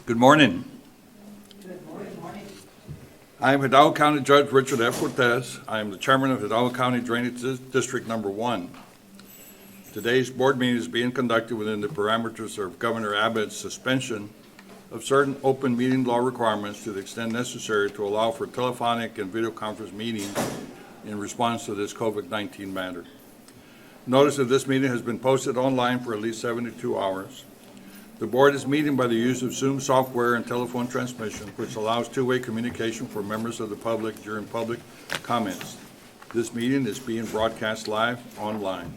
Good morning. I am Hidalgo County Judge Richard F. Cortez. I am the chairman of Hidalgo County Drainage District Number 1. Today's board meeting is being conducted within the parameters of Governor Abbott's suspension of certain open meeting law requirements to the extent necessary to allow for telephonic and video conference meetings in response to this COVID-19 matter. Notice of this meeting has been posted online for at least 72 hours. The board is meeting by the use of Zoom software and telephone transmission, which allows two-way communication for members of the public during public comments. This meeting is being broadcast live online.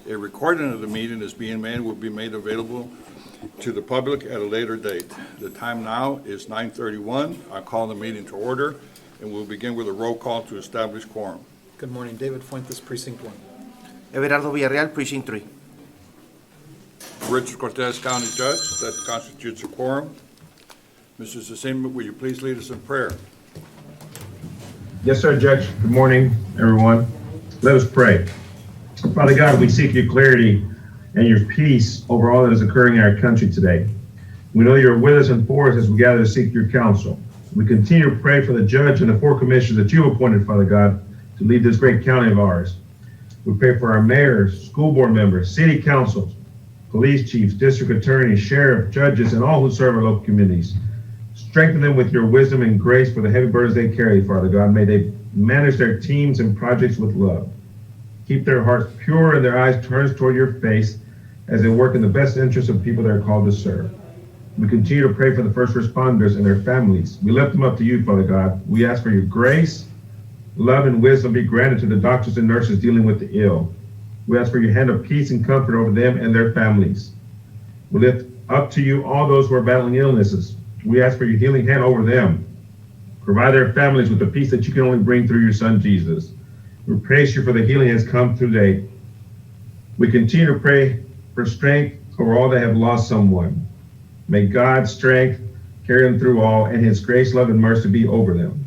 A recording of the meeting is being made and will be made available to the public at a later date. The time now is 9:31. I call the meeting to order, and we'll begin with a roll call to establish quorum. Good morning, David Fuentes, Precinct 1. Everardo Villarreal, Precinct 3. Richard Cortez, County Judge. That constitutes a quorum. Mr. Cecina, will you please lead us in prayer? Yes, sir, Judge. Good morning, everyone. Let us pray. Father God, we seek your clarity and your peace over all that is occurring in our country today. We know you're with us and for us as we gather to seek your counsel. We continue to pray for the judge and the 4 commissioners that you appointed, Father God, to lead this great county of ours. We pray for our mayors, school board members, city councils, police chiefs, district attorneys, sheriff, judges, and all who serve our local communities. Strengthen them with your wisdom and grace for the heavy burdens they carry, Father God. May they manage their teams and projects with love. Keep their hearts pure and their eyes turned toward your face as they work in the best interest of people they are called to serve. We continue to pray for the first responders and their families. We lift them up to you, Father God. We ask for your grace, love, and wisdom be granted to the doctors and nurses dealing with the ill. We ask for your hand of peace and comfort over them and their families. We lift up to you all those who are battling illnesses. We ask for your healing hand over them. Provide their families with the peace that you can only bring through your son, Jesus. We praise you for the healing has come today. We continue to pray for strength over all that have lost someone. May God's strength carry them through all, and his grace, love, and mercy be over them.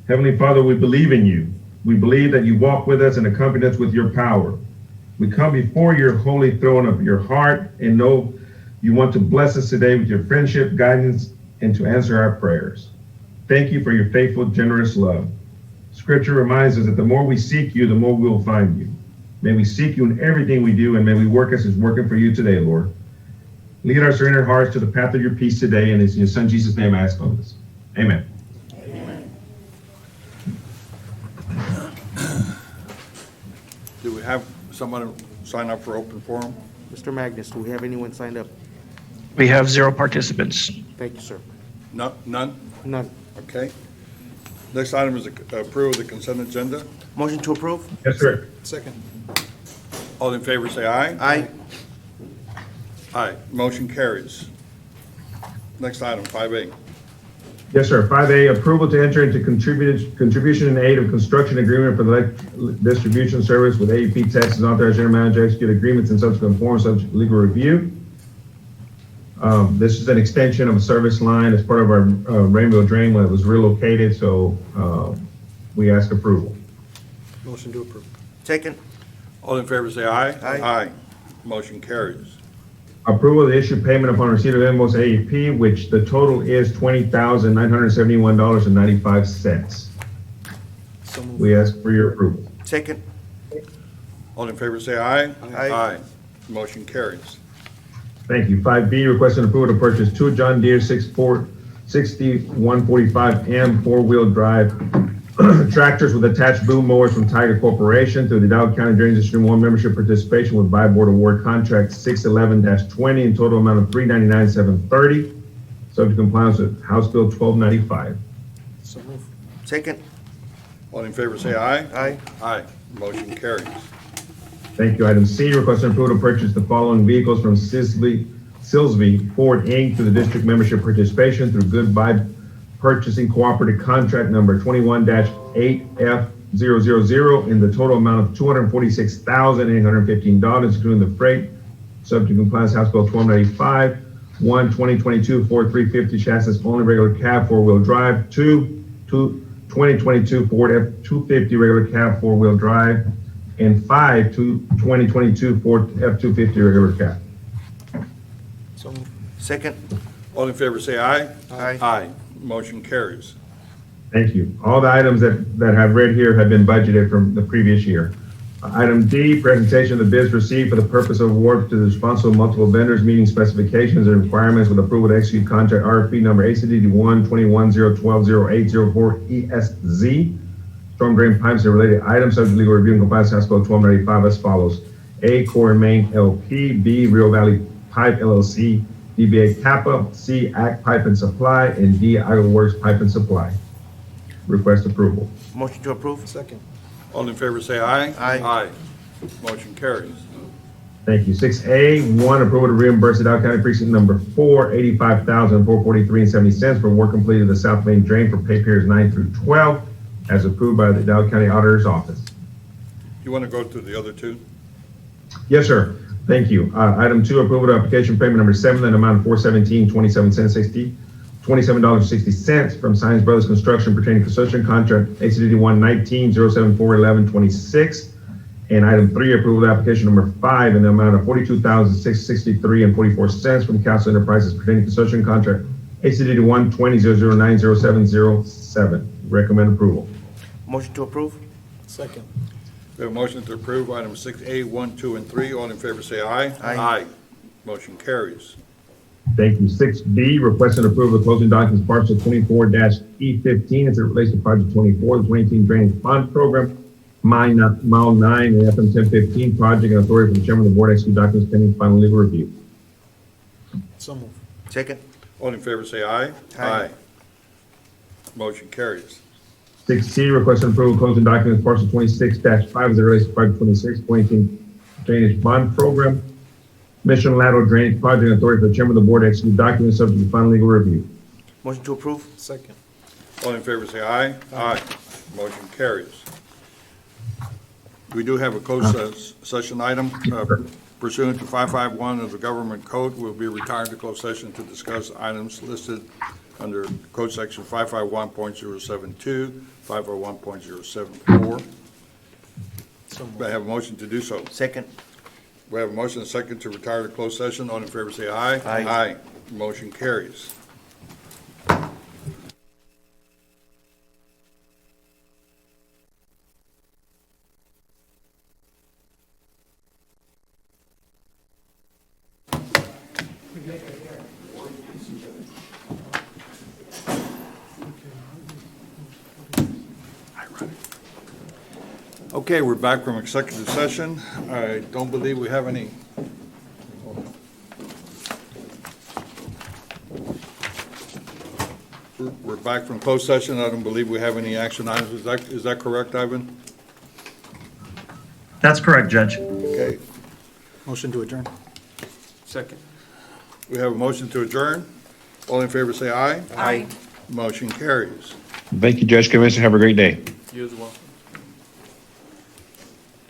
Heavenly Father, we believe in you. We believe that you walk with us and accompany us with your power. We come before your holy throne of your heart and know you want to bless us today with your friendship, guidance, and to answer our prayers. Thank you for your faithful, generous love. Scripture reminds us that the more we seek you, the more we will find you. May we seek you in everything we do, and may we work as is working for you today, Lord. Lead our surrendered hearts to the path of your peace today, and it's in your son Jesus' name I ask all this. Amen. Do we have someone sign up for open forum? Mr. Magnus, do we have anyone signed up? We have 0 participants. Thank you, sir. No, none? None. Okay. Next item is approval of the consent agenda. Motion to approve? Yes, sir. Second. All in favor say aye. Aye. Aye. Motion carries. Next item, 5A. Yes, sir. 5A, approval to enter into contribution and aid of construction agreement for the distribution service with AEP Texas. Authorized general manager to execute agreements in subsequent forms subject to legal review. This is an extension of a service line as part of our Rainbow Drain when it was relocated, so we ask approval. Motion to approve. Second. All in favor say aye. Aye. Aye. Motion carries. Approval of the issue payment upon receipt of invoice AEP, which the total is $20,971.95. So moved. We ask for your approval. Second. All in favor say aye. Aye. Motion carries. Thank you. 5B, requesting approval to purchase 2 John Deere 6145M 4-wheel drive tractors with attached boom mowers from Tiger Corporation through the Hidalgo County Drainage District 1 membership participation with Buy Board Award Contract 611-20 in total amount of $399,730, subject to compliance with House Bill 1295. So moved. Second. All in favor say aye. Aye. Aye. Motion carries. Thank you. Item C, requesting approval to purchase the following vehicles from Silsby Ford Inc. through the district membership participation through Goodbye Purchasing Cooperative Contract number 21-8F000 in the total amount of $246,815, including the freight, subject to compliance House Bill 1295. 1, 2022 Ford 350 chassis only regular cab 4-wheel drive. 2, 2022 Ford F250 regular cab 4-wheel drive. And 5, 2022 Ford F250 regular cab. So moved. Second. All in favor say aye. Aye. Aye. Motion carries. Thank you. All the items that I've read here have been budgeted from the previous year. Item D, presentation of the bids received for the purpose of award to the responsible multiple vendors meeting specifications and requirements with approval to execute contract RFP number ACDD 12101208004 ESZ. Storm drain pipes and related items subject to legal review and compliance House Code 1295 as follows. A, Core and Main LP. B, Rio Valley Pipe LLC. DBA Kappa. C, Act Pipe and Supply. And D, Iowa Works Pipe and Supply. Request approval. Motion to approve. Second. All in favor say aye. Aye. Aye. Motion carries. Thank you. 6A, one, approval to reimburse Hidalgo County Precinct Number 4, $85,443.70 for work completed the South Main Drain for pay periods 9 through 12, as approved by the Hidalgo County Auditor's Office. You want to go to the other two? Yes, sir. Thank you. Item 2, approval to application payment number 7 in the amount of $27.60 from Science Brothers Construction pertaining to construction contract ACDD 119-074-1126. And item 3, approval of application number 5 in the amount of $42,663.44 from Council Enterprises pertaining to construction contract ACDD 120-009-0707. Recommend approval. Motion to approve. Second. We have a motion to approve items 6A, 1, 2, and 3. All in favor say aye. Aye. Motion carries. Thank you. 6B, requesting approval of closing documents parcel 24-E15 as it relates to project 24, the 2018 Drainage Bond Program, Mile 9 and FM 1015 project, and authority from the chairman of the board execute documents pending final legal review. So moved. Second. All in favor say aye. Aye. Motion carries. 6C, requesting approval of closing documents parcel 26-5 as it relates to project 26, 2018 Drainage Bond Program, Mission Lateral Drainage Project, and authority for the chairman of the board to execute documents subject to final legal review. Motion to approve. Second. All in favor say aye. Aye. Motion carries. We do have a closed session item pursuant to 551 of the Government Code. We'll be retired to closed session to discuss items listed under Code Section 551.072, 501.074. So moved. May I have a motion to do so? Second. We have a motion and a second to retire to closed session. All in favor say aye. Aye. Motion carries. Okay, we're back from executive session. I don't believe we have any. We're back from closed session. I don't believe we have any action items. Is that correct, Ivan? That's correct, Judge. Okay. Motion to adjourn. Second. We have a motion to adjourn. All in favor say aye. Aye. Motion carries. Thank you, Judge Commissioner. Have a great day. You as well.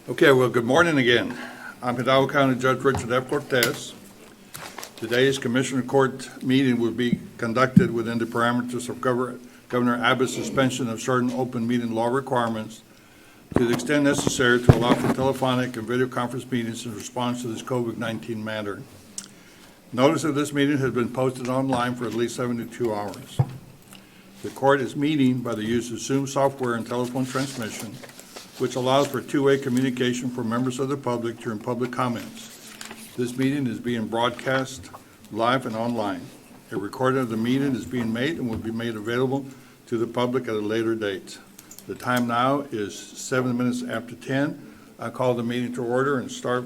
Okay, well, good morning again. I'm Hidalgo County Judge Richard F. Cortez. Today's Commissioner Court meeting will be conducted within the parameters of Governor Abbott's suspension of certain open meeting law requirements to the extent necessary to allow for telephonic and video conference meetings in response to this COVID-19 matter. Notice of this meeting has been posted online for at least 72 hours. The court is meeting by the use of Zoom software and telephone transmission, which allows for two-way communication for members of the public during public comments. This meeting is being broadcast live and online. A recording of the meeting is being made and will be made available to the public at a later date. The time now is 7 minutes after 10. I call the meeting to order and start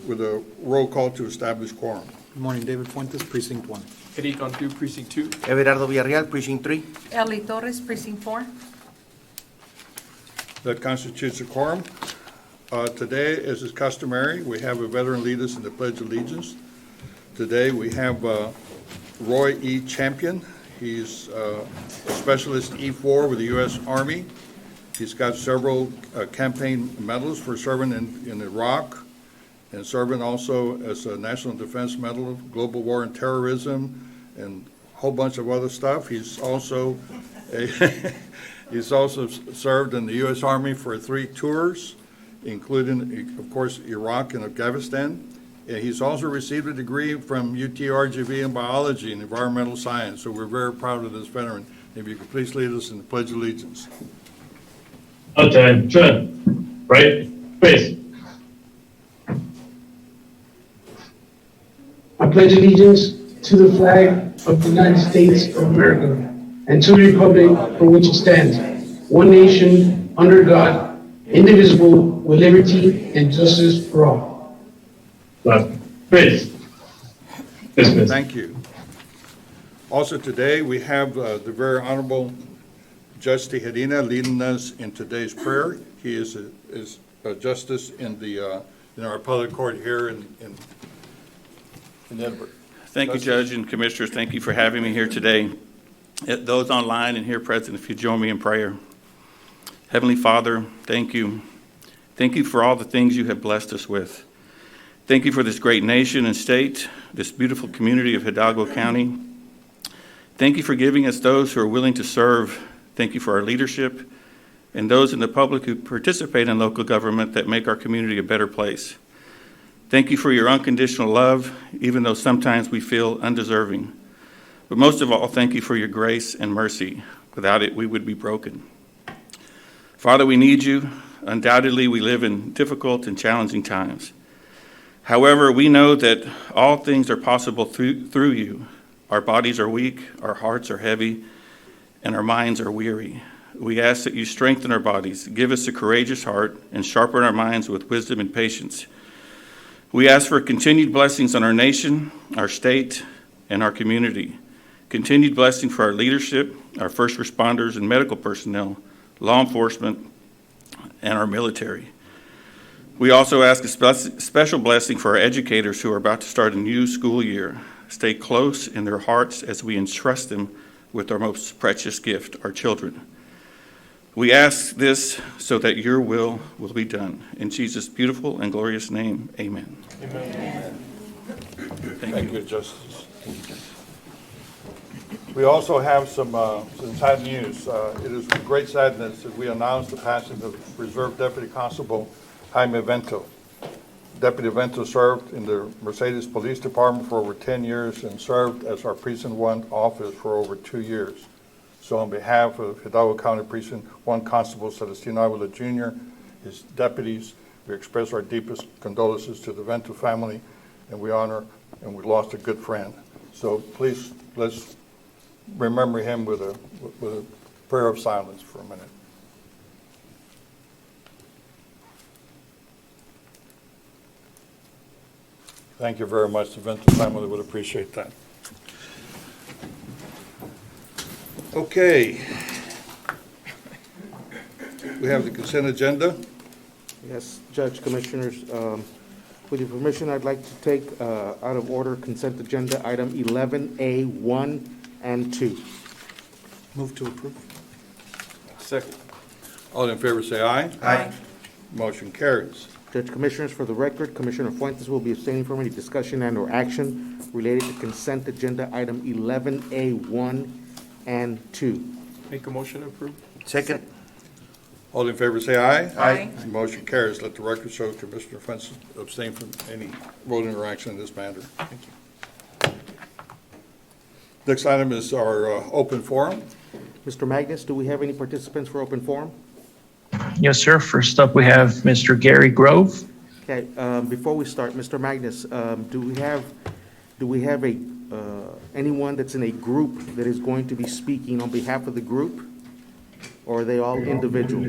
with a roll call to establish quorum. Good morning, David Fuentes, Precinct 1. Eric Cantu, Precinct 2. Everardo Villarreal, Precinct 3. Ellie Torres, Precinct 4. That constitutes a quorum. Today, as is customary, we have a veteran lead us in the Pledge of Allegiance. Today, we have Roy E. Champion. He's a Specialist E4 with the U.S. Army. He's got several campaign medals for serving in Iraq and serving also as a National Defense Medal of Global War and Terrorism and a whole bunch of other stuff. He's also he's also served in the U.S. Army for 3 tours, including, of course, Iraq and Afghanistan. He's also received a degree from UTRGV in biology and environmental science, so we're very proud of this veteran. If you could please lead us in the Pledge of Allegiance. Attention, right, face. I pledge allegiance to the flag of the United States of America and to the republic for which it stands, one nation, under God, indivisible, with liberty and justice for all. Left, face. Dismissed. Thank you. Also today, we have the very Honorable Judge Tijerina leading us in today's prayer. He is a justice in our appellate court here in Edinburgh. Thank you, Judge and Commissioners. Thank you for having me here today. Those online and here present, if you join me in prayer. Heavenly Father, thank you. Thank you for all the things you have blessed us with. Thank you for this great nation and state, this beautiful community of Hidalgo County. Thank you for giving us those who are willing to serve. Thank you for our leadership and those in the public who participate in local government that make our community a better place. Thank you for your unconditional love, even though sometimes we feel undeserving. But most of all, thank you for your grace and mercy. Without it, we would be broken. Father, we need you. Undoubtedly, we live in difficult and challenging times. However, we know that all things are possible through you. Our bodies are weak, our hearts are heavy, and our minds are weary. We ask that you strengthen our bodies, give us a courageous heart, and sharpen our minds with wisdom and patience. We ask for continued blessings on our nation, our state, and our community. Continued blessing for our leadership, our first responders and medical personnel, law enforcement, and our military. We also ask a special blessing for our educators who are about to start a new school year. Stay close in their hearts as we entrust them with our most precious gift, our children. We ask this so that your will be done. In Jesus' beautiful and glorious name, amen. Amen. Thank you, Justice. We also have some sad news. It is with great sadness that we announce the passing of Reserve Deputy Constable Jaime Vento. Deputy Vento served in the Mercedes Police Department for over 10 years and served as our Precinct 1 office for over 2 years. So on behalf of Hidalgo County Precinct 1 Constable Celestino Avila Jr., his deputies, we express our deepest condolences to the Vento family, and we honor and we lost a good friend. So please, let's remember him with a prayer of silence for a minute. Thank you very much. The Vento family would appreciate that. Okay. We have the consent agenda. Yes, Judge, Commissioners, with your permission, I'd like to take out of order consent agenda item 11A, 1 and 2. Move to approve. Second. All in favor say aye. Aye. Motion carries. Judge, Commissioners, for the record, Commissioner Fuentes will be abstaining from any discussion and/or action related to consent agenda item 11A, 1 and 2. Make a motion to approve. Second. All in favor say aye. Aye. Motion carries. Let the record show Commissioner Fuentes abstain from any voting or action in this matter. Thank you. Next item is our open forum. Mr. Magnus, do we have any participants for open forum? Yes, sir. First up, we have Mr. Gary Grove. Okay, before we start, Mr. Magnus, do we have anyone that's in a group that is going to be speaking on behalf of the group? Or are they all individual?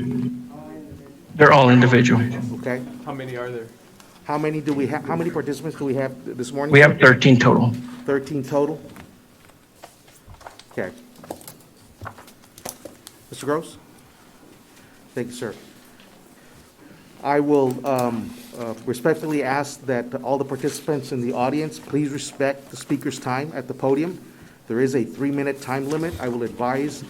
They're all individual. Okay? How many are there? How many participants do we have this morning? We have 13 total. 13 total? Okay. Mr. Gross? Thank you, sir. I will respectfully ask that all the participants in the audience, please respect the speaker's time at the podium. There is a 3-minute time limit. I will advise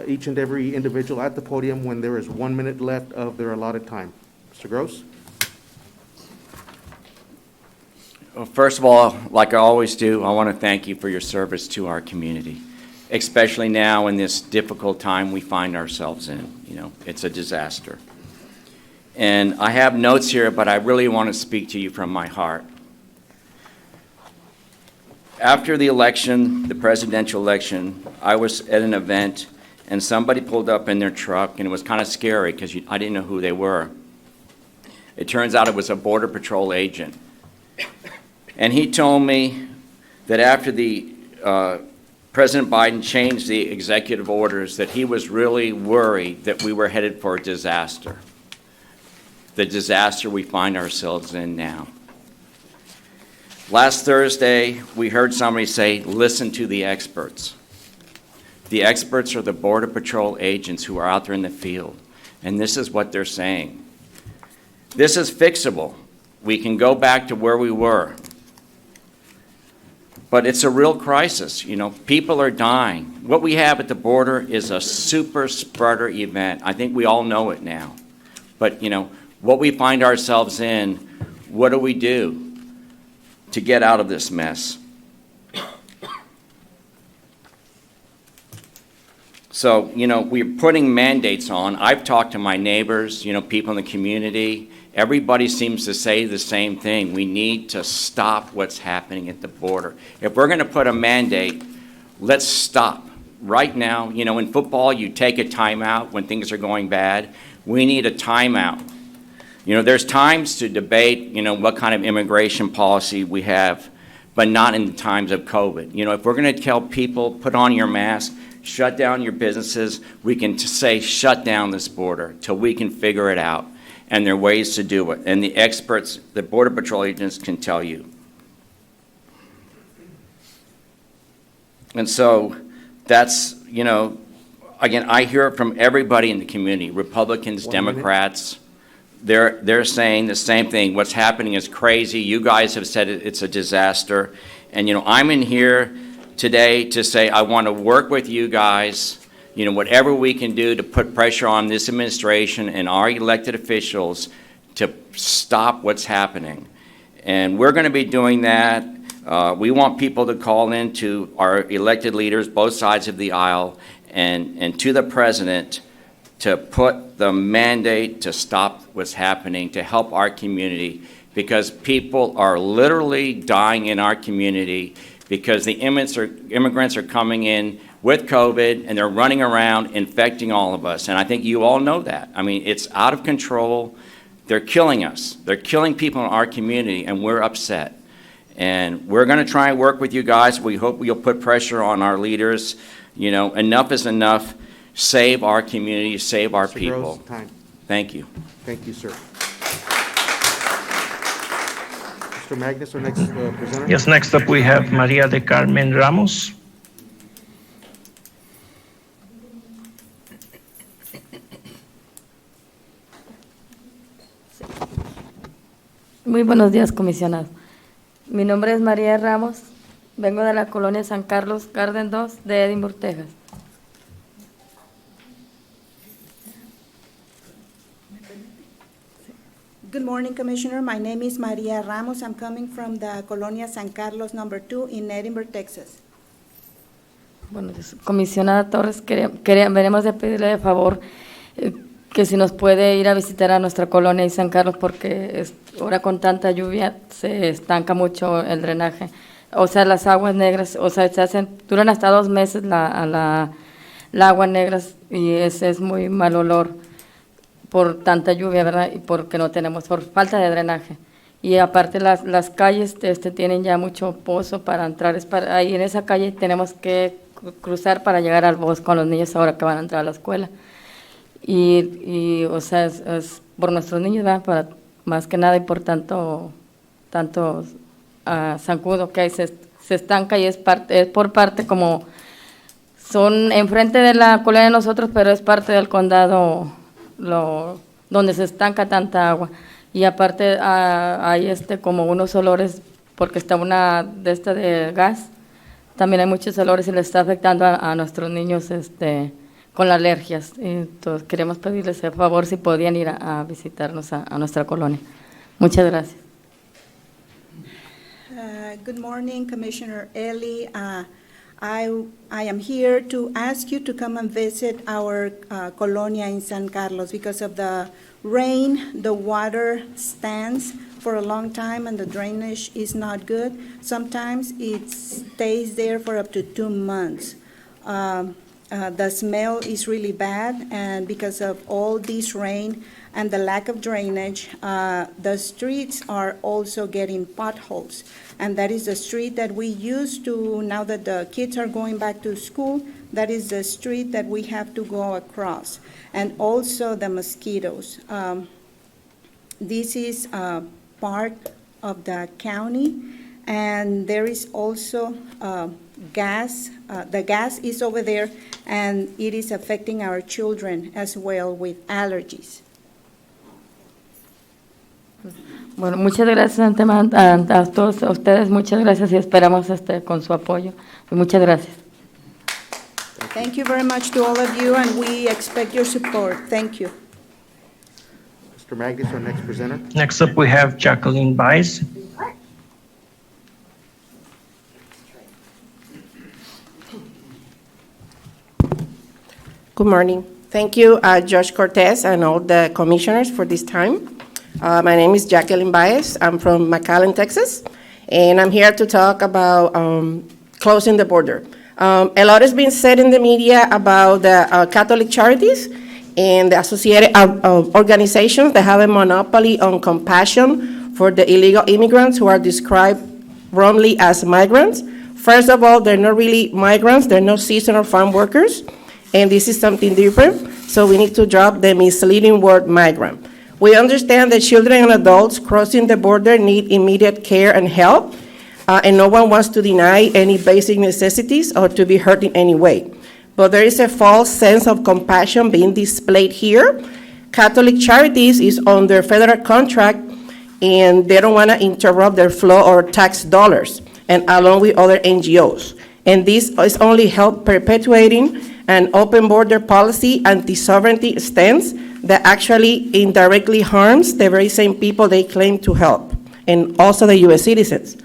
each and every individual at the podium when there is 1 minute left of their allotted time. Mr. Gross? Well, first of all, like I always do, I want to thank you for your service to our community, especially now in this difficult time we find ourselves in. You know, it's a disaster. And I have notes here, but I really want to speak to you from my heart. After the election, the presidential election, I was at an event, and somebody pulled up in their truck, and it was kind of scary because I didn't know who they were. It turns out it was a Border Patrol agent. And he told me that after President Biden changed the executive orders, that he was really worried that we were headed for a disaster, the disaster we find ourselves in now. Last Thursday, we heard somebody say, listen to the experts. The experts are the Border Patrol agents who are out there in the field, and this is what they're saying. This is fixable. We can go back to where we were. But it's a real crisis. You know, people are dying. What we have at the border is a super spreader event. I think we all know it now. But, you know, what we find ourselves in, what do we do to get out of this mess? So, you know, we're putting mandates on. I've talked to my neighbors, you know, people in the community. Everybody seems to say the same thing. We need to stop what's happening at the border. If we're going to put a mandate, let's stop. Right now, you know, in football, you take a timeout when things are going bad. We need a timeout. You know, there's times to debate, you know, what kind of immigration policy we have, but not in the times of COVID. You know, if we're going to tell people, put on your mask, shut down your businesses, we can say shut down this border till we can figure it out. And there are ways to do it. And the experts, the Border Patrol agents can tell you. And so that's, you know, again, I hear it from everybody in the community, Republicans, Democrats. They're saying the same thing. What's happening is crazy. You guys have said it's a disaster. And, you know, I'm in here today to say I want to work with you guys, you know, whatever we can do to put pressure on this administration and our elected officials to stop what's happening. And we're going to be doing that. We want people to call in to our elected leaders, both sides of the aisle, and to the president to put the mandate to stop what's happening, to help our community, because people are literally dying in our community because the immigrants are coming in with COVID, and they're running around infecting all of us. And I think you all know that. I mean, it's out of control. They're killing us. They're killing people in our community, and we're upset. And we're going to try and work with you guys. We hope you'll put pressure on our leaders. You know, enough is enough. Save our community, save our Mr. people. Gross, time. Thank you. Thank you, sir. Mr. Magnus, our next presenter. Yes, next up we have Maria de Carmen Ramos. Muy buenos días, comisionado. Mi nombre es María Ramos, vengo de la colonia San Carlos, Garden 2, de Edinburgh, Texas. Good morning, Commissioner. My name is Maria Ramos. I'm coming from the Colonia San Carlos, number 2, in Edinburgh, Texas. Bueno, comisionada Torres, venimos de pedirle de favor que si nos puede ir a visitar a nuestra colonia y San Carlos, porque ahora con tanta lluvia se estanca mucho el drenaje. O sea, las aguas negras, o sea, duran hasta 2 meses la agua negra, y ese es muy mal olor por tanta lluvia, ¿verdad? Y porque no tenemos, por falta de drenaje. Y aparte las calles tienen ya mucho pozo para entrar. Ahí en esa calle tenemos que cruzar para llegar al bosque con los niños ahora que van a entrar a la escuela. Y o sea, es por nuestros niños, ¿verdad? Para, más que nada, y por tanto zancudo que hay, se estanca, y es por parte, como son enfrente de la colonia de nosotros, pero es parte del condado donde se estanca tanta agua. Y aparte hay como unos olores, porque está una de gas, también hay muchos olores y le está afectando a nuestros niños con las alergias. Entonces queremos pedirles el favor si podían ir a visitarnos a nuestra colonia. Muchas gracias. Good morning, Commissioner Eli. I am here to ask you to come and visit our colonia in San Carlos. Because of the rain, the water stands for a long time and the drainage is not good. Sometimes it stays there for up to 2 months. The smell is really bad, and because of all this rain and the lack of drainage, the streets are also getting potholes. And that is the street that we used to, now that the kids are going back to school, that is the street that we have to go across. And also the mosquitoes. This is part of the county, and there is also gas. The gas is over there, and it is affecting our children as well with allergies. Bueno, muchas gracias antemano a todos ustedes, muchas gracias y esperamos con su apoyo. Muchas gracias. Thank you very much to all of you, and we expect your support. Thank you. Mr. Magnus, our next presenter. Next up, we have Jacqueline Baez. Good morning. Thank you, Judge Cortez and all the commissioners for this time. My name is Jacqueline Baez. I'm from McAllen, Texas, and I'm here to talk about closing the border. A lot has been said in the media about the Catholic charities and the associated organizations that have a monopoly on compassion for the illegal immigrants who are described wrongly as migrants. First of all, they're not really migrants. They're not seasonal farm workers. And this is something different, so we need to drop the misleading word migrant. We understand that children and adults crossing the border need immediate care and help, and no one wants to deny any basic necessities or to be hurt in any way. But there is a false sense of compassion being displayed here. Catholic Charities is under federal contract, and they don't want to interrupt their flow of tax dollars, and along with other NGOs. And this is only help perpetuating an open border policy, anti-sovereignty stance that actually indirectly harms the very same people they claim to help, and also the U.S. citizens.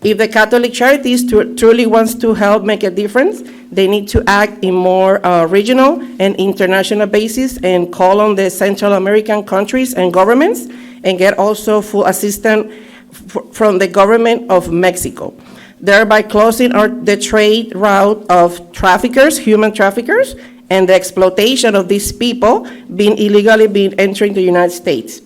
If the Catholic Charities truly wants to help make a difference, they need to act in more regional and international basis and call on the Central American countries and governments and get also full assistance from the government of Mexico, thereby closing the trade route of traffickers, human traffickers, and the exploitation of these people illegally entering the United States.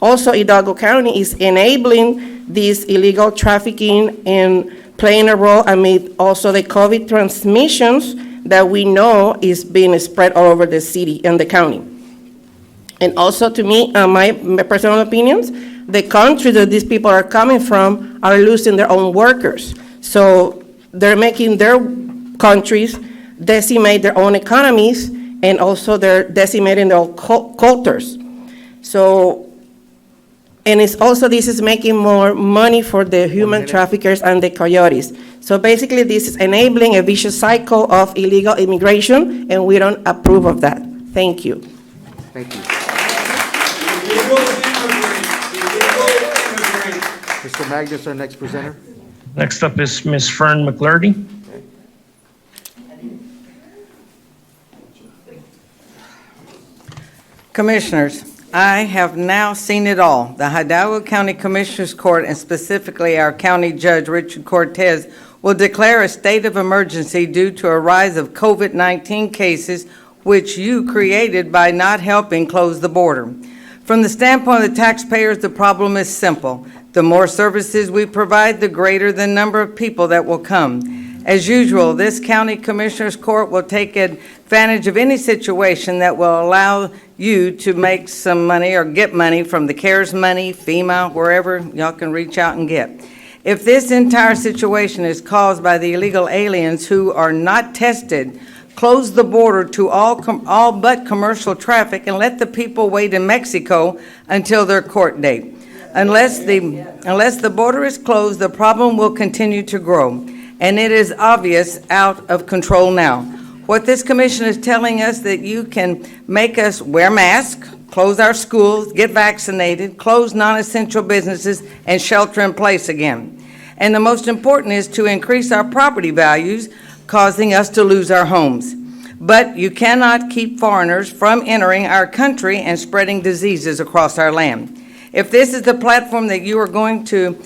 Also, Hidalgo County is enabling this illegal trafficking and playing a role amid also the COVID transmissions that we know is being spread all over the city and the county. And also, to me, my personal opinions, the country that these people are coming from are losing their own workers. So they're making their countries decimate their own economies, and also they're decimating their own cultures. So, and it's also, this is making more money for the human traffickers and the coyotes. So basically, this is enabling a vicious cycle of illegal immigration, and we don't approve of that. Thank you. Thank you. Mr. Magnus, our next presenter. Next up is Ms. Fern McClurdy. Commissioners, I have now seen it all. The Hidalgo County Commissioners Court, and specifically our County Judge, Richard Cortez, will declare a state of emergency due to a rise of COVID-19 cases, which you created by not helping close the border. From the standpoint of the taxpayers, the problem is simple. The more services we provide, the greater the number of people that will come. As usual, this County Commissioners Court will take advantage of any situation that will allow you to make some money or get money from the CARES money, FEMA, wherever y'all can reach out and get. If this entire situation is caused by the illegal aliens who are not tested, close the border to all but commercial traffic and let the people wait in Mexico until their court date. Unless the border is closed, the problem will continue to grow, and it is obvious out of control now. What this commission is telling us that you can make us wear masks, close our schools, get vaccinated, close non-essential businesses, and shelter in place again. And the most important is to increase our property values, causing us to lose our homes. But you cannot keep foreigners from entering our country and spreading diseases across our land. If this is the platform that you are going to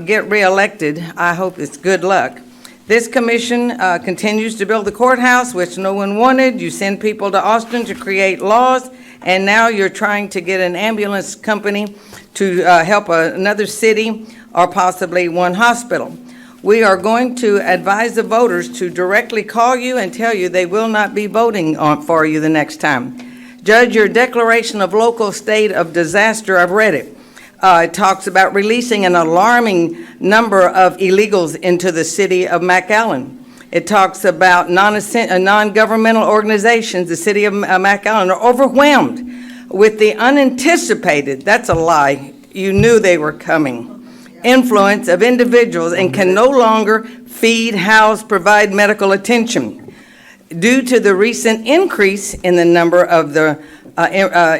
get reelected, I hope it's good luck. This commission continues to build the courthouse, which no one wanted. You send people to Austin to create laws, and now you're trying to get an ambulance company to help another city or possibly one hospital. We are going to advise the voters to directly call you and tell you they will not be voting for you the next time. Judge, your declaration of local state of disaster, I've read it. It talks about releasing an alarming number of illegals into the city of McAllen. It talks about non-governmental organizations. The city of McAllen are overwhelmed with the unanticipated, that's a lie, you knew they were coming, influence of individuals and can no longer feed, house, provide medical attention. Due to the recent increase in the number of the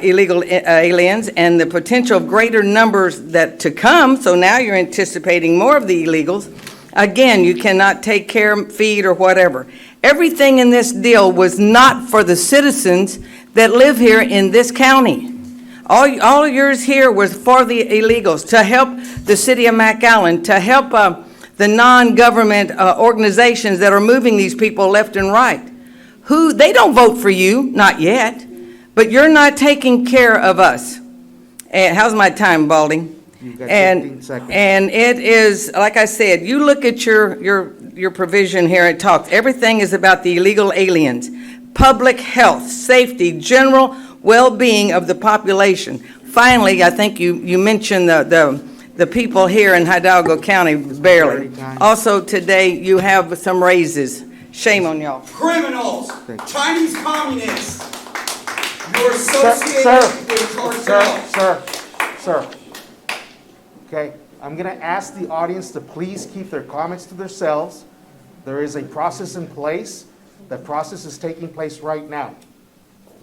illegal aliens and the potential of greater numbers that to come, so now you're anticipating more of the illegals. Again, you cannot take care, feed, or whatever. Everything in this deal was not for the citizens that live here in this county. All yours here was for the illegals, to help the city of McAllen, to help the non-government organizations that are moving these people left and right. They don't vote for you, not yet. But you're not taking care of us. And how's my time, Baldy? You've got 15 seconds. And it is, like I said, you look at your provision here, it talks, everything is about the illegal aliens, public health, safety, general well-being of the population. Finally, I think you mentioned the people here in Hidalgo County, barely. Also today, you have some raises. Shame on y'all. Criminals, Chinese communists. You're Sir, associated with cartels. sir. Okay, I'm going to ask the audience to please keep their comments to themselves. There is a process in place. That process is taking place right now.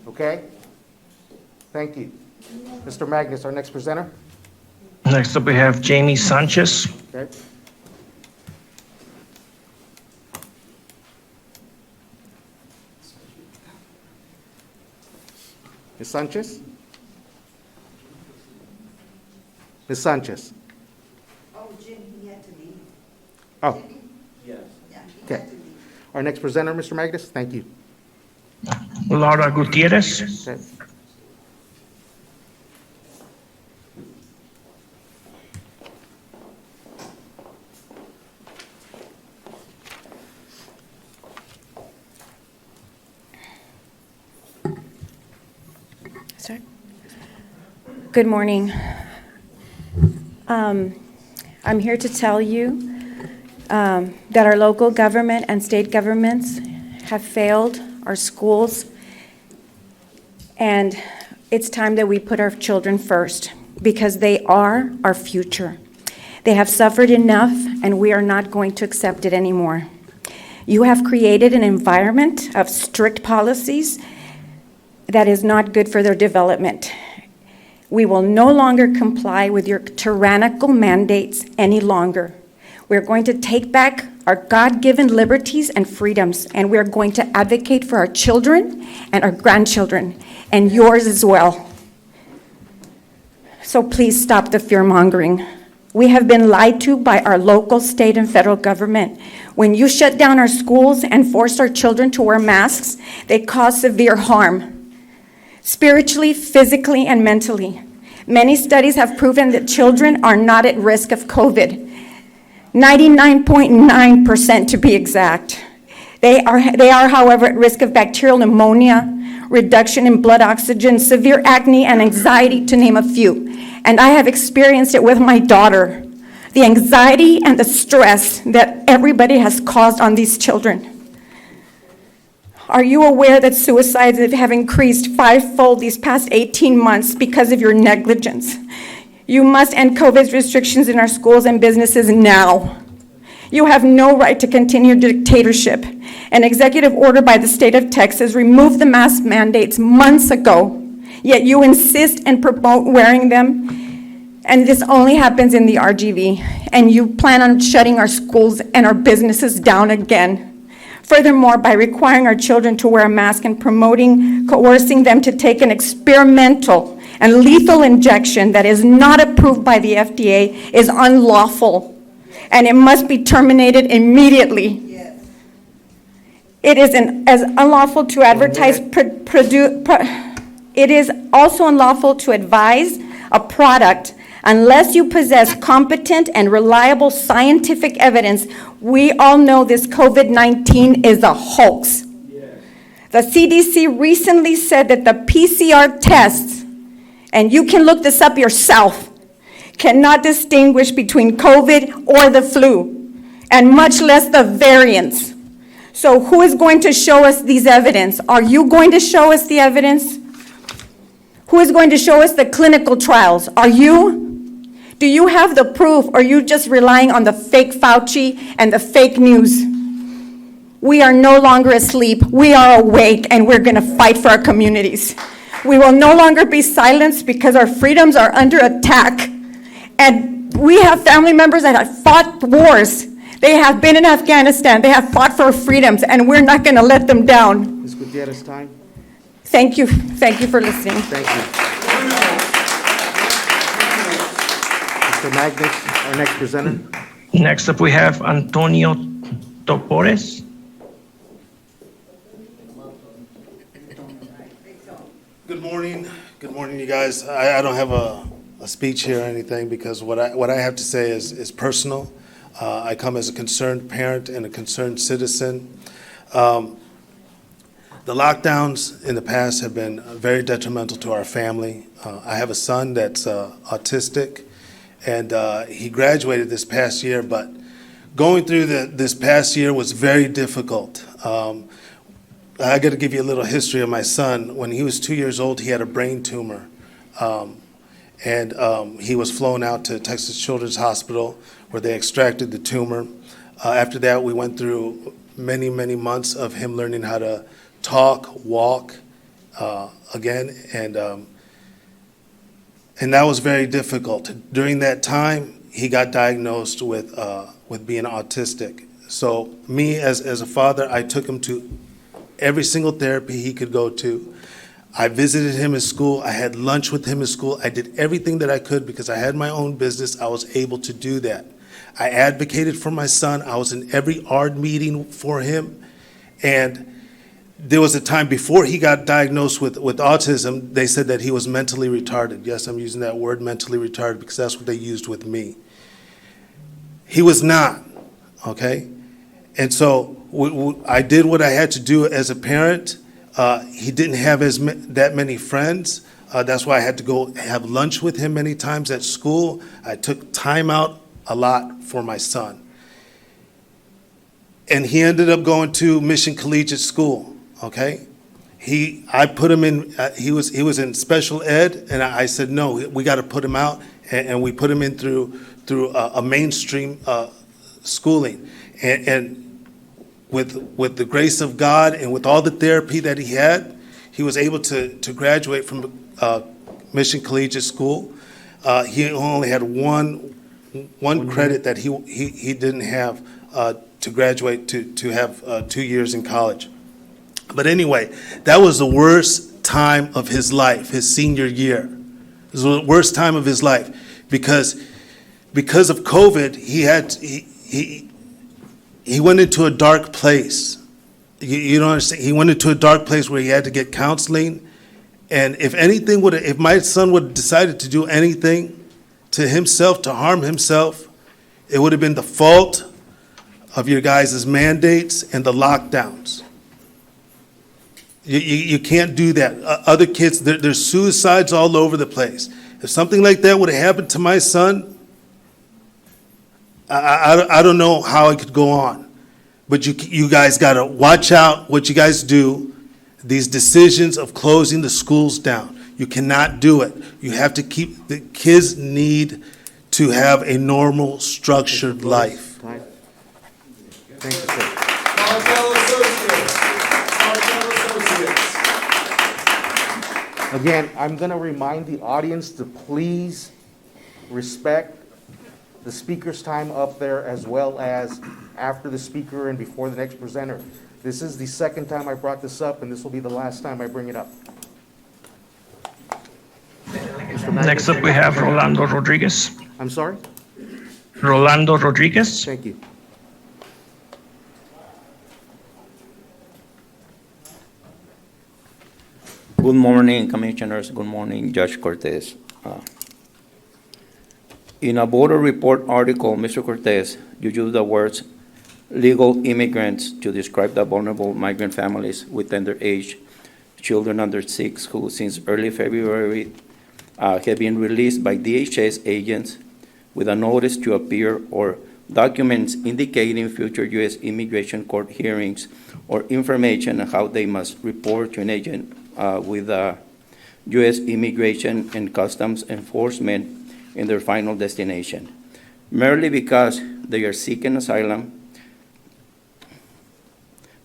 Okay? Thank you. Mr. Magnus, our next presenter. Next up, we have Jamie Sanchez. Okay. Ms. Sanchez? Ms. Sanchez? Oh, Jim, he had to leave. Oh, Yeah, he okay. had to leave. Our next presenter, Mr. Magnus, thank you. Laura Gutierrez. Okay. Sorry. Good morning. I'm here to tell you that our local government and state governments have failed our schools, and it's time that we put our children first because they are our future. They have suffered enough, and we are not going to accept it anymore. You have created an environment of strict policies that is not good for their development. We will no longer comply with your tyrannical mandates any longer. We're going to take back our God-given liberties and freedoms, and we're going to advocate for our children and our grandchildren, and yours as well. So please stop the fear-mongering. We have been lied to by our local, state, and federal government. When you shut down our schools and forced our children to wear masks, they cause severe harm, spiritually, physically, and mentally. Many studies have proven that children are not at risk of COVID. 99.9% to be exact. They are, however, at risk of bacterial pneumonia, reduction in blood oxygen, severe acne, and anxiety, to name a few. And I have experienced it with my daughter, the anxiety and the stress that everybody has caused on these children. Are you aware that suicides have increased 5-fold these past 18 months because of your negligence? You must end COVID restrictions in our schools and businesses now. You have no right to continue dictatorship. An executive order by the state of Texas removed the mask mandates months ago, yet you insist and promote wearing them, and this only happens in the RGV, and you plan on shutting our schools and our businesses down again. Furthermore, by requiring our children to wear a mask and coercing them to take an experimental and lethal injection that is not approved by the FDA is unlawful, and it must be terminated immediately. It is as unlawful to advertise, it is also unlawful to advise a product unless you possess competent and reliable scientific evidence. We all know this COVID-19 is a hoax. The CDC recently said that the PCR tests, and you can look this up yourself, cannot distinguish between COVID or the flu, and much less the variants. So who is going to show us these evidence? Are you going to show us the evidence? Who is going to show us the clinical trials? Are you? Do you have the proof, or are you just relying on the fake Fauci and the fake news? We are no longer asleep. We are awake, and we're going to fight for our communities. We will no longer be silenced because our freedoms are under attack. And we have family members that have fought wars. They have been in Afghanistan. They have fought for freedoms, and we're not going to let them down. Ms. Gutierrez, time. Thank you. Thank you for listening. Thank you. Mr. Magnus, our next presenter. Next up, we have Antonio Topores. Good morning. Good morning, you guys. I don't have a speech here or anything because what I have to say is personal. I come as a concerned parent and a concerned citizen. The lockdowns in the past have been very detrimental to our family. I have a son that's autistic, and he graduated this past year, but going through this past year was very difficult. I got to give you a little history of my son. When he was 2 years old, he had a brain tumor, and he was flown out to Texas Children's Hospital where they extracted the tumor. After that, we went through many, many months of him learning how to talk, walk again, and that was very difficult. During that time, he got diagnosed with being autistic. So me, as a father, I took him to every single therapy he could go to. I visited him at school. I had lunch with him at school. I did everything that I could because I had my own business. I was able to do that. I advocated for my son. I was in every ARD meeting for him. And there was a time before he got diagnosed with autism, they said that he was mentally retarded. Yes, I'm using that word, mentally retarded, because that's what they used with me. He was not, okay? And so I did what I had to do as a parent. He didn't have that many friends. That's why I had to go have lunch with him many times at school. I took time out a lot for my son. And he ended up going to Mission Collegiate School, okay? I put him in, he was in special ed, and I said, no, we got to put him out, and we put him in through a mainstream schooling. And with the grace of God and with all the therapy that he had, he was able to graduate from Mission Collegiate School. He only had one credit that he didn't have to graduate to have 2 years in college. But anyway, that was the worst time of his life, his senior year. It was the worst time of his life because of COVID, he went into a dark place. You don't understand. He went into a dark place where he had to get counseling. And if my son would have decided to do anything to himself, to harm himself, it would have been the fault of your guys' mandates and the lockdowns. You can't do that. Other kids, there's suicides all over the place. If something like that would have happened to my son, I don't know how it could go on. But you guys got to watch out what you guys do. These decisions of closing the schools down, you cannot do it. You have to keep, the kids need to have a normal, structured life. Time. Thank you, sir. Cartel Associates. Again, I'm going to remind the audience to please respect the speaker's time up there as well as after the speaker and before the next presenter. This is the second time I brought this up, and this will be the last time I bring it up. Next up, we have Rolando Rodriguez. I'm sorry? Rolando Rodriguez. Thank you. Good morning, Commissioners. Good morning, Judge Cortez. In a border report article, Mr. Cortez, you used the words legal immigrants to describe the vulnerable migrant families with tender age, children under 6 who since early February have been released by DHS agents with a notice to appear or documents indicating future U.S. immigration court hearings or information on how they must report to an agent with U.S. Immigration and Customs Enforcement in their final destination. Merely because they are seeking asylum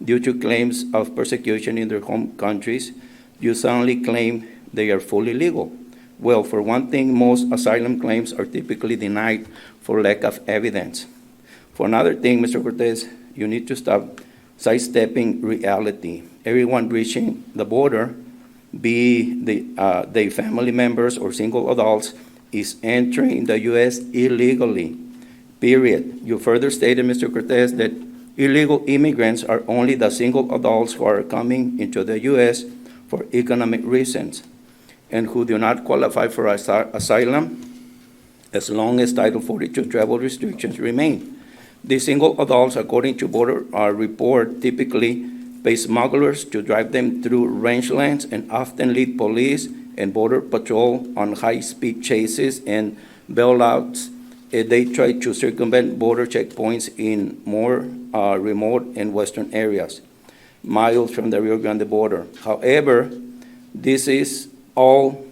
due to claims of persecution in their home countries, you suddenly claim they are fully legal. Well, for one thing, most asylum claims are typically denied for lack of evidence. For another thing, Mr. Cortez, you need to stop sidestepping reality. Everyone reaching the border, be they family members or single adults, is entering the U.S. illegally, period. You further stated, Mr. Cortez, that illegal immigrants are only the single adults who are coming into the U.S. for economic reasons and who do not qualify for asylum as long as Title 42 travel restrictions remain. These single adults, according to border report, typically pay smugglers to drive them through rangelands and often lead police and border patrol on high-speed chases and bailouts. They try to circumvent border checkpoints in more remote and western areas, miles from the Rio Grande border. However, this is all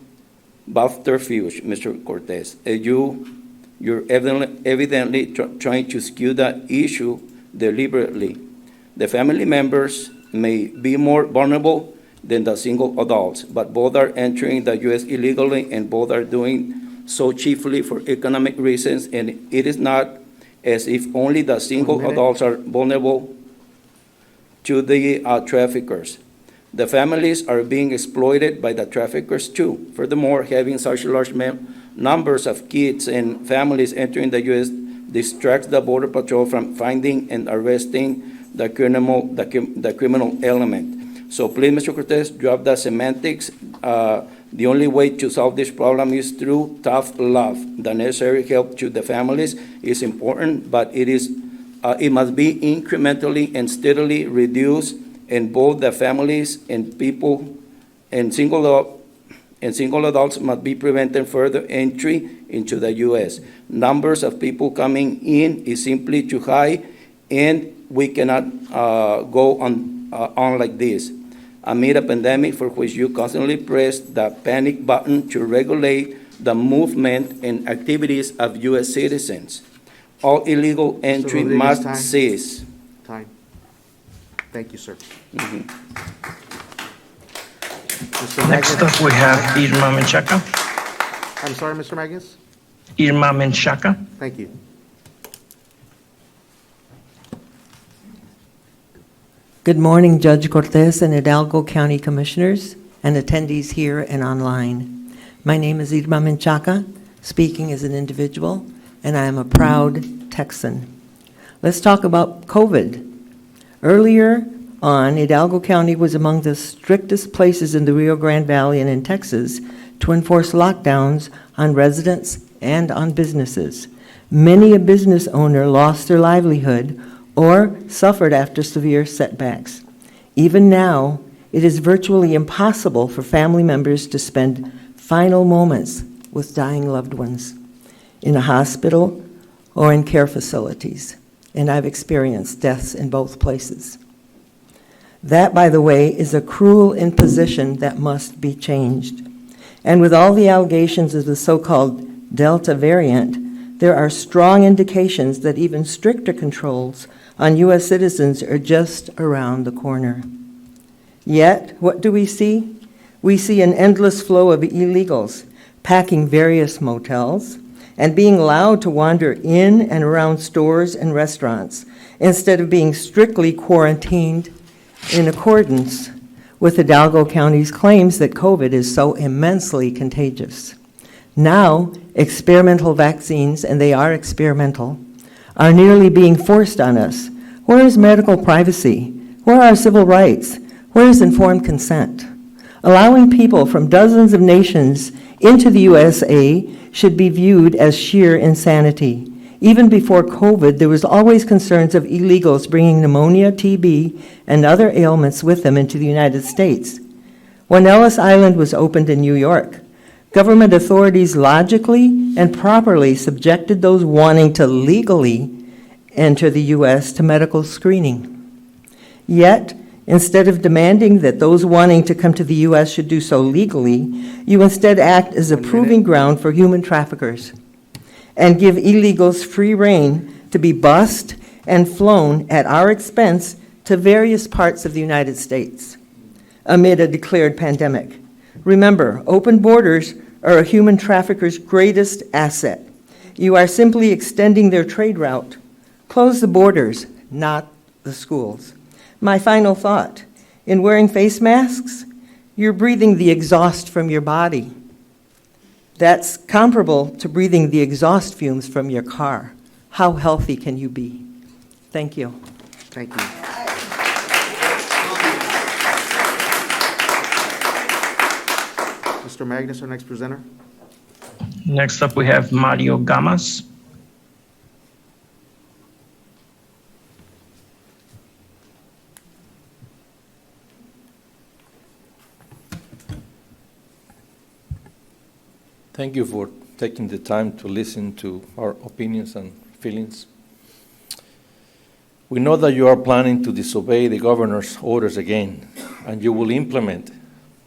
subterfuge, Mr. Cortez. You're evidently trying to skew the issue deliberately. The family members may be more vulnerable than the single adults, but both are entering the U.S. illegally and both are doing so chiefly for economic reasons, and it is not as if only the single adults are vulnerable to the traffickers. The families are being exploited by the traffickers too. Furthermore, having such large numbers of kids and families entering the U.S. distracts the Border Patrol from finding and arresting the criminal element. So please, Mr. Cortez, drop the semantics. The only way to solve this problem is through tough love. The necessary help to the families is important, but it must be incrementally and steadily reduced, and both the families and people and single adults must be prevented further entry into the U.S. Numbers of people coming in is simply too high, and we cannot go on like this. Amid a pandemic for which you constantly press the panic button to regulate the movement and activities of U.S. citizens. All illegal entry must cease. Time. Thank you, sir. Next up, we have Irma Menchaca. I'm sorry, Mr. Magnus? Irma Menchaca. Thank you. Good morning, Judge Cortez and Hidalgo County Commissioners and attendees here and online. My name is Irma Menchaca, speaking as an individual, and I am a proud Texan. Let's talk about COVID. Earlier on, Hidalgo County was among the strictest places in the Rio Grande Valley and in Texas to enforce lockdowns on residents and on businesses. Many a business owner lost their livelihood or suffered after severe setbacks. Even now, it is virtually impossible for family members to spend final moments with dying loved ones in a hospital or in care facilities, and I've experienced deaths in both places. That, by the way, is a cruel imposition that must be changed. And with all the allegations of the so-called Delta variant, there are strong indications that even stricter controls on U.S. citizens are just around the corner. Yet, what do we see? We see an endless flow of illegals packing various motels and being allowed to wander in and around stores and restaurants instead of being strictly quarantined in accordance with Hidalgo County's claims that COVID is so immensely contagious. Now, experimental vaccines, and they are experimental, are nearly being forced on us. Where is medical privacy? Where are civil rights? Where is informed consent? Allowing people from dozens of nations into the USA should be viewed as sheer insanity. Even before COVID, there was always concerns of illegals bringing pneumonia, TB, and other ailments with them into the United States. When Ellis Island was opened in New York, government authorities logically and properly subjected those wanting to legally enter the U.S. to medical screening. Yet, instead of demanding that those wanting to come to the U.S. should do so legally, you instead act as a proving ground for human traffickers and give illegals free rein to be bussed and flown at our expense to various parts of the United States amid a declared pandemic. Remember, open borders are a human trafficker's greatest asset. You are simply extending their trade route. Close the borders, not the schools. My final thought, in wearing face masks, you're breathing the exhaust from your body. That's comparable to breathing the exhaust fumes from your car. How healthy can you be? Thank you. Thank you. Mr. Magnus, our next presenter. Next up, we have Mario Gamas. Thank you for taking the time to listen to our opinions and feelings. We know that you are planning to disobey the governor's orders again, and you will implement,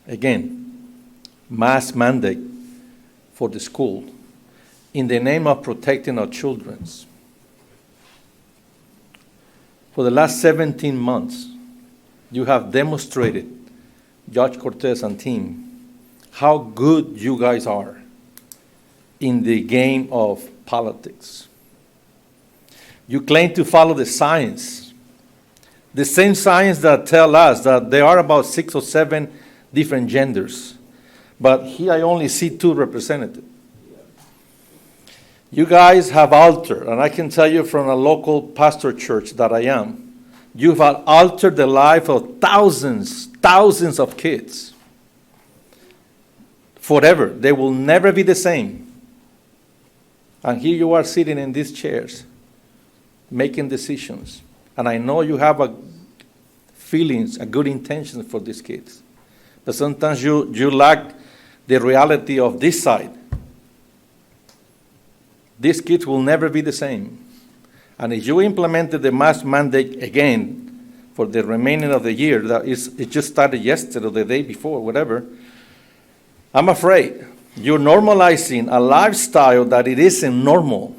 again, mask mandate for the school in the name of protecting our children. For the last 17 months, you have demonstrated, Judge Cortez and team, how good you guys are in the game of politics. You claim to follow the science, the same science that tell us that there are about 6 or 7 different genders, but here I only see 2 represented. You guys have altered, and I can tell you from a local pastor church that I am, you have altered the life of thousands of kids. Forever, they will never be the same. And here you are sitting in these chairs, making decisions. And I know you have feelings, a good intention for these kids. But sometimes you lack the reality of this side. These kids will never be the same. And if you implemented the mask mandate again for the remaining of the year, it just started yesterday or the day before, whatever, I'm afraid you're normalizing a lifestyle that it isn't normal.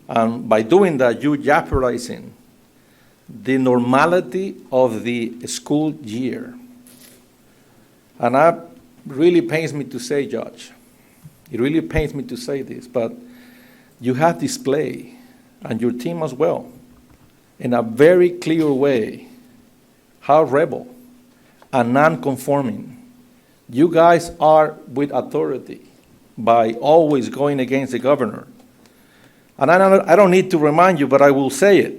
And by doing that, you're jeopardizing the normality of the school year. And that really pains me to say, Judge. It really pains me to say this, but you have displayed, and your team as well, in a very clear way, how rebel and non-conforming you guys are with authority by always going against the governor. And I don't need to remind you, but I will say it.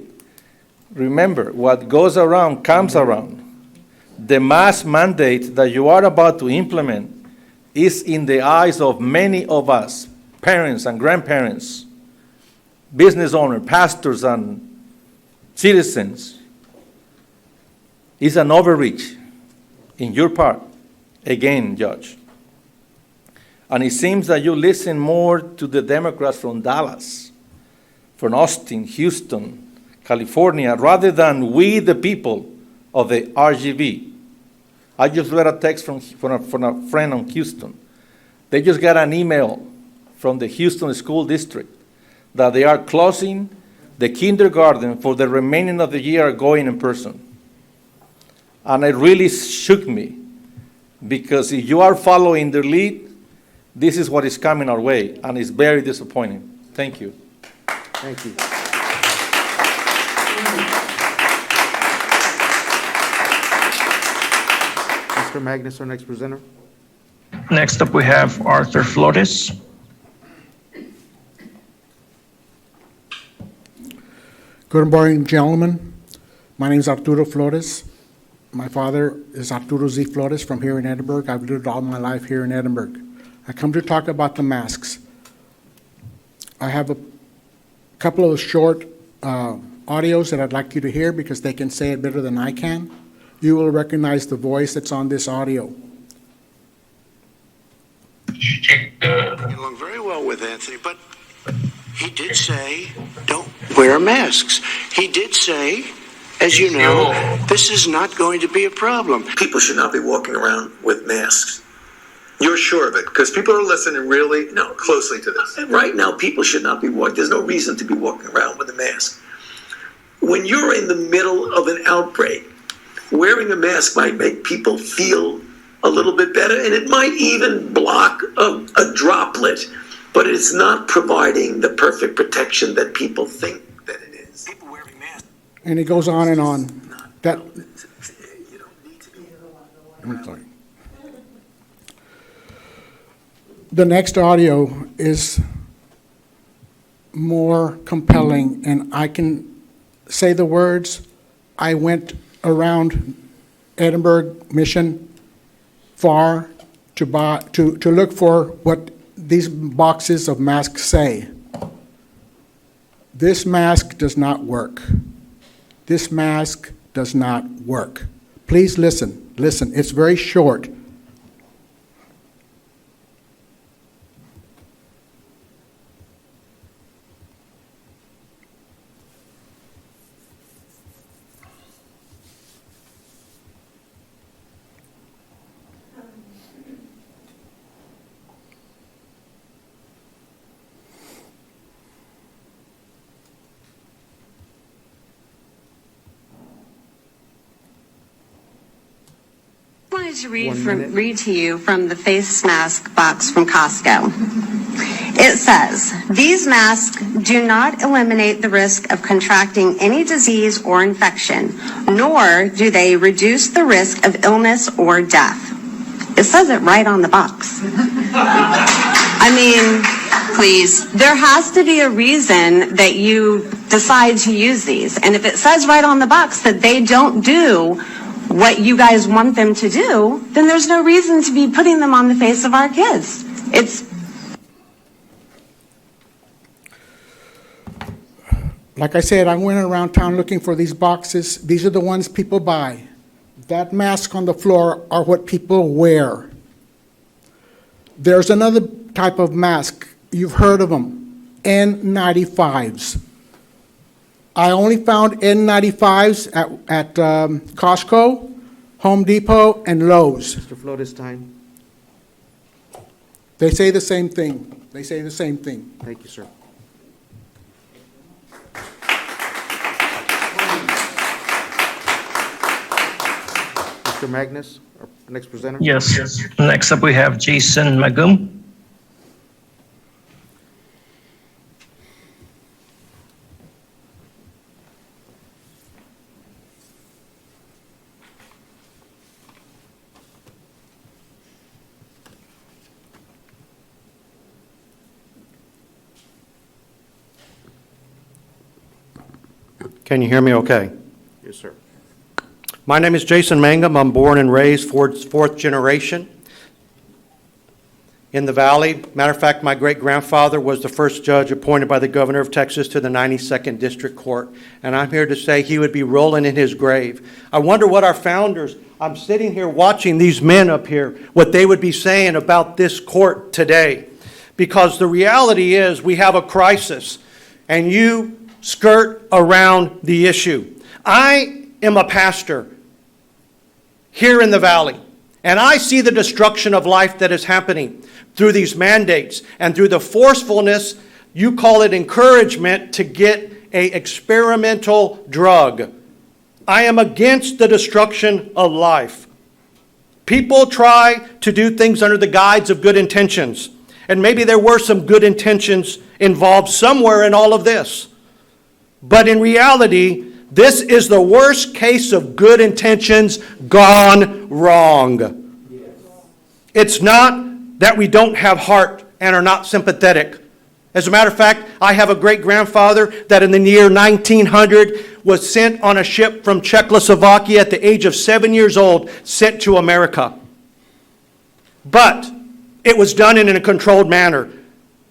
Remember, what goes around comes around. The mask mandate that you are about to implement is in the eyes of many of us, parents and grandparents, business owners, pastors, and citizens. It's an overreach in your part. Again, Judge. And it seems that you listen more to the Democrats from Dallas, from Austin, Houston, California, rather than we, the people of the RGV. I just read a text from a friend in Houston. They just got an email from the Houston School District that they are closing the kindergarten for the remaining of the year going in person. And it really shook me. Because if you are following the lead, this is what is coming our way, and it's very disappointing. Thank you. Thank you. Mr. Magnus, our next presenter. Next up, we have Arthur Flores. Good morning, gentlemen. My name is Arturo Flores. My father is Arturo Z. Flores from here in Edinburgh. I've lived all my life here in Edinburgh. I come to talk about the masks. I have a couple of short audios that I'd like you to hear because they can say it better than I can. You will recognize the voice that's on this audio. Along very well with Anthony, but he did say, don't wear masks. He did say, as you know, this is not going to be a problem. People should not be walking around with masks. You're sure of it? Because people are listening really closely to this. Right now, people should not be walking. There's no reason to be walking around with a mask. When you're in the middle of an outbreak, wearing a mask might make people feel a little bit better, and it might even block a droplet, but it's not providing the perfect protection that people think that it is. People wearing masks. And it goes on and on. That, I'm sorry. The next audio is more compelling, and I can say the words. I went around Edinburgh Mission far to look for what these boxes of masks say. This mask does not work. This mask does not work. Please listen. Listen. It's very short. I wanted to read to you from the face mask box from Costco. It says, these masks do not eliminate the risk of contracting any disease or infection, nor do they reduce the risk of illness or death. It says it right on the box. I mean, please, there has to be a reason that you decide to use these. And if it says right on the box that they don't do what you guys want them to do, then there's no reason to be putting them on the face of our kids. Like I said, I went around town looking for these boxes. These are the ones people buy. That mask on the floor are what people wear. There's another type of mask. You've heard of them, N95s. I only found N95s at Costco, Home Depot, and Lowe's. Mr. Flores, time. They say the same thing. They say the same thing. Thank you, sir. Mr. Magnus, our next presenter. Yes. Next up, we have Jason Mangum. Can you hear me okay? Yes, sir. My name is Jason Mangum. I'm born and raised fourth generation in the Valley. Matter of fact, my great-grandfather was the first judge appointed by the governor of Texas to the 92nd District Court. And I'm here to say he would be rolling in his grave. I wonder what our founders, I'm sitting here watching these men up here, what they would be saying about this court today. Because the reality is we have a crisis, and you skirt around the issue. I am a pastor here in the Valley, and I see the destruction of life that is happening through these mandates and through the forcefulness, you call it encouragement, to get an experimental drug. I am against the destruction of life. People try to do things under the guise of good intentions, and maybe there were some good intentions involved somewhere in all of this. But in reality, this is the worst case of good intentions gone wrong. It's not that we don't have heart and are not sympathetic. As a matter of fact, I have a great-grandfather that in the year 1900 was sent on a ship from Czechoslovakia at the age of 7 years old, sent to America. But it was done in a controlled manner.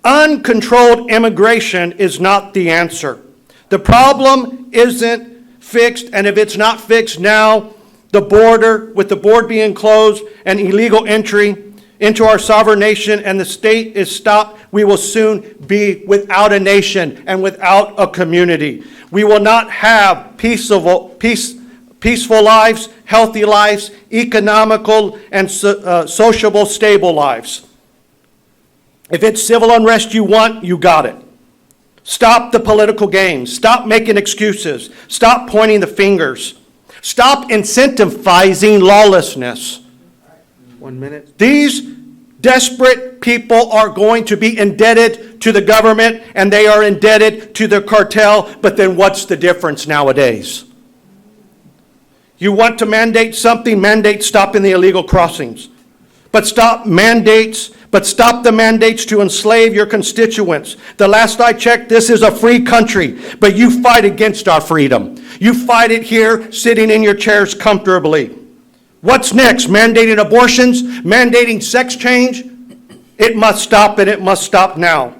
Uncontrolled immigration is not the answer. The problem isn't fixed, and if it's not fixed now, the border, with the board being closed and illegal entry into our sovereign nation and the state is stopped, we will soon be without a nation and without a community. We will not have peaceful lives, healthy lives, economical and sociable, stable lives. If it's civil unrest you want, you got it. Stop the political games. Stop making excuses. Stop pointing the fingers. Stop incentivizing lawlessness. 1 minute. These desperate people are going to be indebted to the government, and they are indebted to the cartel, but then what's the difference nowadays? You want to mandate something, mandate stopping the illegal crossings. But stop the mandates to enslave your constituents. The last I checked, this is a free country, but you fight against our freedom. You fight it here, sitting in your chairs comfortably. What's next? Mandating abortions? Mandating sex change? It must stop, and it must stop now.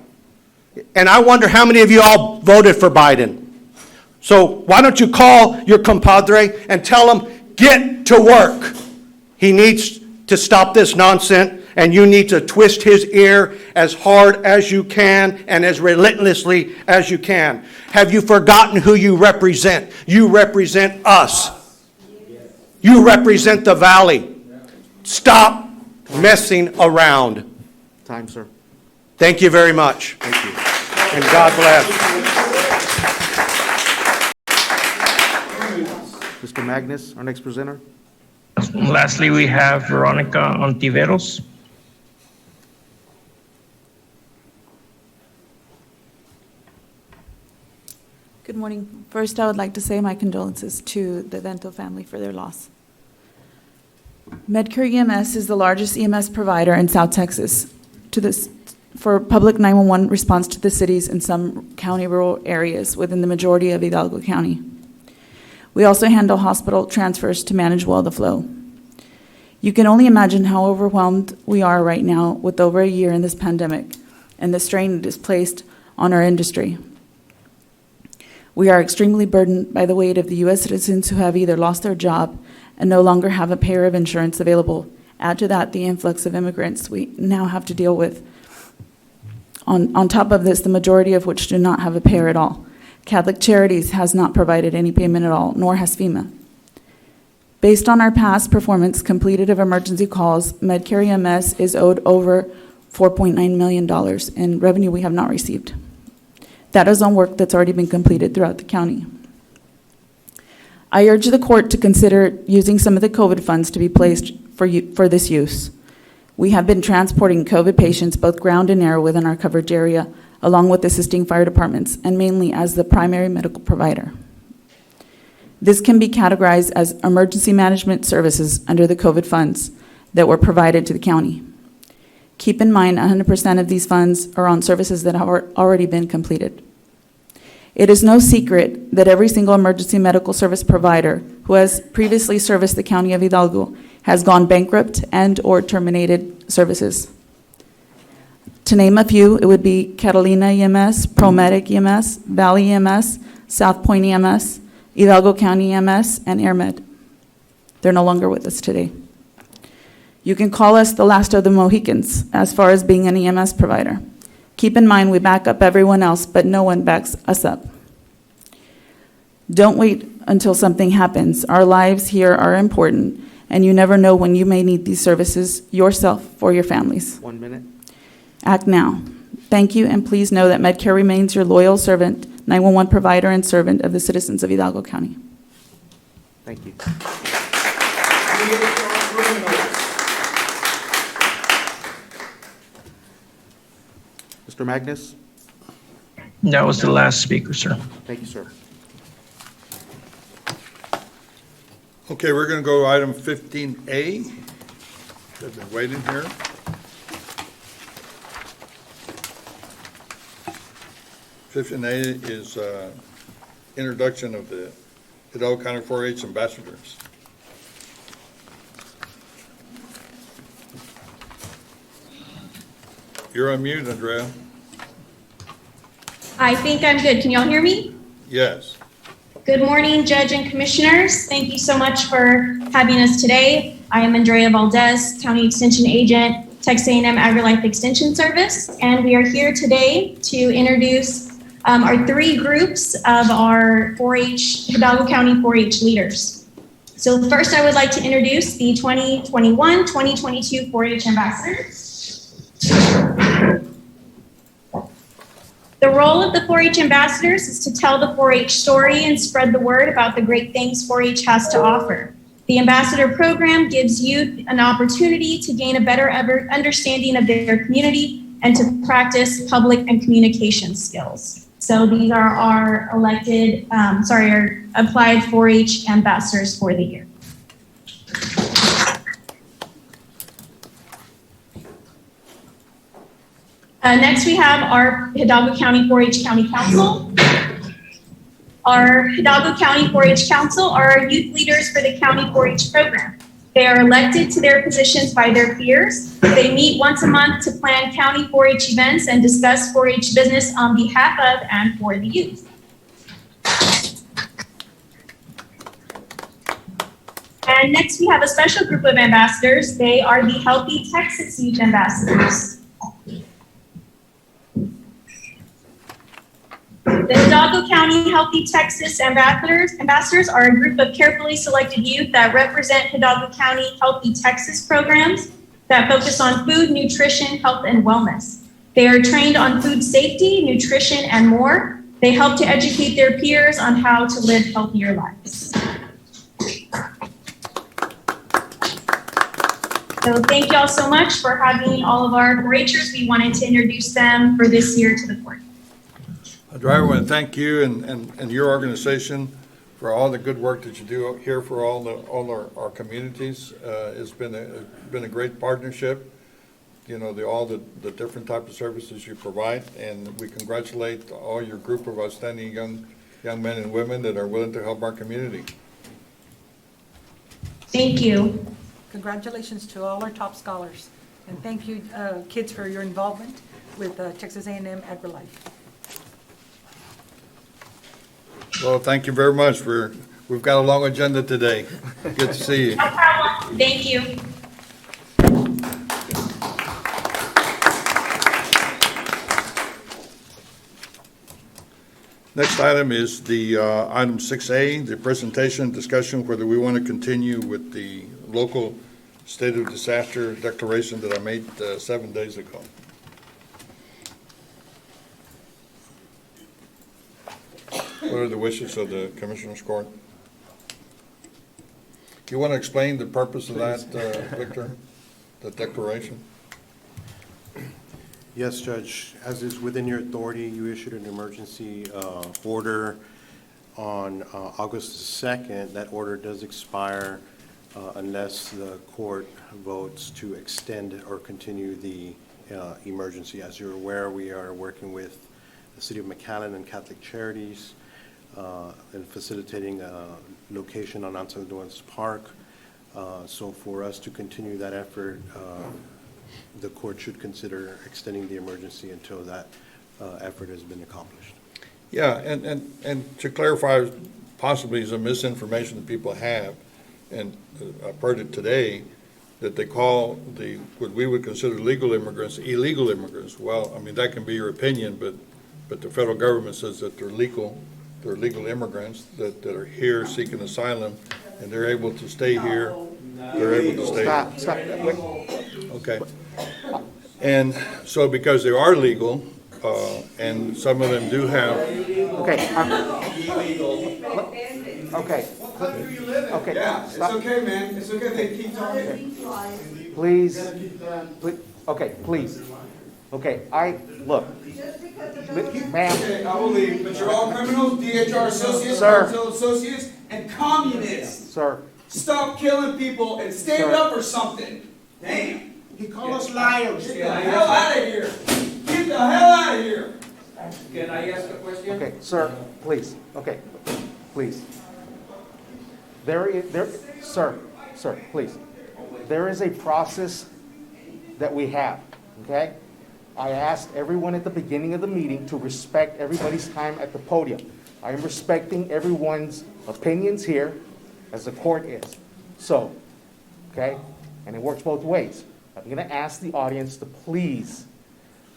And I wonder how many of you all voted for Biden. So why don't you call your compadre and tell him, get to work. He needs to stop this nonsense, and you need to twist his ear as hard as you can and as relentlessly as you can. Have you forgotten who you represent? You represent us. You represent the valley. Stop messing around. Time, sir. Thank you very much. Thank you. And God bless. Mr. Magnus, our next presenter. Lastly, we have Veronica Antiveros. Good morning. First, I would like to say my condolences to the Vento family for their loss. Medcare EMS is the largest EMS provider in South Texas for public 911 response to the cities and some county rural areas within the majority of Hidalgo County. We also handle hospital transfers to manage well the flow. You can only imagine how overwhelmed we are right now with over a year in this pandemic and the strain it has placed on our industry. We are extremely burdened by the weight of the U.S. citizens who have either lost their job and no longer have a payer of insurance available. Add to that the influx of immigrants we now have to deal with. On top of this, the majority of which do not have a payer at all. Catholic Charities has not provided any payment at all, nor has FEMA. Based on our past performance completed of emergency calls, Medcare EMS is owed over $4.9 million in revenue we have not received. That is on work that's already been completed throughout the county. I urge the court to consider using some of the COVID funds to be placed for this use. We have been transporting COVID patients both ground and air within our coverage area, along with assisting fire departments, and mainly as the primary medical provider. This can be categorized as emergency management services under the COVID funds that were provided to the county. Keep in mind, 100% of these funds are on services that have already been completed. It is no secret that every single emergency medical service provider who has previously serviced the county of Hidalgo has gone bankrupt and/or terminated services. To name a few, it would be Catalina EMS, ProMedic EMS, Valley EMS, South Point EMS, Hidalgo County EMS, and AirMed. They're no longer with us today. You can call us the last of the Mohicans as far as being an EMS provider. Keep in mind we back up everyone else, but no one backs us up. Don't wait until something happens. Our lives here are important, and you never know when you may need these services yourself or your families. 1 minute. Act now. Thank you, and please know that Medcare remains your loyal servant, 911 provider, and servant of the citizens of Hidalgo County. Thank you. Mr. Magnus? That was the last speaker, sir. Thank you, sir. Okay, we're going to go to item 15A. They've been waiting here. Fifteen A is introduction of the Hidalgo County 4-H ambassadors. You're on mute, Andrea. I think I'm good. Can y'all hear me? Yes. Good morning, Judge and Commissioners. Thank you so much for having us today. I am Andrea Valdez, County Extension Agent, Texas A&M AgriLife Extension Service, and we are here today to introduce our three groups of our 4-H, Hidalgo County 4-H leaders. So first, I would like to introduce the 2021-2022 4-H ambassadors. The role of the 4-H ambassadors is to tell the 4-H story and spread the word about the great things 4-H has to offer. The ambassador program gives youth an opportunity to gain a better understanding of their community and to practice public and communication skills. So these are our our applied 4-H ambassadors for the year. Next, we have our Hidalgo County 4-H County Council. Our Hidalgo County 4-H Council are our youth leaders for the County 4-H program. They are elected to their positions by their peers. They meet once a month to plan county 4-H events and discuss 4-H business on behalf of and for the youth. And next, we have a special group of ambassadors. They are the Healthy Texas Youth Ambassadors. The Hidalgo County Healthy Texas Ambassadors are a group of carefully selected youth that represent Hidalgo County Healthy Texas programs that focus on food, nutrition, health, and wellness. They are trained on food safety, nutrition, and more. They help to educate their peers on how to live healthier lives. So thank y'all so much for having all of our 4-Hers. We wanted to introduce them for this year to the court. I want to thank you and your organization for all the good work that you do here for all our communities. It's been a great partnership. You know, all the different type of services you provide, and we congratulate all your group of outstanding young men and women that are willing to help our community. Thank you. Congratulations to all our top scholars, and thank you, kids, for your involvement with Texas A&M AgriLife. Well, thank you very much. We've got a long agenda today. Good to see you. No problem. Thank you. Next item is the item 6A, the presentation discussion whether we want to continue with the local state of disaster declaration that I made 7 days ago. What are the wishes of the Commissioners Court? Do you want to explain the purpose of that, Victor, the declaration? Yes, Judge. As is within your authority, you issued an emergency order on August 2nd. That order does expire unless the court votes to extend or continue the emergency. As you're aware, we are working with the City of McAllen and Catholic Charities in facilitating a location on Anselduans Park. So for us to continue that effort, the court should consider extending the emergency until that effort has been accomplished. Yeah, and to clarify, possibly some misinformation that people have, and I've heard it today, that they call what we would consider legal immigrants illegal immigrants. Well, I mean, that can be your opinion, but the federal government says that they're legal immigrants that are here seeking asylum, and they're able to stay here. They're able to stay here. Stop. Okay. And so because they are legal, and some of them do have. Okay. Okay. Okay. Yeah, it's Stop. okay, man. It's okay. They keep talking. Please. Okay, please. Okay, look. Ma'am. Okay, I will leave. But you're all criminals, DHR associates, Sir. cartel associates, and communists. Sir. Stop killing people and stand Sir. up for something. Damn. He called us liars. Get the hell out of here. Get the hell out of here. Can I ask a question? Okay, sir, please, okay, please. Sir, please. There is a process that we have, okay? I asked everyone at the beginning of the meeting to respect everybody's time at the podium. I am respecting everyone's opinions here, as the court is. So, okay, and it works both ways. I'm gonna ask the audience to please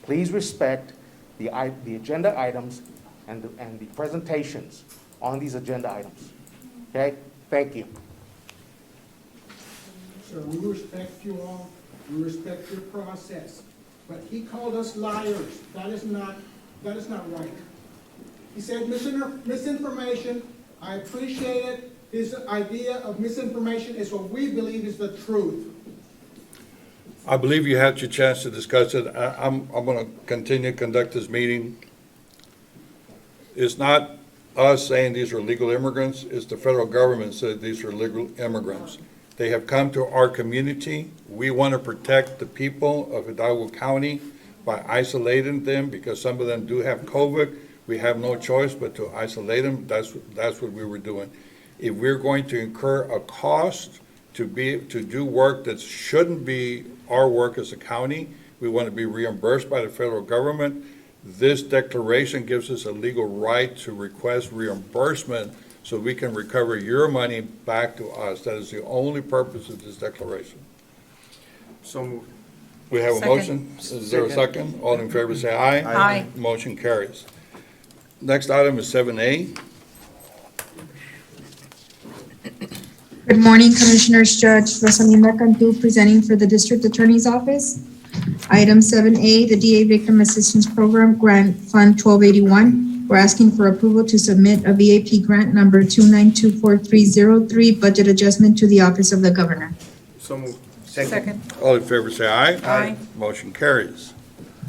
respect the agenda items and the presentations on these agenda items. Okay? Thank you. Sir, we respect you all, we respect your process, but he called us liars. That is not right. He said misinformation. I appreciate it. His idea of misinformation is what we believe is the truth. I believe you had your chance to discuss it. I'm going to continue to conduct this meeting. It's not us saying these are legal immigrants. It's the federal government said these are legal immigrants. They have come to our community. We want to protect the people of Hidalgo County by isolating them because some of them do have COVID. We have no choice but to isolate them. That's what we were doing. If we're going to incur a cost to do work that shouldn't be our work as a county, we want to be reimbursed by the federal government. This declaration gives us a legal right to request reimbursement so we can recover your money back to us. That is the only purpose of this declaration. So moved. We have a Second. motion. Is there a second? All in favor say aye. Aye. Motion carries. Next item is 7A. Good morning, Commissioners. Judge Rosalinda Cantu presenting for the District Attorney's Office. Item 7A, the DA Victim Assistance Program Grant Fund 1281. We're asking for approval to submit a VAP grant number 2924303 budget adjustment to the Office of the Governor. So moved. Second. All in favor say aye. Aye. Motion carries.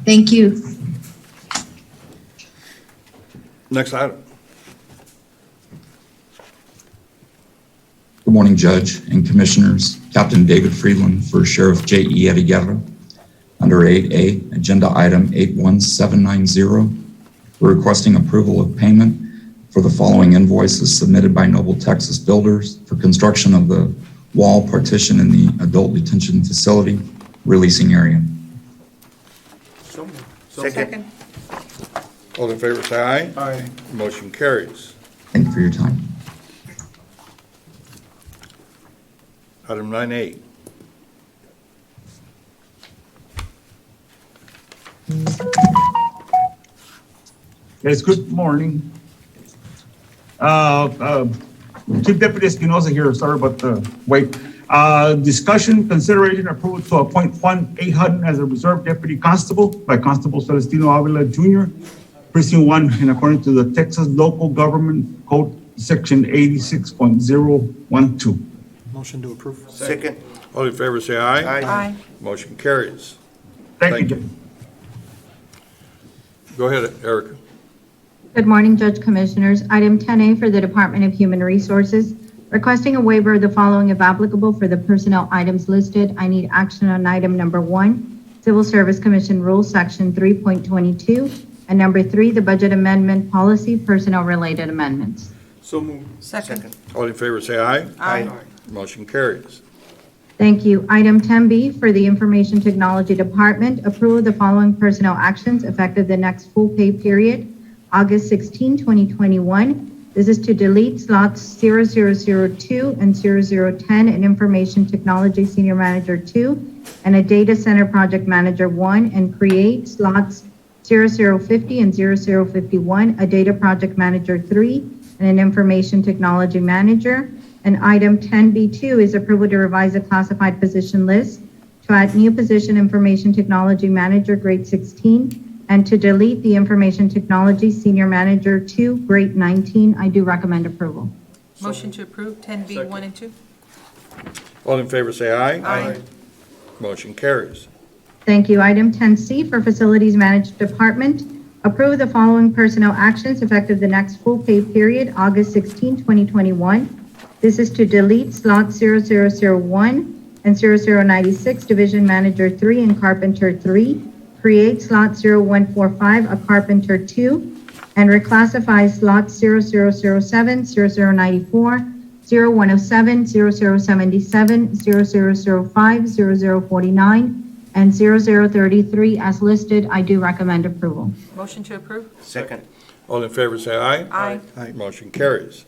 Thank you. Next item. Good morning, Judge and Commissioners. Captain David Friedland for Sheriff J.E. Eviguerra. Under 8A, Agenda Item 81790, we're requesting approval of payment for the following invoices submitted by Noble Texas Builders for construction of the wall partition in the adult detention facility releasing area. So moved. Second. All in favor say aye. Aye. Motion carries. Thank you for your time. Item 9A. Yes, good morning. Chief Deputy Espinoza here, sorry about the wait. Discussion, consideration, approval to appoint Juan A. Hutton as a Reserve Deputy Constable by Constable Celestino Avila Jr., Precinct 1, in accordance to the Texas Local Government Code, Section 86.012. Motion to approve. Second. All in favor say aye. Aye. Motion carries. Thank you. Go ahead, Erica. Good morning, Judge Commissioners. Item 10A for the Department of Human Resources, requesting a waiver of the following if applicable for the personnel items listed. I need action on item number 1, Civil Service Commission Rules, Section 3.22, and number 3, the Budget Amendment Policy, Personnel-Related Amendments. So moved. Second. All in favor say aye. Aye. Motion carries. Thank you. Item 10B for the Information Technology Department, approve the following personnel actions effective the next full pay period, August 16, 2021. This is to delete slots 0002 and 0010 in Information Technology Senior Manager 2 and a Data Center Project Manager 1, and create slots 0050 and 0051, a Data Project Manager 3 and an Information Technology Manager. And item 10B2 is approval to revise the classified position list to add new position Information Technology Manager grade 16 and to delete the Information Technology Senior Manager 2 grade 19. I do recommend approval. Motion to approve 10B 1 and 2. All in favor say aye. Aye. Motion carries. Thank you. Item 10C for Facilities Management Department, approve the following personnel actions effective the next full pay period, August 16, 2021. This is to delete slot 0001 and 0096, Division Manager 3 and Carpenter 3, create slot 0145, a Carpenter 2, and reclassify slots 0007, 0094, 0107, 0077, 0005, 0049, and 0033 as listed. I do recommend approval. Motion to approve? Second. All in favor, say aye. Aye. Motion carries.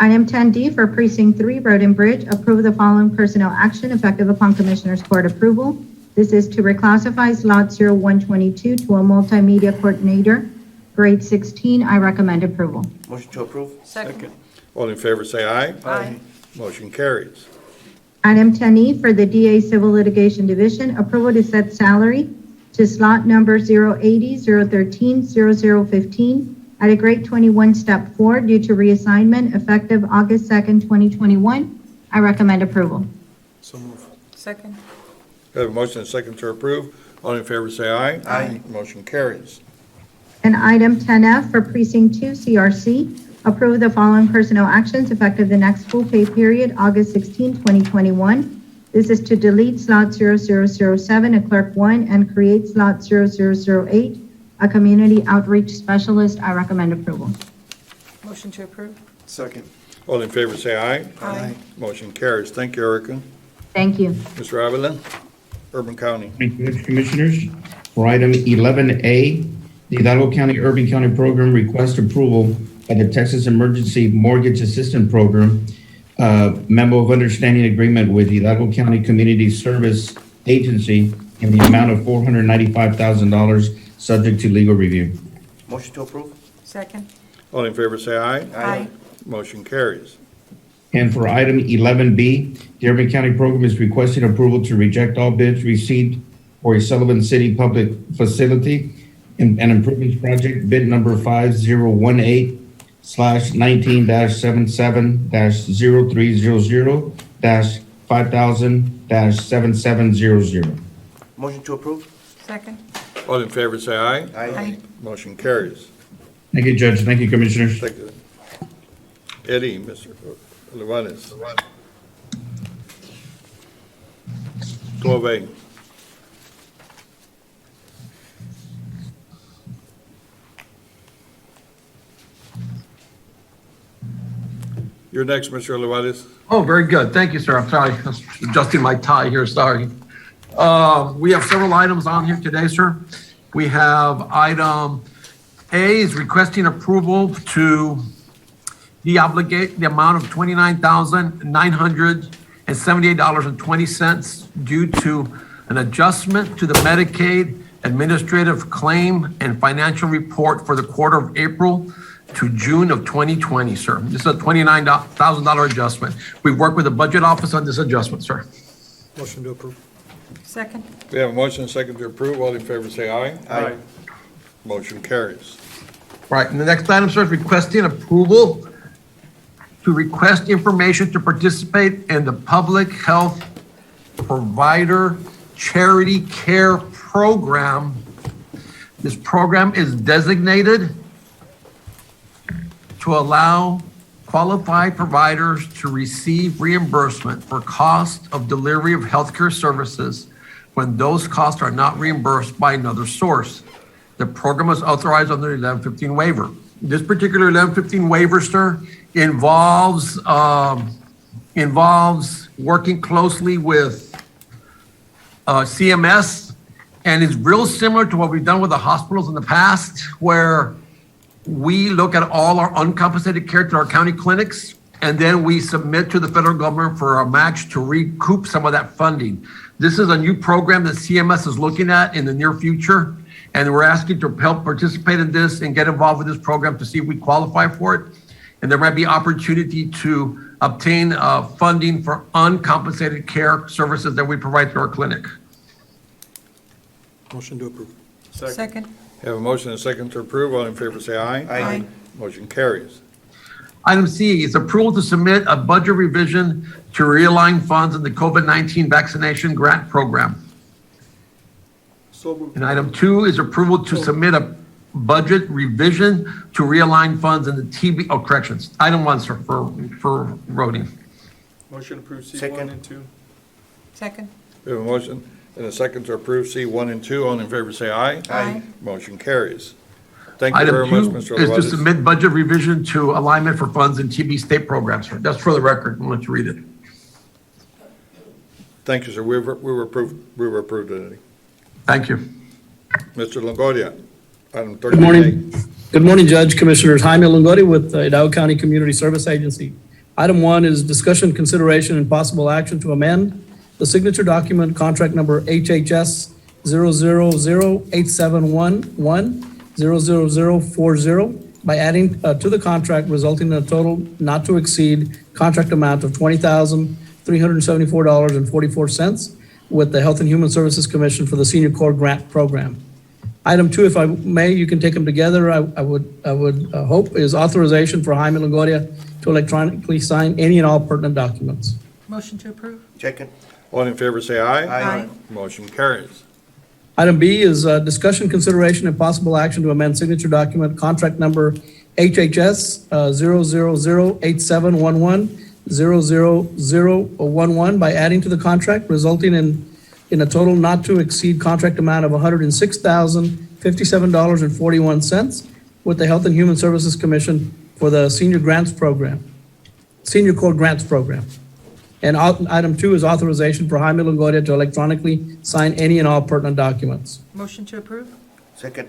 Item 10D for Precinct 3, Road and Bridge, approve the following personnel action effective upon Commissioners Court approval. This is to reclassify slot 0122 to a multimedia coordinator, grade 16. I recommend approval. Motion to approve? Second. All in favor, say aye. Aye. Motion carries. Item 10E for the DA Civil Litigation Division, approval to set salary to slot number 080, 013, 0015 at a grade 21, step 4 due to reassignment effective August 2nd, 2021. I recommend approval. So move. Second. We have a motion and a second to approve. All in favor, say aye. Aye. Motion carries. And item 10F for Precinct 2, CRC, approve the following personnel actions effective the next full pay period, August 16, 2021. This is to delete slot 0007, a clerk 1, and create slot 0008, a community outreach specialist. I recommend approval. Motion to approve? Second. All in favor, say aye. Aye. Motion carries. Thank you, Erica. Thank you. Mr. Avila, Urban County. Thank you, Commissioners. For item 11A, the Hidalgo County Urban County Program request approval by the Texas Emergency Mortgage Assistance Program, memo of understanding agreement with Hidalgo County Community Service Agency in the amount of $495,000, subject to legal review. Motion to approve? Second. All in favor, say aye. Aye. Motion carries. And for item 11B, the Urban County Program is requesting approval to reject all bids received for a Sullivan City Public Facility and Improvements Project, bid number 5018/19-77-0300-5000-7700. Motion to approve? Second. All in favor, say aye. Aye. Motion carries. Thank you, Judge. Thank you, Commissioners. Thank you. Eddie, Mr. Olivares. 12A. You're next, Mr. Olivares. Oh, very good. Thank you, sir. I'm sorry. I was adjusting my tie here. Sorry. We have several items on here today, sir. We have item A is requesting approval to deobligate the amount of $29,978.20 due to an adjustment to the Medicaid administrative claim and financial report for the quarter of April to June of 2020, sir. This is a $29,000 adjustment. We worked with the budget office on this adjustment, sir. Motion to approve? Second. We have a motion and a second to approve. All in favor, say aye. Aye. Motion carries. Right, and the next item, sir, is requesting approval to request information to participate in the Public Health Provider Charity Care Program. This program is designated to allow qualified providers to receive reimbursement for cost of delivery of healthcare services when those costs are not reimbursed by another source. The program is authorized under 1115 waiver. This particular 1115 waiver, sir, involves working closely with CMS, and is real similar to what we've done with the hospitals in the past, where we look at all our uncompensated care to our county clinics, and then we submit to the federal government for a match to recoup some of that funding. This is a new program that CMS is looking at in the near future, and we're asking to help participate in this and get involved with this program to see if we qualify for it. And there might be opportunity to obtain funding for uncompensated care services that we provide through our clinic. Motion to approve? Second. Have a motion and a second to approve. All in favor, say aye. Aye. Motion carries. Item C is approval to submit a budget revision to realign funds in the COVID-19 vaccination grant program. So moved. And item 2 is approval to submit a budget revision to realign funds in the corrections. Item 1, sir, for voting. Motion approved C1 and 2? Second. We have a motion and a second to approve C1 and 2. All in favor, say aye. Aye. Motion carries. Thank you very Item much, 2 Mr. is to Olivares. submit budget revision to alignment for funds in TB state programs. That's for the record. I'll let you read it. Thank you, sir. We were approved already. Thank you. Mr. Longoria, item 13A. Good morning. Good morning, Judge, Commissioners. Jaime Longoria with the Hidalgo County Community Service Agency. Item 1 is discussion, consideration, and possible action to amend the signature document, contract number HHS 0008711-00040, by adding to the contract, resulting in a total not to exceed contract amount of $20,374.44 with the Health and Human Services Commission for the Senior Corps Grant Program. Item 2, if I may, you can take them together. I would hope is authorization for Jaime Longoria to electronically sign any and all pertinent documents. Motion to approve. Second. All in favor, say aye. Aye. Motion carries. Item B is discussion, consideration, and possible action to amend signature document, contract number HHS 0008711-00011, by adding to the contract, resulting in a total not to exceed contract amount of $106,057.41 with the Health and Human Services Commission for the Senior Corps Grants Program. And item 2 is authorization for Jaime Longoria to electronically sign any and all pertinent documents. Motion to approve. Second.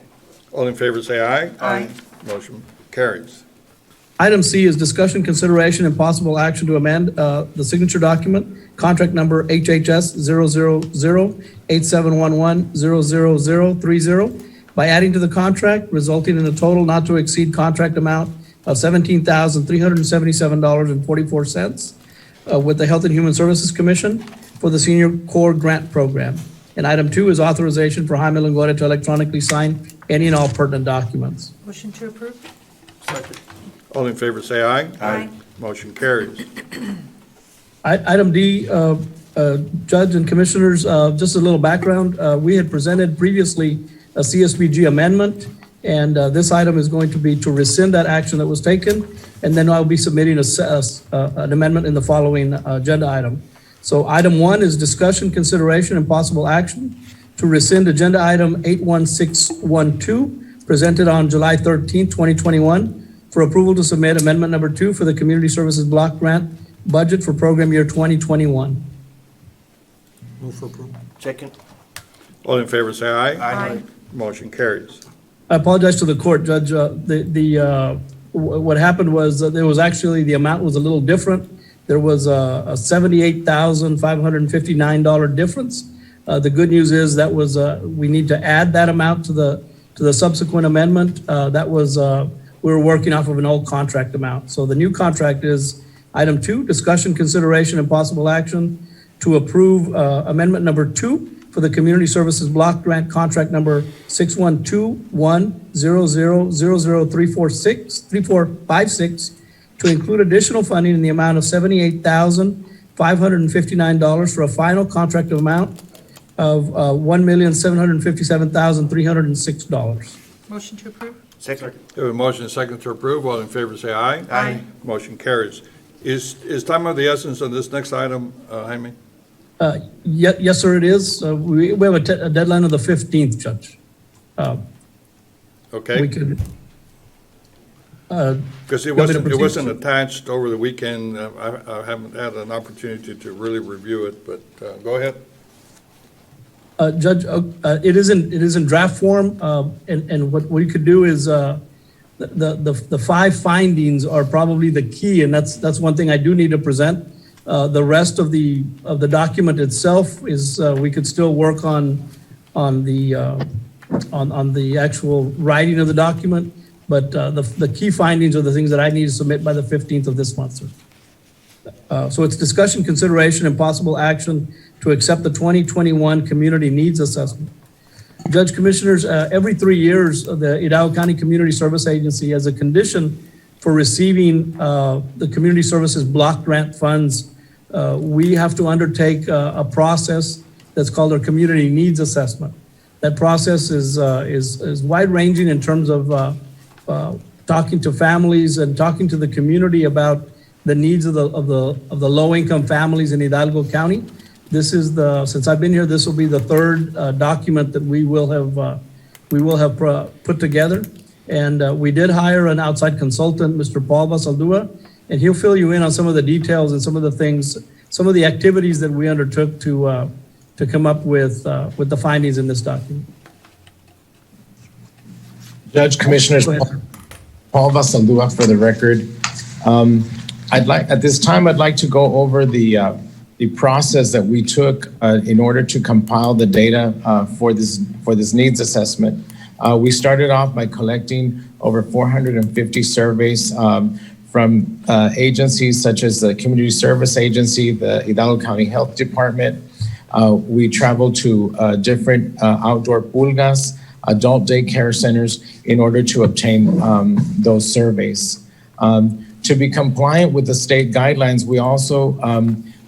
All in favor, say aye. Aye. Motion carries. Item C is discussion, consideration, and possible action to amend the signature document, contract number HHS 0008711-00030, by adding to the contract, resulting in a total not to exceed contract amount of $17,377.44 with the Health and Human Services Commission for the Senior Corps Grant Program. And item 2 is authorization for Jaime Longoria to electronically sign any and all pertinent documents. Motion to approve. Second. All in favor, say aye. Aye. Motion carries. Item D, Judge and Commissioners, just a little background. We had presented previously a CSBG amendment, and this item is going to be to rescind that action that was taken, and then I'll be submitting an amendment in the following agenda item. So item 1 is discussion, consideration, and possible action to rescind agenda item 81612, presented on July 13, 2021, for approval to submit amendment number 2 for the Community Services Block Grant budget for program year 2021. Move for approval. Second. All in favor, say aye. Aye. Motion carries. I apologize to the court, Judge. What happened was there was actually, the amount was a little different. There was a $78,559 difference. The good news is that was, we need to add that amount to the subsequent amendment. We were working off of an old contract amount. So the new contract is item 2, discussion, consideration, and possible action to approve amendment number 2 for the Community Services Block Grant Contract number 612-100-00346 to include additional funding in the amount of $78,559 for a final contract amount of $1,757,306. Motion to approve. Second. We have a motion and second to approve. All in favor, say aye. Aye. Motion carries. Is time of the essence on this next item, Jaime? Yes, sir, it is. We have a deadline of the 15th, Judge. Okay? We could, Because it want me to wasn't proceed? attached over the weekend. I haven't had an opportunity to really review it, but go ahead. Judge, it is in draft form, and what we could do is, the 5 findings are probably the key, and that's one thing I do need to present. The rest of the document itself is, we could still work on the actual writing of the document, but the key findings are the things that I need to submit by the 15th of this month, sir. So it's discussion, consideration, and possible action to accept the 2021 Community Needs Assessment. Judge, Commissioners, every 3 years, the Hidalgo County Community Service Agency, as a condition for receiving the Community Services Block Grant funds, we have to undertake a process that's called our Community Needs Assessment. That process is wide-ranging in terms of talking to families and talking to the community about the needs of the low-income families in Hidalgo County. This is since I've been here, this will be the third document that we will have put together. And we did hire an outside consultant, Mr. Paul Basaldua, and he'll fill you in on some of the details and some of the things, some of the activities that we undertook to come up with the findings in this document. Judge, Commissioners, Paul Basaldua for the record. At this time, I'd like to go over the process that we took in order to compile the data for this needs assessment. We started off by collecting over 450 surveys from agencies such as the Community Service Agency, the Hidalgo County Health Department. We traveled to different outdoor pulgas, adult daycare centers in order to obtain those surveys. To be compliant with the state guidelines, we also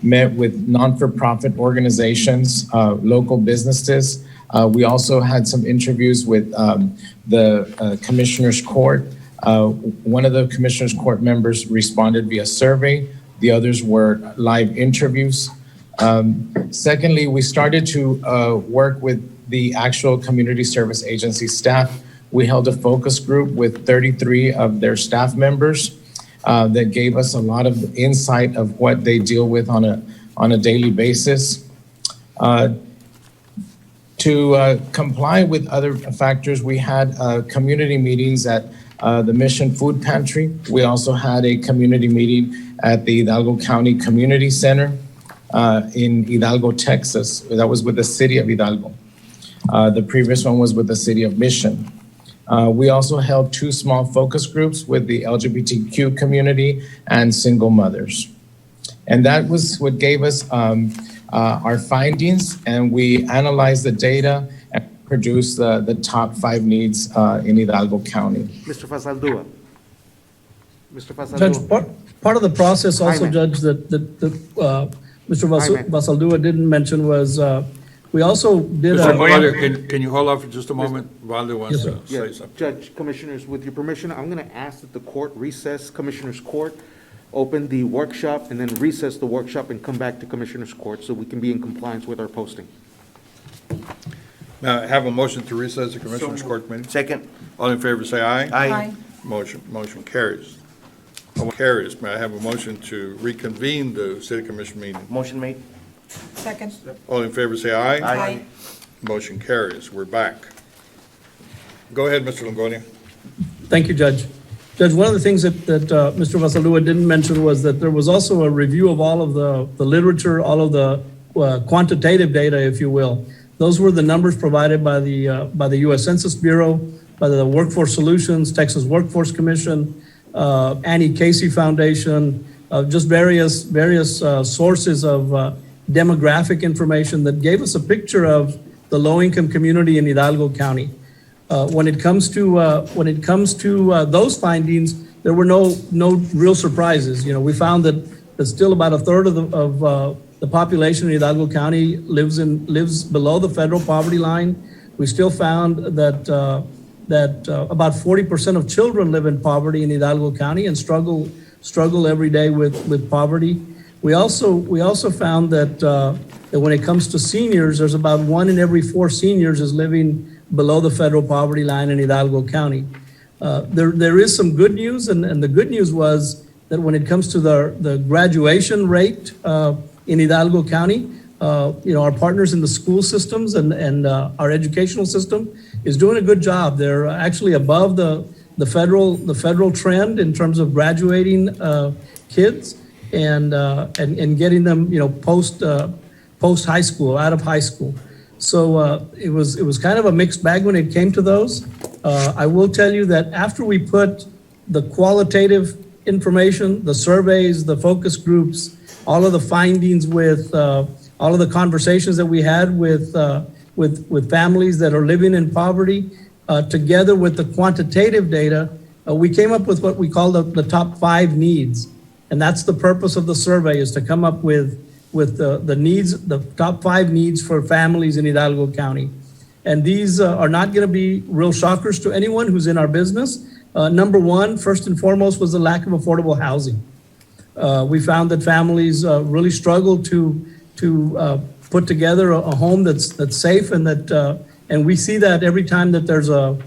met with non-for-profit organizations, local businesses. We also had some interviews with the Commissioner's Court. One of the Commissioner's Court members responded via survey. The others were live interviews. Secondly, we started to work with the actual Community Service Agency staff. We held a focus group with 33 of their staff members that gave us a lot of insight of what they deal with on a daily basis. To comply with other factors, we had community meetings at the Mission Food Pantry. We also had a community meeting at the Hidalgo County Community Center in Hidalgo, Texas. That was with the city of Hidalgo. The previous one was with the city of Mission. We also held 2 small focus groups with the LGBTQ community and single mothers. And that was what gave us our findings, and we analyzed the data and produced the top 5 needs in Hidalgo County. Mr. Basaldua. Mr. Judge, Basaldua. part of the process also, Jaime. Judge, that Mr. Jaime. Basaldua didn't mention was we also did Mr. a... Valde, can you hold off for just a moment? Valde wants Yes, sir. to say something. Judge, Commissioners, with your permission, I'm going to ask that the court recess Commissioners Court, open the workshop, and then recess the workshop and come back to Commissioners Court so we can be in compliance with our posting. Now, I have a motion to recess the Commissioners Court meeting. Second. All in favor, say aye. Aye. Motion carries. Carries. May I have a motion to reconvene the City Commission meeting? Motion made. Second. All in favor, say aye. Aye. Motion carries. We're back. Go ahead, Mr. Longoria. Thank you, Judge. Judge, one of the things that Mr. Basaldua didn't mention was that there was also a review of all of the literature, all of the quantitative data, if you will. Those were the numbers provided by the U.S. Census Bureau, by the Workforce Solutions, Texas Workforce Commission, Annie Casey Foundation, just various sources of demographic information that gave us a picture of the low-income community in Hidalgo County. When it comes to those findings, there were no real surprises. You know, we found that still about a third of the population in Hidalgo County lives below the federal poverty line. We still found that about 40% of children live in poverty in Hidalgo County and struggle every day with poverty. We also found that when it comes to seniors, there's about 1 in every 4 seniors is living below the federal poverty line in Hidalgo County. There is some good news, and the good news was that when it comes to the graduation rate in Hidalgo County, our partners in the school systems and our educational system is doing a good job. They're actually above the federal trend in terms of graduating kids and getting them post high school, out of high school. So it was kind of a mixed bag when it came to those. I will tell you that after we put the qualitative information, the surveys, the focus groups, all of the findings with all of the conversations that we had with families that are living in poverty, together with the quantitative data, we came up with what we call the top 5 needs. And that's the purpose of the survey, is to come up with the needs, the top 5 needs for families in Hidalgo County. And these are not going to be real shockers to anyone who's in our business. Number 1, first and foremost, was the lack of affordable housing. We found that families really struggle to put together a home that's safe, and and we see that every time that there's a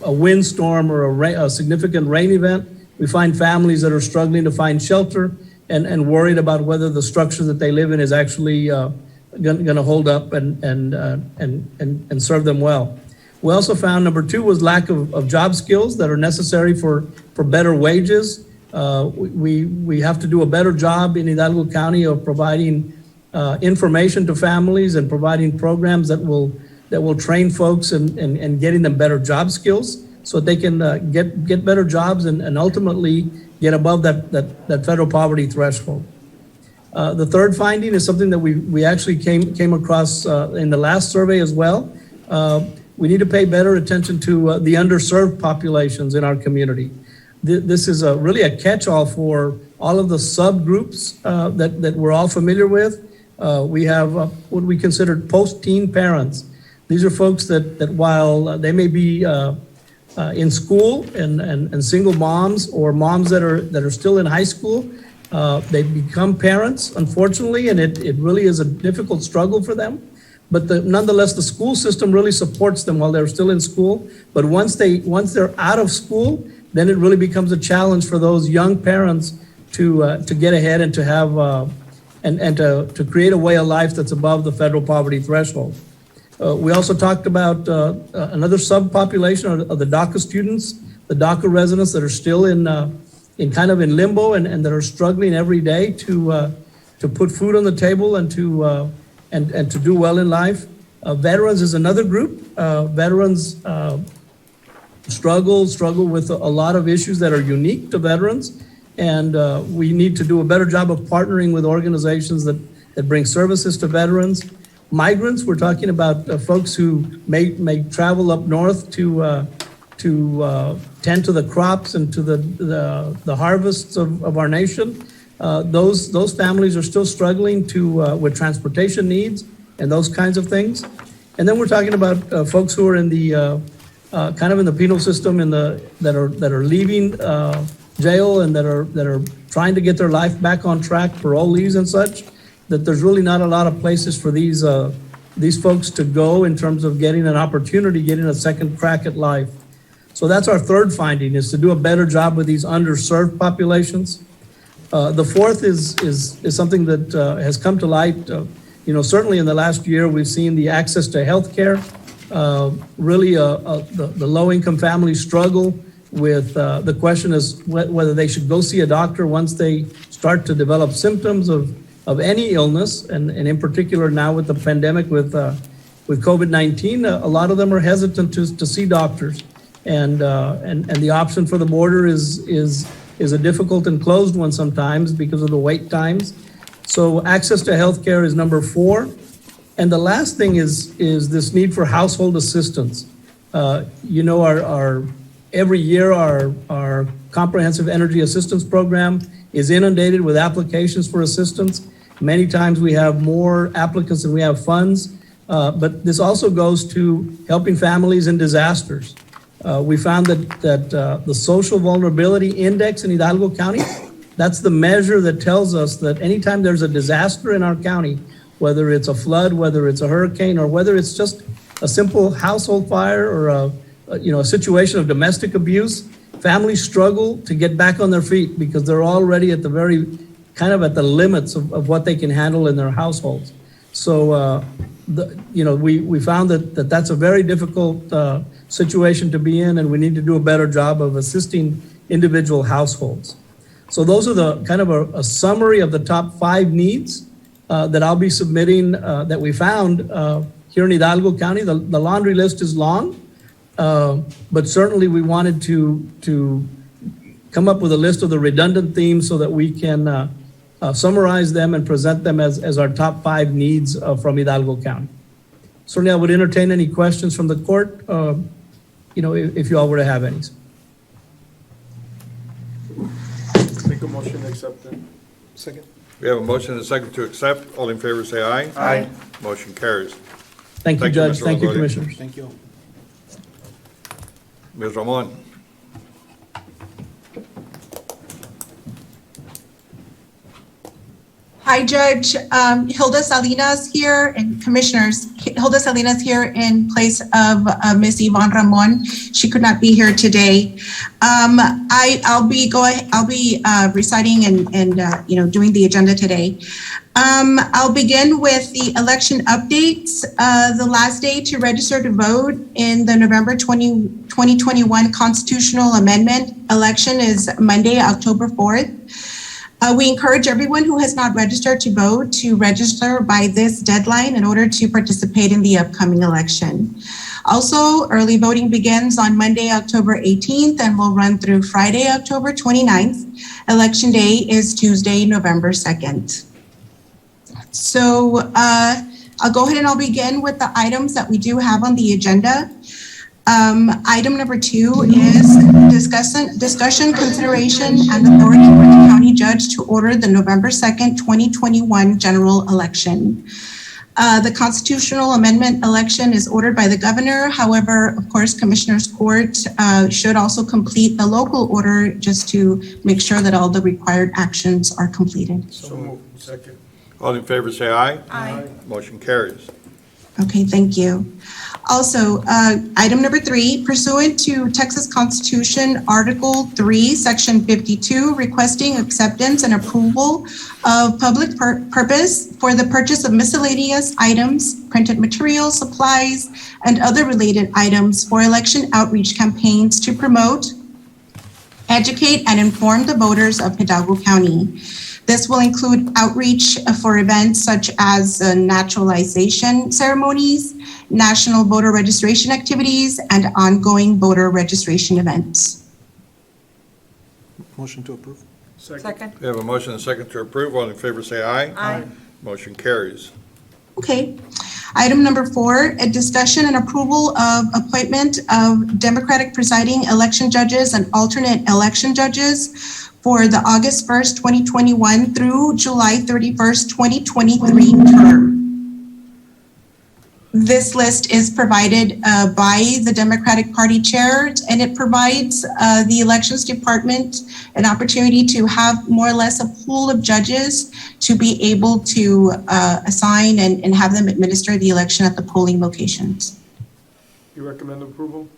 windstorm or a significant rain event, we find families that are struggling to find shelter and worried about whether the structure that they live in is actually going to hold up and serve them well. We also found number 2 was lack of job skills that are necessary for better wages. We have to do a better job in Hidalgo County of providing information to families and providing programs that will train folks and getting them better job skills so they can get better jobs and ultimately get above that federal poverty threshold. The third finding is something that we actually came across in the last survey as well. We need to pay better attention to the underserved populations in our community. This is really a catch-all for all of the subgroups that we're all familiar with. We have what we consider post-teen parents. These are folks that while they may be in school and single moms or moms that are still in high school, they become parents, unfortunately, and it really is a difficult struggle for them. But nonetheless, the school system really supports them while they're still in school. But once they're out of school, then it really becomes a challenge for those young parents to get ahead and to have and to create a way of life that's above the federal poverty threshold. We also talked about another subpopulation of the DACA students, the DACA residents that are still in kind of in limbo and that are struggling every day to put food on the table and to do well in life. Veterans is another group. Veterans struggle with a lot of issues that are unique to veterans, and we need to do a better job of partnering with organizations that bring services to veterans. Migrants, we're talking about folks who may travel up north to tend to the crops and to the harvests of our nation. Those families are still struggling with transportation needs and those kinds of things. And then we're talking about folks who are in the kind of in the penal system that are leaving jail and that are trying to get their life back on track, parolees and such. That there's really not a lot of places for these folks to go in terms of getting an opportunity, getting a second crack at life. So that's our third finding, is to do a better job with these underserved populations. The fourth is something that has come to light. Certainly in the last year, we've seen the access to health care. Really, the low-income families struggle with the question is whether they should go see a doctor once they start to develop symptoms of any illness, and in particular now with the pandemic with COVID-19, a lot of them are hesitant to see doctors, and the option for the border is a difficult and closed one sometimes because of the wait times. So access to healthcare is number 4, and the last thing is this need for household assistance. Every year our comprehensive energy assistance program is inundated with applications for assistance. Many times we have more applicants than we have funds, but this also goes to helping families in disasters. We found that the social vulnerability index in Hidalgo County, that's the measure that tells us that anytime there's a disaster in our county, whether it's a flood, whether it's a hurricane, or whether it's just a simple household fire or a situation of domestic abuse, families struggle to get back on their feet because they're already at the very kind of at the limits of what they can handle in their households. So, we found that that's a very difficult situation to be in, and we need to do a better job of assisting individual households. So those are the kind of a summary of the top 5 needs that I'll be submitting that we found here in Hidalgo County. The laundry list is long, but certainly we wanted to come up with a list of the redundant themes so that we can summarize them and present them as our top 5 needs from Hidalgo County. Certainly, I would entertain any questions from the court, if you all were to have any. Make a motion to accept it. Second. We have a motion and a second to accept. All in favor, say aye. Aye. Motion carries. Thank you, Judge. Mr. Thank you, Longoria. Commissioners. Thank you. Ms. Ramon. Hi, Judge. Hilda Salinas here, and Commissioners. Hilda Salinas here in place of Ms. Yvonne Ramon. She could not be here today. I'll be reciting and doing the agenda today. I'll begin with the election updates. The last day to register to vote in the November 2021 constitutional amendment election is Monday, October 4th. We encourage everyone who has not registered to vote to register by this deadline in order to participate in the upcoming election. Also, early voting begins on Monday, October 18th and will run through Friday, October 29th. Election day is Tuesday, November 2nd. So I'll go ahead and I'll begin with the items that we do have on the agenda. Item number 2 is discussion, consideration, and authority for the county judge to order the November 2nd, 2021 general election. The constitutional amendment election is ordered by the governor. However, of course, Commissioners Court should also complete the local order just to make sure that all the required actions are completed. So moved. Second. All in favor, say aye. Aye. Motion carries. Okay, thank you. Also, item number 3, pursuant to Texas Constitution, Article 3, Section 52, requesting acceptance and approval of public purpose for the purchase of miscellaneous items, printed materials, supplies, and other related items for election outreach campaigns to promote, educate, and inform the voters of Hidalgo County. This will include outreach for events such as naturalization ceremonies, national voter registration activities, and ongoing voter registration events. Motion to approve. Second. We have a motion and a second to approve. All in favor, say aye. Aye. Motion carries. Okay. Item number 4, a discussion and approval of appointment of Democratic presiding election judges and alternate election judges for the August 1st, 2021 through July 31st, 2023 term. This list is provided by the Democratic Party chair, and it provides the Elections Department an opportunity to have more or less a pool of judges to be able to assign and have them administer the election at the polling locations. You recommend approval?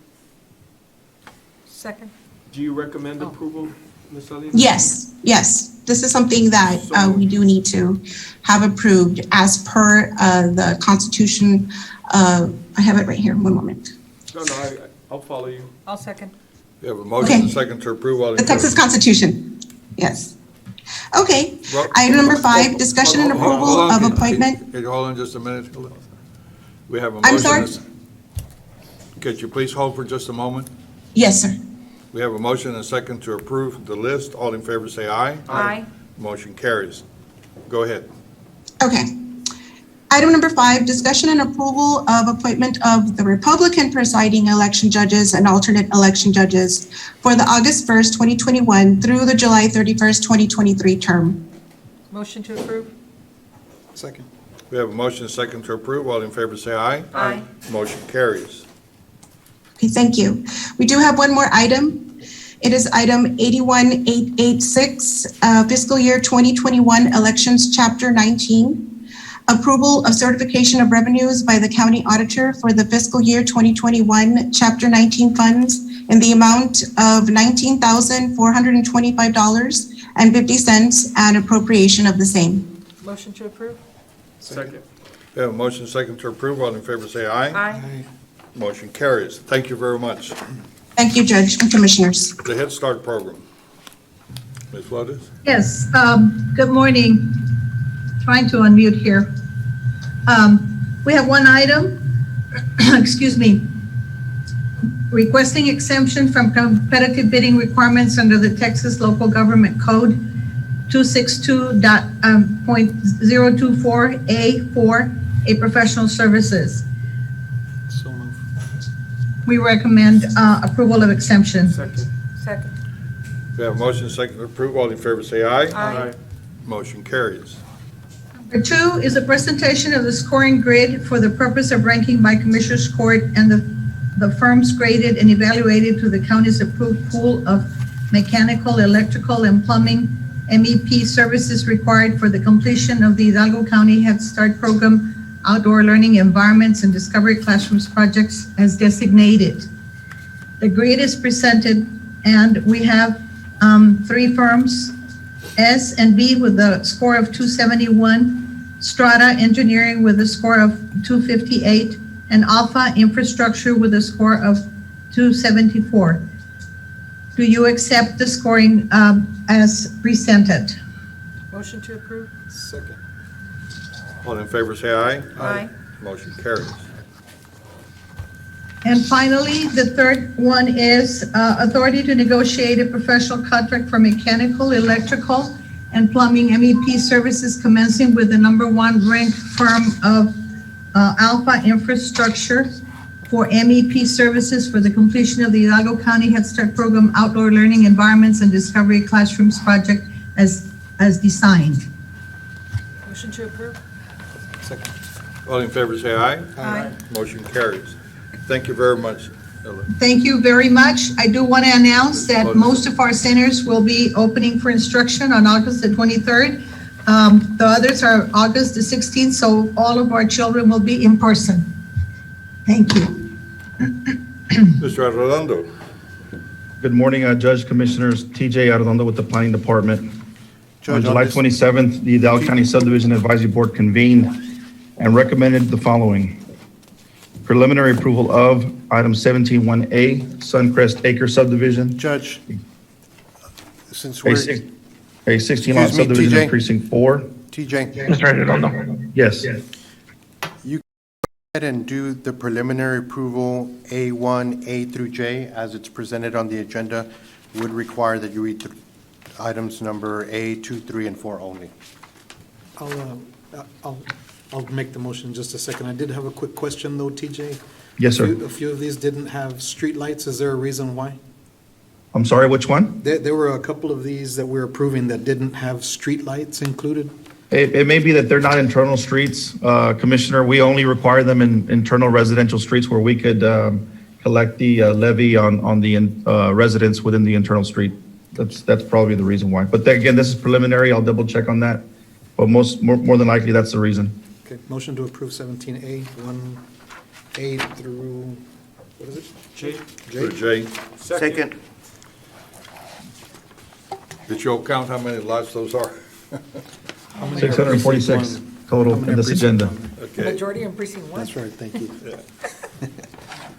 Second. Do you recommend approval, Ms. Salinas? Yes. This is something that we do need to have approved as per the Constitution. I have it right here. One moment. No, I'll follow you. I'll second. We have a motion and a second to approve. All in The Texas favor- Constitution. Yes. Okay. Well, Item number 5, discussion and hold approval on. of appointment. Hey, hold on just a minute. Hold on. We have a I'm motion. sorry? Could you please hold for just a moment? Yes, sir. We have a motion and a second to approve the list. All in favor, say aye. Aye. Motion carries. Go ahead. Okay. Item number 5, discussion and approval of appointment of the Republican presiding election judges and alternate election judges for the August 1st, 2021 through the July 31st, 2023 term. Motion to approve? Second. We have a motion and a second to approve. All in favor, say aye. Aye. Motion carries. Okay, thank you. We do have one more item. It is item 81886, Fiscal Year 2021 Elections, Chapter 19. Approval of certification of revenues by the county auditor for the fiscal year 2021 Chapter 19 funds in the amount of $19,425.50 and appropriation of the same. Motion to approve? Second. We have a motion and a second to approve. All in favor, say aye. Aye. Motion carries. Thank you very much. Thank you, Judge and Commissioners. The Head Start program. Ms. Flores? Yes, good morning. Trying to unmute here. We have one item, excuse me, requesting exemption from competitive bidding requirements under the Texas Local Government Code 262.024A4, a professional services. So moved. We recommend approval of exemption. Second. Second. We have a motion and a second to approve. All in favor, say aye. Aye. Motion carries. Number 2 is a presentation of the scoring grid for the purpose of ranking by Commissioners Court and the firms graded and evaluated to the county's approved pool of mechanical, electrical, and plumbing MEP services required for the completion of the Hidalgo County Head Start Program Outdoor Learning Environments and Discovery Classrooms projects as designated. The grade is presented, and we have three firms, S and B with a score of 271, Strata Engineering with a score of 258, and Alpha Infrastructure with a score of 274. Do you accept the scoring as presented? Motion to approve? Second. All in favor, say aye. Aye. Motion carries. And finally, the third one is authority to negotiate a professional contract for mechanical, electrical, and plumbing MEP services commencing with the number one ranked firm of Alpha Infrastructure for MEP services for the completion of the Hidalgo County Head Start Program Outdoor Learning Environments and Discovery Classrooms project as designed. Motion to approve? Second. All in favor, say aye. Aye. Motion carries. Thank you very much, Ellen. Thank you very much. I do want to announce that most of our centers will be opening for instruction on August the 23rd. The others are August the 16th, so all of our children will be in person. Thank you. Mr. Arredondo. Good morning, Judge, Commissioners. TJ Arredondo with the Planning Department. On Judge, July on this- 27th, the Hidalgo County Subdivision Advisory Board convened and recommended the following. Preliminary approval of item 17-1A, Suncrest Acre subdivision, Judge, since a we're, six- a 16-lot Excuse me, subdivision in TJ? precinct 4. TJ, Mr. Arredondo. Yes. go ahead and do the preliminary approval A1, A through J, as it's presented on the agenda, would require that you read the items number A, 2, 3, and 4 only. I'll make the motion in just a second. I did have a quick question though, TJ. Yes, sir. A few of these didn't have street lights. Is there a reason why? I'm sorry, which one? There were a couple of these that we're approving that didn't have street lights included. It may be that they're not internal streets, Commissioner. We only require them in internal residential streets where we could collect the levy on the residents within the internal street. That's probably the reason why. But again, this is preliminary. I'll double check on that. But more than likely, that's the reason. Okay, motion to approve 17A, 1A through, what is it? J? For Jay. Second. Did you count how many lots those are? How many are 646 precinct total How many in are this precinct agenda. one? The Okay. majority in precinct 1? That's right, thank you.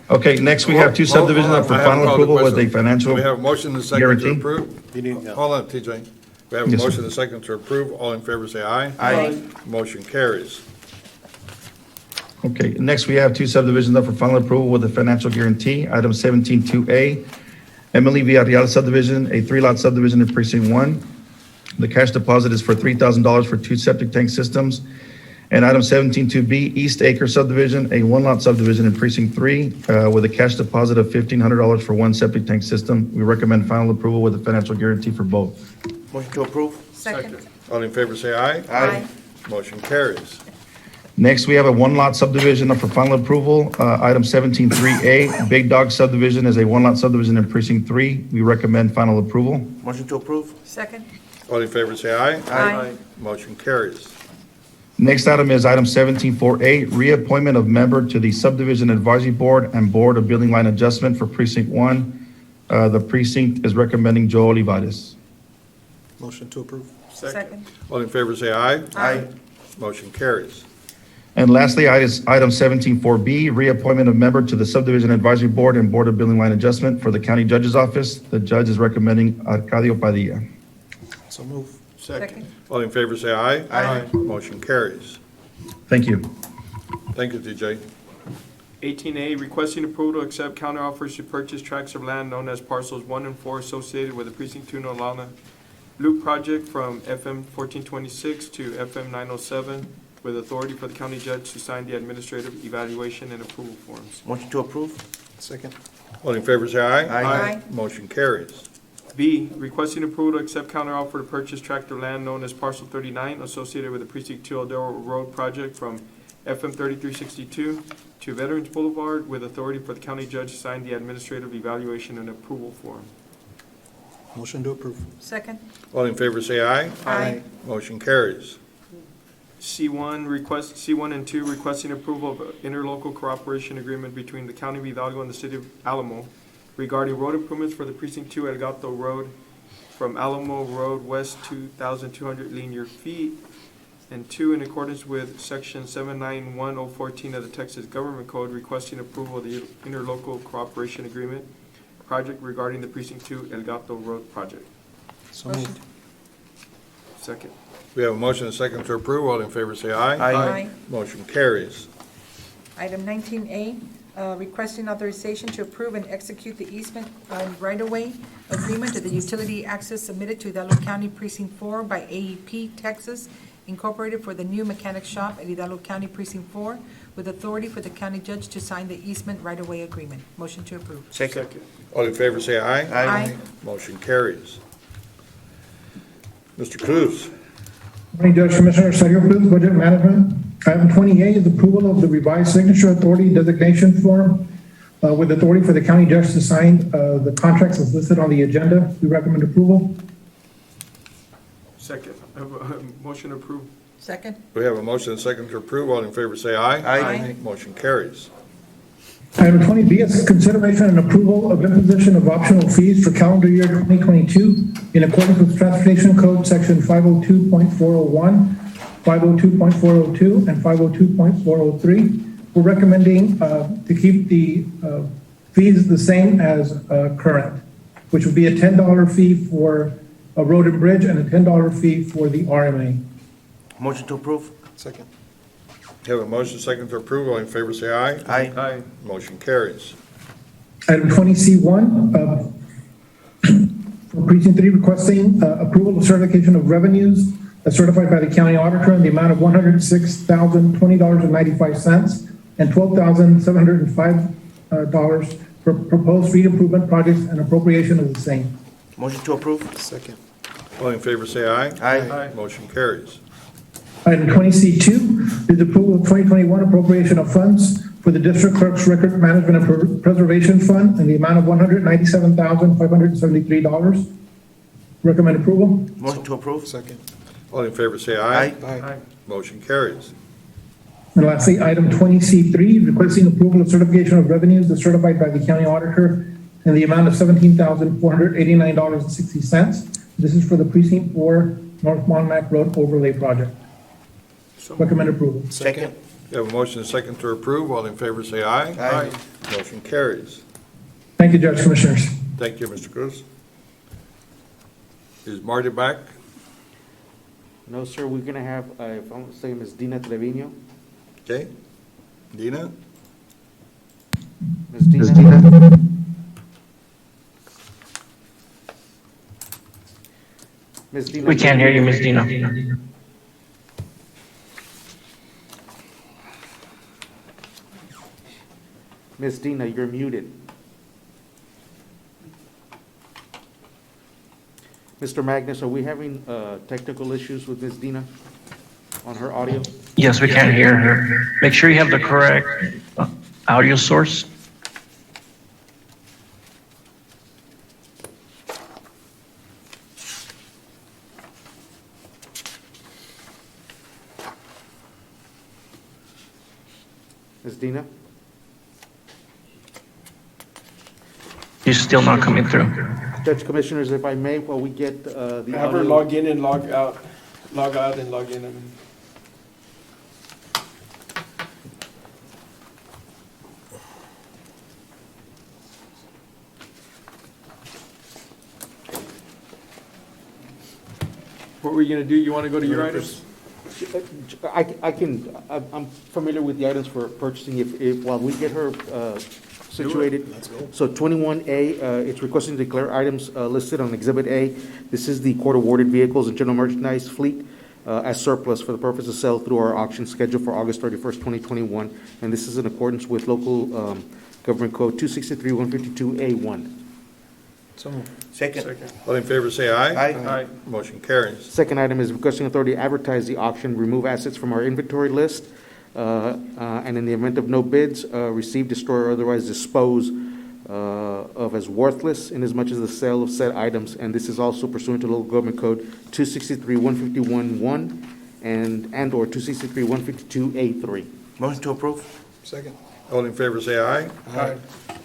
Okay, next we have two subdivisions up for I haven't final called the approval with a question. financial We have a motion and a second to guarantee. approve. You need, Hold on, TJ. We have a Yes, sir. motion and a second to approve. All in favor, say aye. Aye. Motion carries. Okay, next we have two subdivisions up for final approval with a financial guarantee. Item 17-2A, Emily Villarreal subdivision, a 3-lot subdivision in precinct 1. The cash deposit is for $3,000 for 2 septic tank systems. And item 17-2B, East Acre subdivision, a 1-lot subdivision in precinct 3 with a cash deposit of $1,500 for 1 septic tank system. We recommend final approval with a financial guarantee for both. motion to approve? Second? All in favor, say aye. Aye. Motion carries. Next, we have a 1-lot subdivision up for final approval. Item 17-3A, Big Dog subdivision is a 1-lot subdivision in precinct 3. We recommend final approval. Motion to approve? Second? All in favor, say aye. Aye. Motion carries. Next item is item 17-4A, reappointment of member to the Subdivision Advisory Board and Board of Building Line Adjustment for Precinct 1. The precinct is recommending Joe Olivares. Motion to approve. Second? All in favor, say aye. Aye. Motion carries. And lastly, item 17-4B, reappointment of member to the Subdivision Advisory Board and Board of Building Line Adjustment for the County Judge's Office. The judge is recommending Arcadio Padilla. So move. Second? All in favor, say aye. Aye. Motion carries. Thank you. Thank you, TJ. 18A, requesting approval to accept counteroffers to purchase tracts of land known as parcels 1 and 4 associated with the Precinct 2 Nolana Loop project from FM 1426 to FM 907, with authority for the county judge to sign the administrative evaluation and approval forms. Motion to approve? Second. All in favor, say aye. Aye. Motion carries. B, requesting approval to accept counteroffer to purchase tract of land known as parcel 39 associated with the Precinct 2 Eldora Road project from FM 3362 to Veterans Boulevard, with authority for the county judge to sign the administrative evaluation and approval form. Motion to approve. Second. All in favor, say aye. Aye. Motion carries. C1 and 2, requesting approval of interlocal cooperation agreement between the County of Hidalgo and the City of Alamo regarding road improvements for the Precinct 2 El Gato Road from Alamo Road West 2,200 linear feet. And 2, in accordance with Section 791014 of the Texas Government Code, requesting approval of the interlocal cooperation agreement project regarding the Precinct 2 El Gato Road project. So moved. Second. We have a motion and a second to approve. All in favor, say aye. Aye. Motion carries. Item 19A, requesting authorization to approve and execute the easement and right-of-way agreement to the utility access submitted to Hidalgo County Precinct 4 by AEP Texas Incorporated for the new mechanic shop at Hidalgo County Precinct 4, with authority for the county judge to sign the easement right-of-way agreement. Motion to approve. Second. All in favor, say aye. Aye. Motion carries. Mr. Cruz. Morning, Judge Commissioner Sergio Cruz, Budget Management. Item 20A is approval of the revised signature authority designation form with authority for the county judge to sign the contracts as listed on the agenda. We recommend approval. Second. Motion approved. Second. We have a motion and a second to approve. All in favor, say aye. Aye. Motion carries. Item 20B is consideration and approval of imposition of optional fees for calendar year 2022 in accordance with Transportation Code Section 502.401, 502.402, and 502.403. We're recommending to keep the fees the same as current, which would be a $10 fee for a road and bridge and a $10 fee for the RMA. Motion to approve. Second. We have a motion, second to approve. All in favor, say aye. Aye. Motion carries. Item 20C1, for precinct 3, requesting approval of certification of revenues as certified by the county auditor in the amount of $106,020.95 and $12,705 for proposed street improvement projects, and appropriation of the same. Motion to approve. Second. All in favor, say aye. Aye. Motion carries. Item 20C2 is approval of 2021 appropriation of funds for the district clerk's record management and preservation fund in the amount of $197,573. Recommend approval. Motion to approve. Second. All in favor, say aye. Aye. Motion carries. And lastly, item 20C3, requesting approval of certification of revenues as certified by the county auditor in the amount of $17,489.60. This is for the Precinct 4 North Monmac Road Overlay Project. Recommend approval. Second. We have a motion and a second to approve. All in favor, say aye. Aye. Motion carries. Thank you, Judge Commissioners. Thank you, Mr. Cruz. Is Marty back? No, sir, we're gonna have, if I'm saying, Ms. Dina Trevino. Okay. Dina? Ms. Dina? Ms. Dina? We can't hear you, Ms. Dina. Ms. Dina, you're muted. Mr. Magnus, are we having technical issues with Ms. Dina on her audio? Yes, we can't hear her. Make sure you have the correct audio source. Ms. Dina? She's still not coming through. Judge Commissioners, if I may, while we get the Have her audio. log in and log out and log in. And what were you gonna do? You wanna go to your items? I'm familiar with the items for purchasing if while we get her situated. Let's go. So 21A, it's requesting to declare items listed on Exhibit A. This is the court-awarded vehicles and general merchandise fleet as surplus for the purpose of sale through our auction scheduled for August 31st, 2021. And this is in accordance with local government code 263-152A1. So moved. Second. All in favor, say aye. Aye. Motion carries. Second item is requesting authority to advertise the auction, remove assets from our inventory list, and in the event of no bids, receive, destroy, or otherwise dispose of as worthless inasmuch as the sale of said items, and this is also pursuant to local government code 263-151-1 and/or 263-152-A3. Motion to approve. Second. All in favor, say aye. Aye.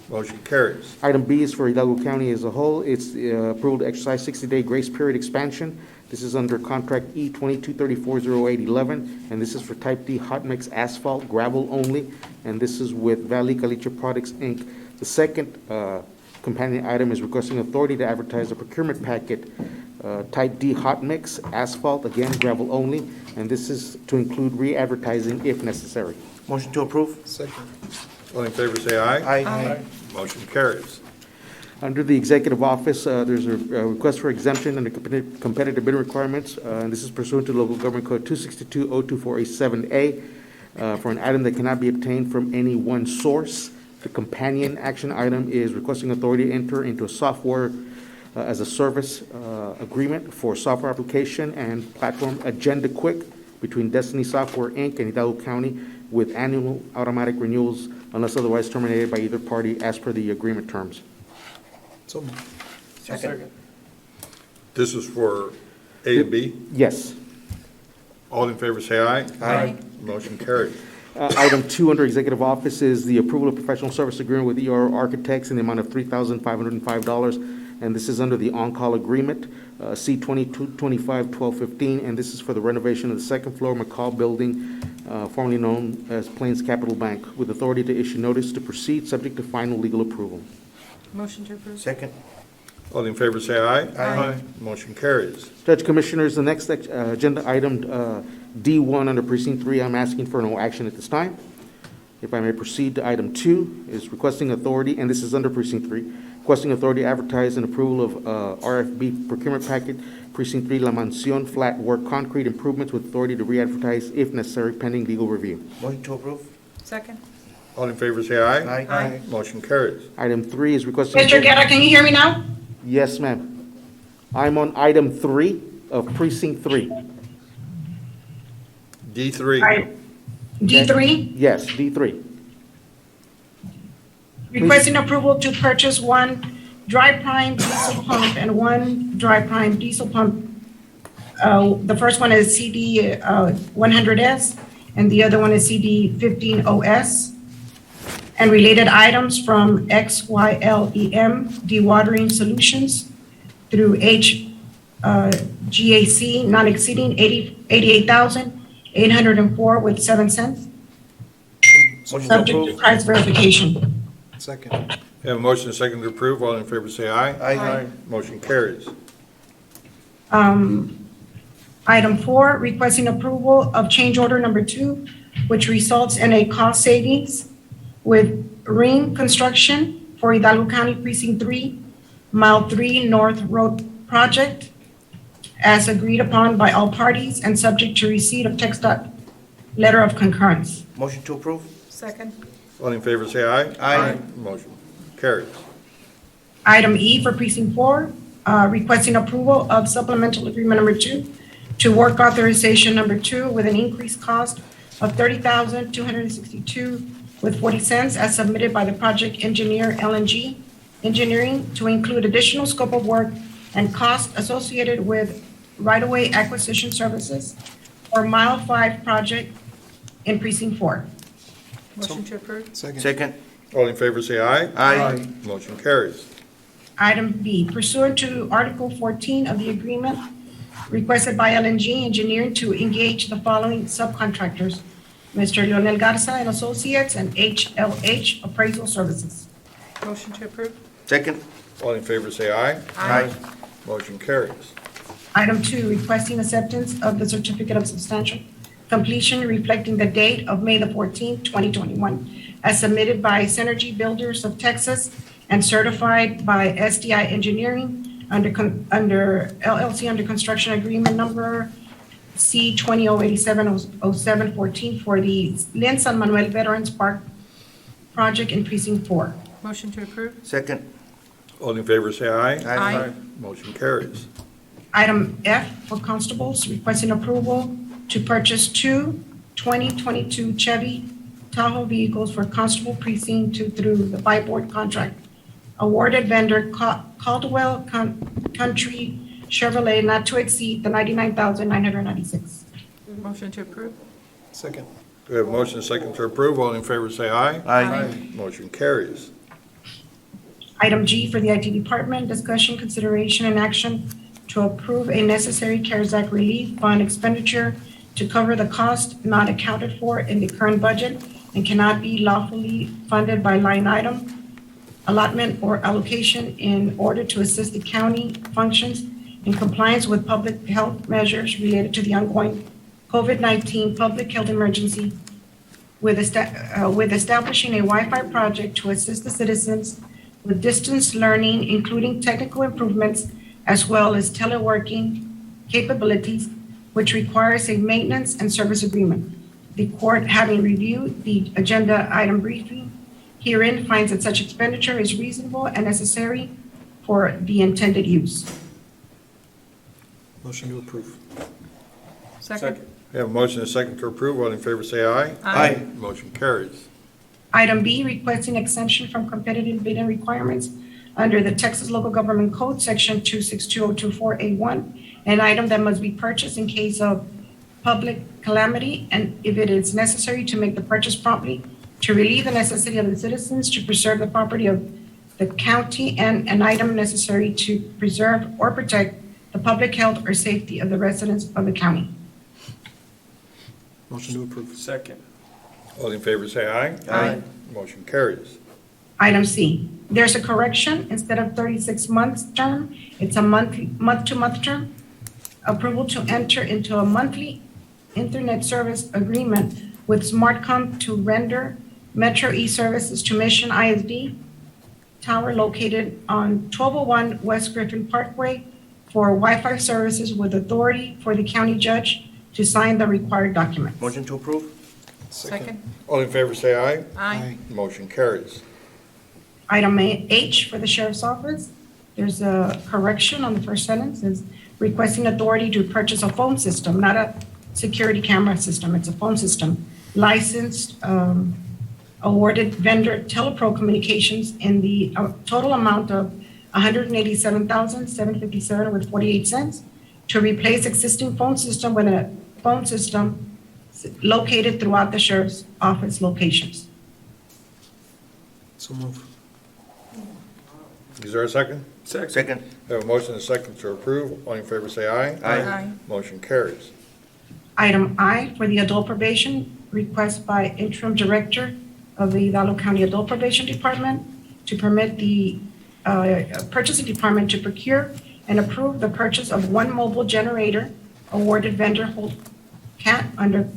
Motion carries. Item B is for Hidalgo County as a whole. It's approval to exercise 60-day grace period expansion. This is under contract E 22340811, and this is for type D hot mix asphalt gravel only, and this is with Valley Caliche Products, Inc. The second companion item is requesting authority to advertise a procurement packet, type D hot mix asphalt, again gravel only, and this is to include re-advertising if necessary. Motion to approve. Second. All in favor, say aye. Aye. Motion carries. Under the executive office, there's a request for exemption under competitive bidding requirements, and this is pursuant to local government code 262-024A7A, for an item that cannot be obtained from any one source. The companion action item is requesting authority to enter into a software as a service agreement for software application and platform Agenda Quick between Destiny Software, Inc. and Hidalgo County with annual automatic renewals unless otherwise terminated by either party as per the agreement terms. So moved. Second. This is for A and B. Yes. All in favor, say aye. Aye. Motion carries. Item 2 under executive office is the approval of professional service agreement with ER Architects in the amount of $3,505, and this is under the on-call agreement, C-2225-1215, and this is for the renovation of the second floor McCall Building, formerly known as Plains Capital Bank, with authority to issue notice to proceed, subject to final legal approval. Motion to approve. Second. All in favor, say aye. Aye. Motion carries. Judge Commissioners, the next agenda item, D1 under Precinct 3, I'm asking for no action at this time. If I may proceed to item 2, is requesting authority, and this is under Precinct 3, requesting authority to advertise and approval of RFB procurement packet, Precinct 3, La Mansión flat work concrete improvements with authority to re-advertise if necessary pending legal review. Motion to approve. Second. All in favor, say aye. Aye. Motion carries. Item 3 is requesting. Mr. Guerra, can you hear me now? Yes, ma'am. I'm on item 3 of Precinct 3. D3. D3, Yes, D3. requesting approval to purchase one dry prime diesel pump and one dry prime diesel pump. The first one is CD 100S, and the other one is CD 15OS. And related items from XYLEM Dewatering Solutions through HGAC, not exceeding 88,804 with 7 cents, Motion to subject to approve. price verification. Second. We have a motion and a second to approve. All in favor, say aye. Aye. Motion carries. Item 4, requesting approval of change order number 2, which results in a cost savings with Ring Construction for Hidalgo County Precinct 3, Mile 3 North Road Project, as agreed upon by all parties and subject to receipt of text letter of concurrence. Motion to approve. Second. All in favor, say aye. Aye. Motion carries. Item E for Precinct 4, requesting approval of supplemental agreement number 2 to work authorization number 2 with an increased cost of $30,262 with 40 cents as submitted by the project engineer LNG Engineering to include additional scope of work and cost associated with right-of-way acquisition services for Mile 5 project in Precinct 4. Motion to approve. Second. All in favor, say aye. Aye. Motion carries. Item B, pursuant to Article 14 of the agreement requested by LNG Engineering to engage the following subcontractors: Mr. Leonel Garza and Associates and HLH Appraisal Services. Motion to approve. Second. All in favor, say aye. Aye. Motion carries. Item 2, requesting acceptance of the certificate of substantial completion reflecting the date of May the 14th, 2021, as submitted by Synergy Builders of Texas and certified by SDI Engineering under LLC under construction agreement number C-20870714 for the Lynn San Manuel Veterans Park project in Precinct 4. Motion to approve. Second. All in favor, say aye. Aye. Motion carries. Item F for constables, requesting approval to purchase two 2022 Chevy Tahoe vehicles for constable precinct 2 through the buy board contract Awarded vendor Caldwell Country Chevrolet not to exceed the $99,996. Motion to approve? Second. We have a motion and a second to approve. All in favor, say aye. Aye. Motion carries. Item G for the IT department, discussion, consideration, and action to approve a necessary CARES Act relief fund expenditure to cover the cost not accounted for in the current budget and cannot be lawfully funded by line item, allotment, or allocation in order to assist the county functions in compliance with public health measures related to the ongoing COVID-19 public health emergency with establishing a Wi-Fi project to assist the citizens with distance learning, including technical improvements as well as teleworking capabilities, which requires a maintenance and service agreement. The court, having reviewed the agenda item briefing, herein finds that such expenditure is reasonable and necessary for the intended use. Motion to approve. Second? We have a motion and a second to approve. All in favor, say aye. Aye. Motion carries. Item B, requesting exemption from competitive bidding requirements under the Texas Local Government Code, Section 262024A1, an item that must be purchased in case of public calamity and if it is necessary to make the purchase promptly to relieve the necessity of the citizens to preserve the property of the county and an item necessary to preserve or protect the public health or safety of the residents of the county. Motion to approve. Second. All in favor, say aye. Aye. Motion carries. Item C, there's a correction. Instead of 36 months term, it's a month-to-month term. Approval to enter into a monthly internet service agreement with Smartcom to render Metro e-services to Mission ISD tower located on 1201 West Griffin Parkway for Wi-Fi services with authority for the county judge to sign the required documents. Motion to approve? Second? All in favor, say aye. Aye. Motion carries. Item H for the sheriff's office, there's a correction on the first sentence, is requesting authority to purchase a phone system, not a security camera system, it's a phone system. Licensed, awarded vendor Telepro Communications in the total amount of $187,757 with 48 cents to replace existing phone system with a phone system located throughout the sheriff's office locations. So move. Is there a second? Second. We have a motion and a second to approve. All in favor, say aye. Aye. Motion carries. Item I for the adult probation, request by interim director of the Hidalgo County Adult Probation Department to permit the purchasing department to procure and approve the purchase of one mobile generator awarded vendor CAT under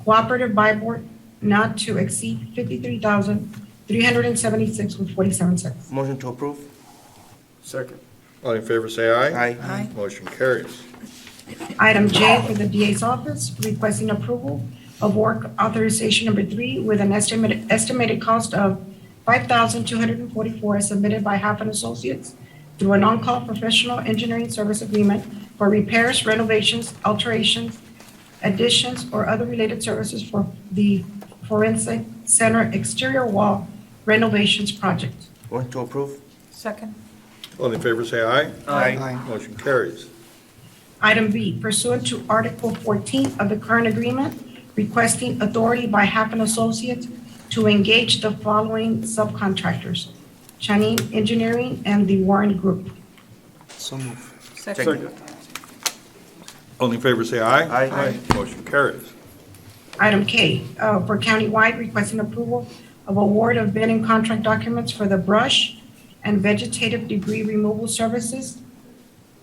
cooperative buy board not to exceed $53,376 with 47 cents. Motion to approve? Second. All in favor, say aye. Aye. Motion carries. Item J for the DA's office, requesting approval of work authorization number 3 with an estimated cost of $5,244 submitted by Half Associates through an on-call professional engineering service agreement for repairs, renovations, alterations, additions, or other related services for the Forensic Center exterior wall renovations project. Motion to approve? Second? All in favor, say aye. Aye. Motion carries. Item B, pursuant to Article 14 of the current agreement, requesting authority by Half Associates to engage the following subcontractors: Chanine Engineering and the Warren Group. So move. Second? All in favor, say aye. Aye. Motion carries. Item K, for countywide, requesting approval of award of bid and contract documents for the brush and vegetative debris removal services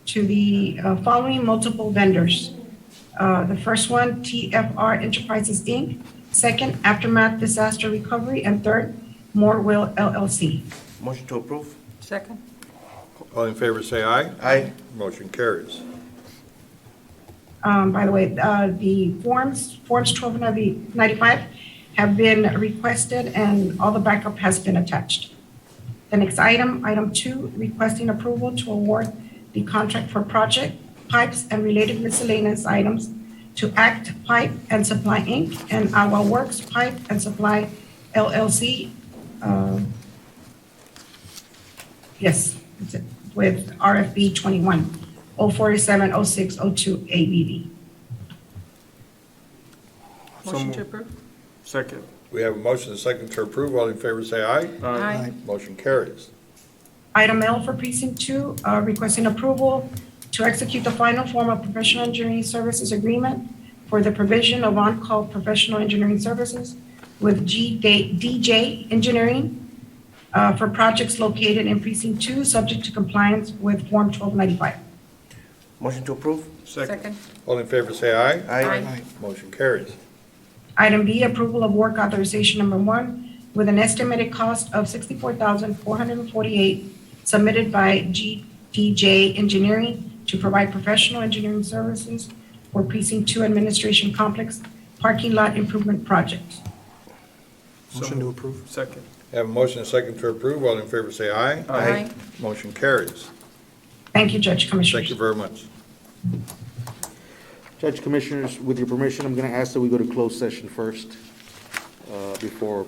to the following multiple vendors. The first one, TFR Enterprises, Inc., second, Aftermath Disaster Recovery, and third, Moorville LLC. Motion to approve? Second? All in favor, say aye. Aye. Motion carries. By the way, the forms 1295 have been requested and all the backup has been attached. The next item, item 2, requesting approval to award the contract for project, pipes, and related miscellaneous items to Act Pipe and Supply, Inc. and Agua Works Pipe and Supply LLC Yes, that's it, with RFB 21-047-0602 ABB. Motion to approve? Second. We have a motion and a second to approve. All in favor, say aye. Aye. Motion carries. Item L for Precinct 2, requesting approval to execute the final form of professional engineering services agreement for the provision of on-call professional engineering services with DJ Engineering for projects located in Precinct 2, subject to compliance with Form 1295. Motion to approve? Second? All in favor, say aye. Aye. Motion carries. Item B, approval of work authorization number 1 with an estimated cost of $64,448 submitted by DJ Engineering to provide professional engineering services for Precinct 2 Administration Complex Parking Lot Improvement Project. Motion to approve. Second. Have a motion and a second to approve. All in favor, say aye. Aye. Motion carries. Thank you, Judge Commissioners. Thank you very much. Judge Commissioners, with your permission, I'm going to ask that we go to closed session first before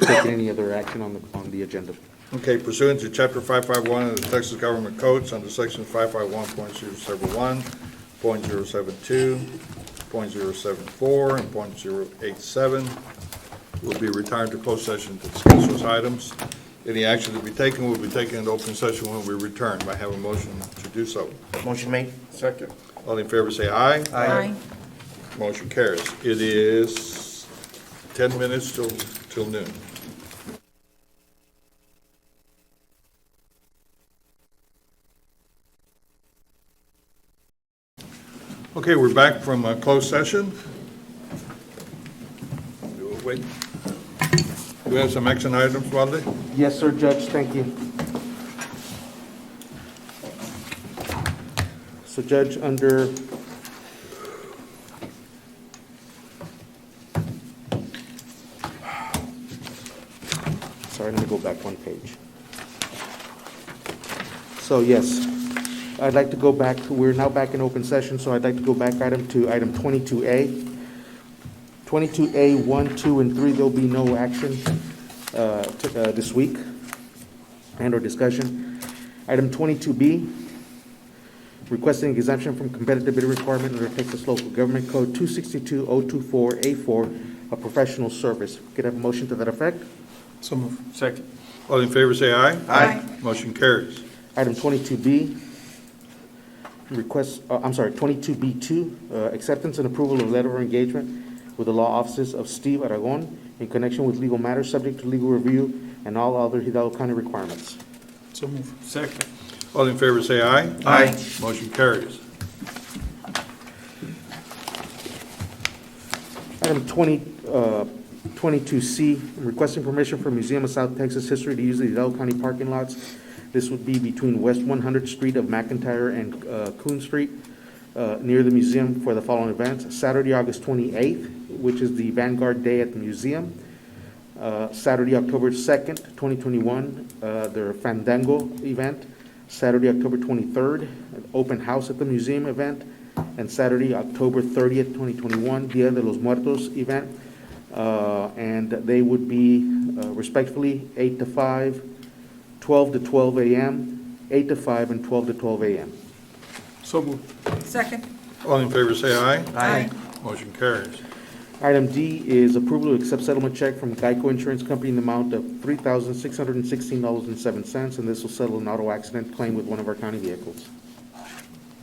taking any other action on the agenda. Okay, pursuant to Chapter 551 of the Texas Government Codes under Section 551.071, .072, .074, and .087, we'll be retired to closed session to discuss those items. Any action to be taken will be taken in open session when we return. I have a motion to do so. Motion made? Second. All in favor, say aye. Aye. Motion carries. It is 10 minutes till noon. Okay, we're back from closed session. Wait. Do we have some action items, Walde? Yes, sir, Judge, thank you. So, Judge, under sorry, let me go back one page. So, yes, I'd like to go back, we're now back in open session, so I'd like to go back to item 22A. 22A, 1, 2, and 3, there'll be no action this week and/or discussion. Item 22B, requesting exemption from competitive bidding requirement under Texas Local Government Code 262-024A4, a professional service. Could I have a motion to that effect? So move. Second. All in favor, say aye. Aye. Motion carries. Item 22B, 22B2, acceptance and approval of letter of engagement with the law offices of Steve Aragon in connection with legal matters subject to legal review and all other Hidalgo County requirements. So move. Second. All in favor, say aye. Aye. Motion carries. Item 22C, requesting permission for Museum of South Texas History to use the Hidalgo County parking lots. This would be between West 100th Street of McIntyre and Coon Street, near the museum for the following events. Saturday, August 28th, which is the Vanguard Day at the museum. Saturday, October 2nd, 2021, their Fandango event. Saturday, October 23rd, an open house at the museum event. And Saturday, October 30th, 2021, Dia de los Muertos event. And they would be respectively 8 to 5, 12 to 12 a.m., 8 to 5, and 12 to 12 a.m. So moved. Second? All in favor, say aye. Aye. Motion carries. Item D is approval to accept settlement check from Geico Insurance Company in the amount of $3,616.07, and this will settle an auto accident claim with one of our county vehicles.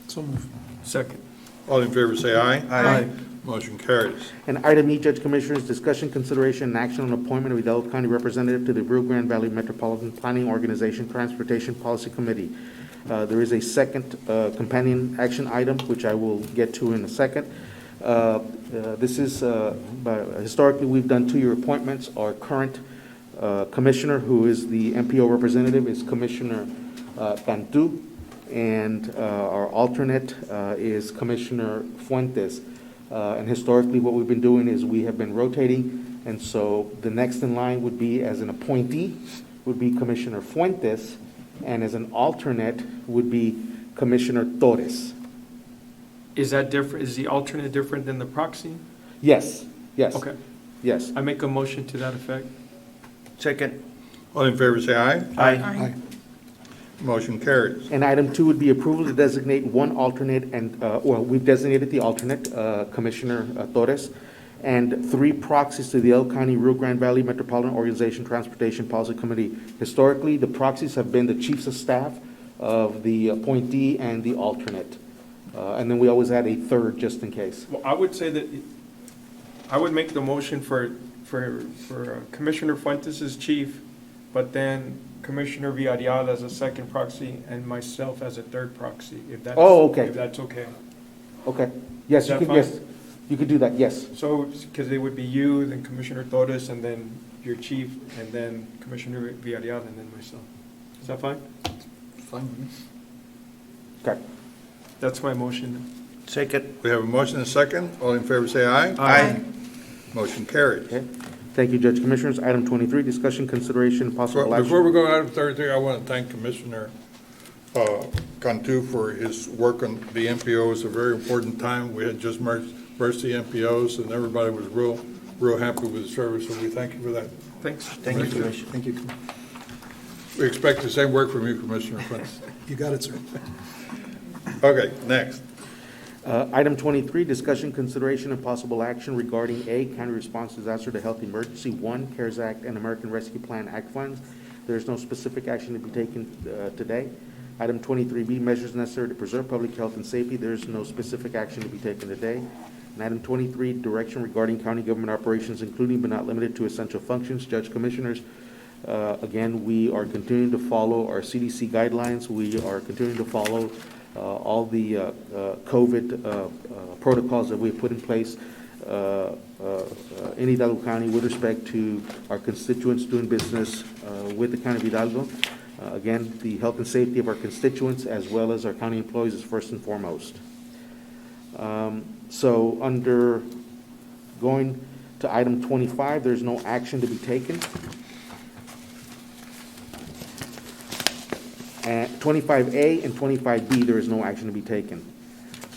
So move. Second. All in favor, say aye. Aye. Motion carries. And item E, Judge Commissioners, discussion, consideration, and action on appointment of Hidalgo County Representative to the Rio Grande Valley Metropolitan Planning Organization Transportation Policy Committee. There is a second companion action item, which I will get to in a second. This is, historically, we've done two-year appointments. Our current commissioner, who is the MPO representative, is Commissioner Cantu, and our alternate is Commissioner Fuentes. And historically, what we've been doing is we have been rotating, and so the next in line would be, as an appointee, would be Commissioner Fuentes, and as an alternate would be Commissioner Torres. Is that different? Is the alternate different than the proxy? Yes, yes. Okay. Yes. I make a motion to that effect. Second. All in favor, say aye. Aye. Motion carries. And item 2 would be approval to designate one alternate and, well, we've designated the alternate, Commissioner Torres, and 3 proxies to the El County Rio Grande Valley Metropolitan Organization Transportation Policy Committee. Historically, the proxies have been the chiefs of staff of the appointee and the alternate. And then we always add a third just in case. Well, I would say that, I would make the motion for Commissioner Fuentes as chief, but then Commissioner Villarreal as a second proxy and myself as a third proxy, if that's. Oh, okay. If that's okay. Okay. Yes, Is you that could, fine? yes, you could do that, yes. So, because it would be you, then Commissioner Torres, and then your chief, and then Commissioner Villarreal, and then myself. Is that fine? Okay. That's my motion. Second. We have a motion and a second. All in favor, say aye. Aye. Motion carries. Okay. Thank you, Judge Commissioners. Item 23, discussion, consideration, and possible action. Before we go to item 33, I want to thank Commissioner Cantu for his work on the MPO. It's a very important time. We had just merged the MPOs, and everybody was real happy with the service, so we thank you for that. Thanks. Thank you, Commissioner. Thank you. We expect the same work from you, Commissioner Fuentes. You got it, sir. Okay, next. Item 23, discussion, consideration, and possible action regarding A, county response disaster to health emergency, 1, CARES Act and American Rescue Plan Act funds. There is no specific action to be taken today. Item 23B, measures necessary to preserve public health and safety. There is no specific action to be taken today. And item 23, direction regarding county government operations, including but not limited to essential functions. Judge Commissioners, again, we are continuing to follow our CDC guidelines. We are continuing to follow all the COVID protocols that we've put in place in Hidalgo County with respect to our constituents doing business with the County of Hidalgo. Again, the health and safety of our constituents as well as our county employees is first and foremost. So under going to item 25, there's no action to be taken. At 25A and 25B, there is no action to be taken.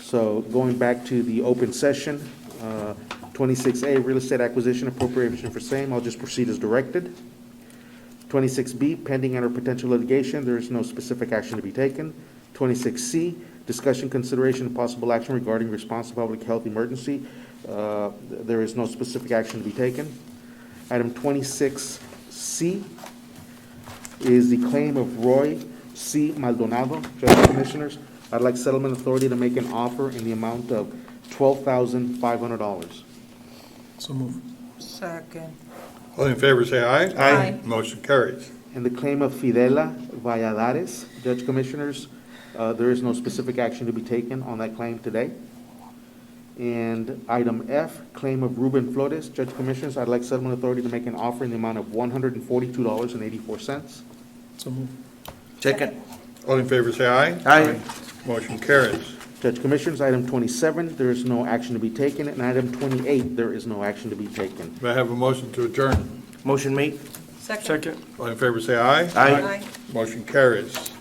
So going back to the open session, 26A, real estate acquisition appropriation for same, I'll just proceed as directed. 26B, pending and or potential litigation, there is no specific action to be taken. 26C, discussion, consideration, and possible action regarding response to public health emergency. There is no specific action to be taken. Item 26C is the claim of Roy C. Maldonado. Judge Commissioners, I'd like settlement authority to make an offer in the amount of $12,500. So move. Second. All in favor, say aye. Aye. Motion carries. And the claim of Fidela Valladares. Judge Commissioners, there is no specific action to be taken on that claim today. And item F, claim of Ruben Flores. Judge Commissioners, I'd like settlement authority to make an offer in the amount of $142.84. So move. Second. All in favor, say aye. Aye. Motion carries. Judge Commissioners, item 27, there is no action to be taken. And item 28, there is no action to be taken. May I have a motion to adjourn? Motion made. Second. All in favor, say aye. Aye. Motion carries.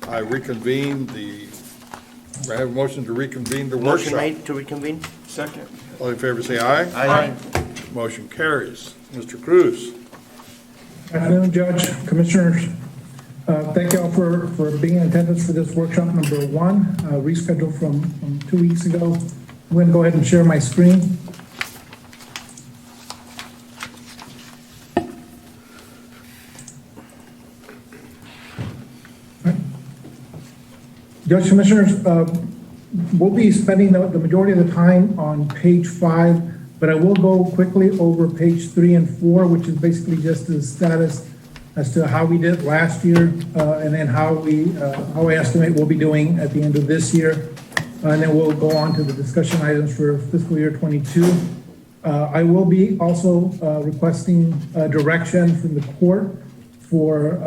I reconvene I have a motion to reconvene the Motion workshop. made to reconvene. Second. All in favor, say aye. Aye. Motion carries. Mr. Cruz. Good afternoon, Judge, Commissioners. Thank you all for being in attendance for this workshop number 1, rescheduled from 2 weeks ago. I'm going to go ahead and share my screen. Judge, Commissioners, we'll be spending the majority of the time on page 5, but I will go quickly over page 3 and 4, which is basically just the status as to how we did last year, and then how I estimate we'll be doing at the end of this year. And then we'll go on to the discussion items for fiscal year 22. I will be also requesting direction from the court for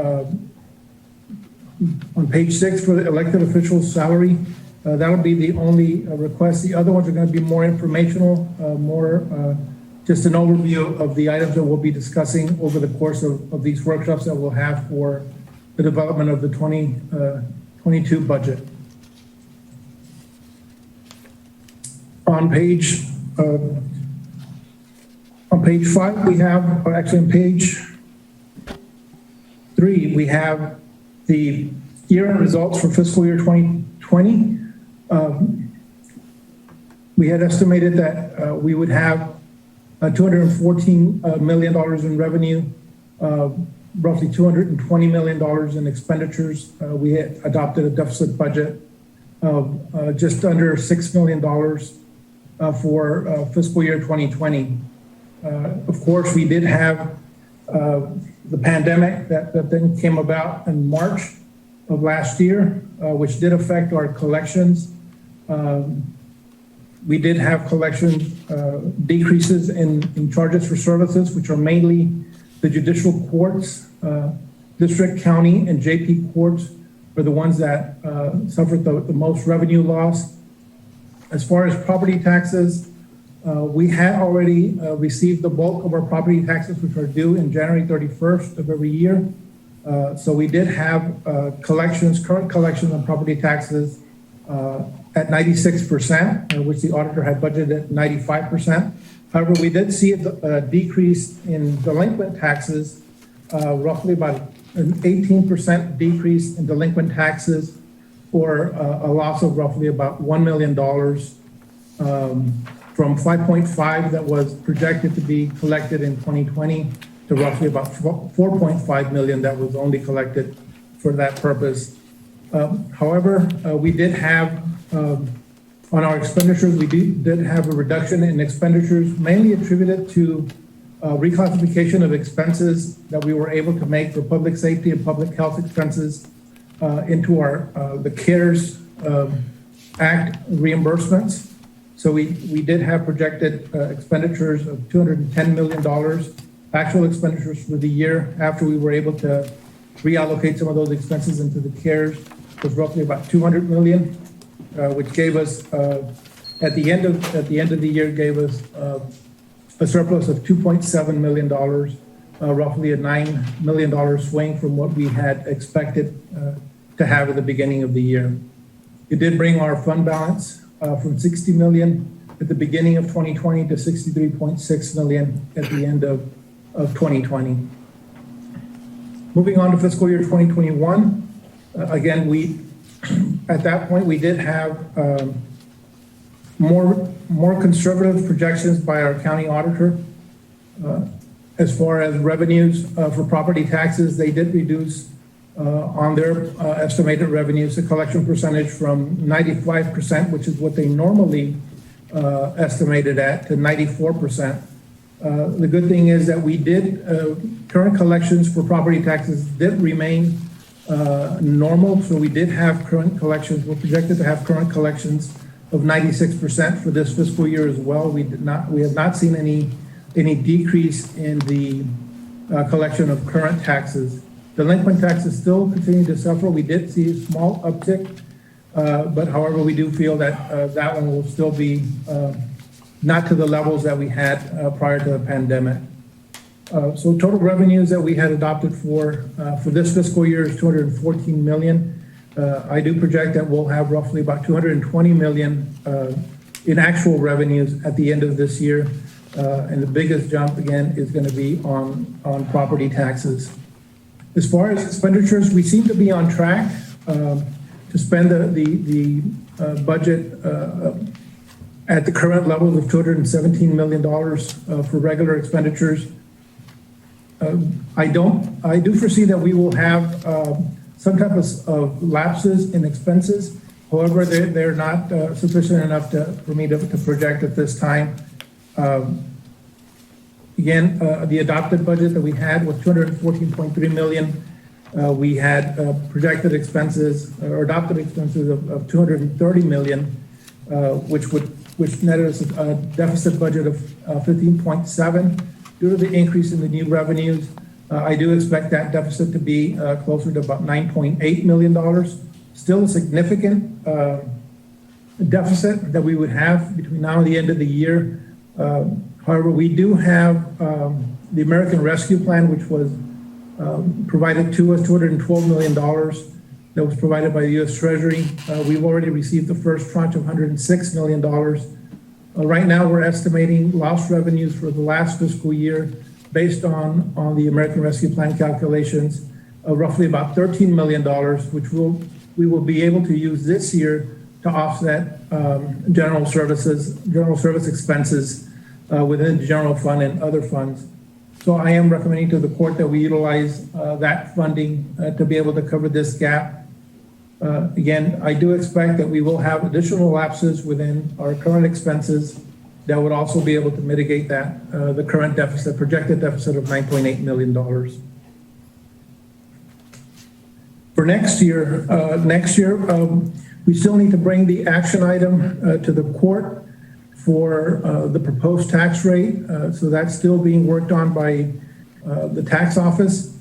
on page 6 for the elected officials' salary. That'll be the only request. The other ones are going to be more informational, just an overview of the items that we'll be discussing over the course of these workshops that we'll have for the development of the 2022 budget. On page 5, we have, or actually on page 3, we have the year-end results for fiscal year 2020. We had estimated that we would have $214 million in revenue, roughly $220 million in expenditures. We had adopted a deficit budget of just under $6 million for fiscal year 2020. Of course, we did have the pandemic that then came about in March of last year, which did affect our collections. We did have collection decreases in charges for services, which are mainly the judicial courts, district, county, and JP courts were the ones that suffered the most revenue loss. As far as property taxes, we had already received the bulk of our property taxes, which are due in January 31st of every year. So we did have current collections on property taxes at 96%, which the auditor had budgeted at 95%. However, we did see a decrease in delinquent taxes, roughly about an 18% decrease in delinquent taxes, or a loss of roughly about $1 million from 5.5 that was projected to be collected in 2020 to roughly about 4.5 million that was only collected for that purpose. However, we did have, on our expenditures, we did have a reduction in expenditures, mainly attributed to reclassification of expenses that we were able to make for public safety and public health expenses into the CARES Act reimbursements. So we did have projected expenditures of $210 million, actual expenditures for the year after we were able to reallocate some of those expenses into the CARES was roughly about $200 million, which gave us, at the end of the year, gave us a surplus of $2.7 million, roughly a $9 million swing from what we had expected to have at the beginning of the year. It did bring our fund balance from $60 million at the beginning of 2020 to $63.6 million at the end of 2020. Moving on to fiscal year 2021, again, at that point, we did have more conservative projections by our county auditor. As far as revenues for property taxes, they did reduce on their estimated revenues, the collection percentage from 95%, which is what they normally estimated at, to 94%. The good thing is that we did, current collections for property taxes did remain normal. So we did have current collections. We're projected to have current collections of 96% for this fiscal year as well. We have not seen any decrease in the collection of current taxes. Delinquent taxes still continue to suffer. We did see a small uptick, but however, we do feel that that one will still be not to the levels that we had prior to the pandemic. So total revenues that we had adopted for this fiscal year is $214 million. I do project that we'll have roughly about $220 million in actual revenues at the end of this year. And the biggest jump, again, is going to be on property taxes. As far as expenditures, we seem to be on track to spend the budget at the current levels of $217 million for regular expenditures. I do foresee that we will have some type of lapses in expenses. However, they're not sufficient enough for me to project at this time. Again, the adopted budget that we had was $214.3 million. We had projected expenses or adopted expenses of $230 million, which netted us a deficit budget of 15.7. Due to the increase in the new revenues, I do expect that deficit to be closer to about $9.8 million. Still a significant deficit that we would have between now and the end of the year. However, we do have the American Rescue Plan, which was provided to us, $212 million that was provided by the U.S. Treasury. We've already received the first tranche of $106 million. Right now, we're estimating lost revenues for the last fiscal year based on the American Rescue Plan calculations roughly about $13 million, which we will be able to use this year to offset general service expenses within the general fund and other funds. So I am recommending to the court that we utilize that funding to be able to cover this gap. Again, I do expect that we will have additional lapses within our current expenses that would also be able to mitigate that, the current deficit, projected deficit of $9.8 million. For next year, we still need to bring the action item to the court for the proposed tax rate. So that's still being worked on by the tax office.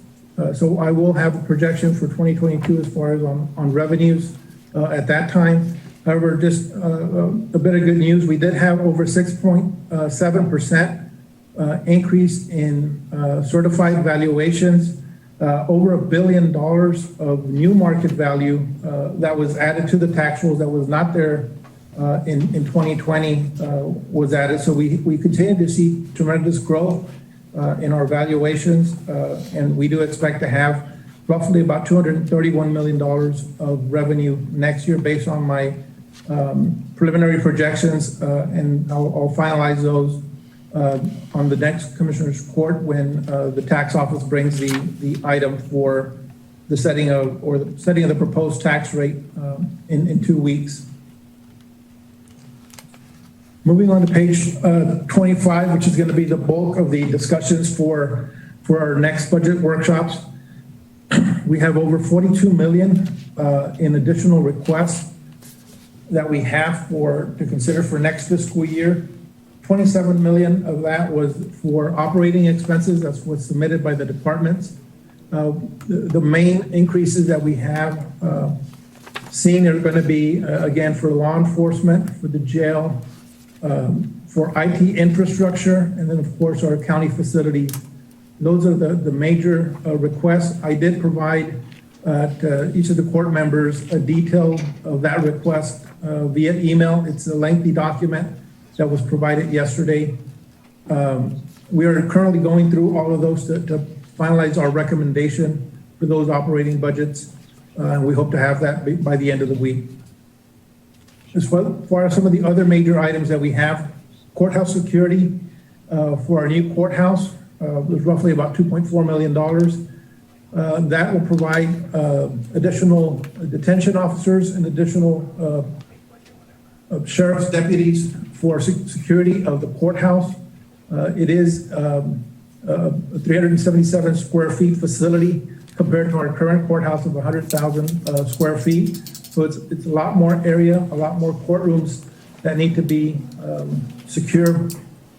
So I will have a projection for 2022 as far as on revenues at that time. However, just a bit of good news, we did have over 6.7% increase in certified valuations, over $1 billion of new market value that was added to the tax rolls that was not there in 2020 was added. So we continue to see tremendous growth in our valuations, and we do expect to have roughly about $231 million of revenue next year based on my preliminary projections, and I'll finalize those on the next Commissioner's Court when the tax office brings the item for the setting of the proposed tax rate in 2 weeks. Moving on to page 25, which is going to be the bulk of the discussions for our next budget workshops. We have over 42 million in additional requests that we have to consider for next fiscal year. 27 million of that was for operating expenses. That's what's submitted by the departments. The main increases that we have seen are going to be, again, for law enforcement, for the jail, for IT infrastructure, and then, of course, our county facilities. Those are the major requests. I did provide to each of the court members a detail of that request via email. It's a lengthy document that was provided yesterday. We are currently going through all of those to finalize our recommendation for those operating budgets. We hope to have that by the end of the week. As far as some of the other major items that we have, courthouse security for our new courthouse was roughly about $2.4 million. That will provide additional detention officers and additional sheriff's deputies for security of the courthouse. It is a 377 square feet facility compared to our current courthouse of 100,000 square feet. So it's a lot more area, a lot more courtrooms that need to be secure.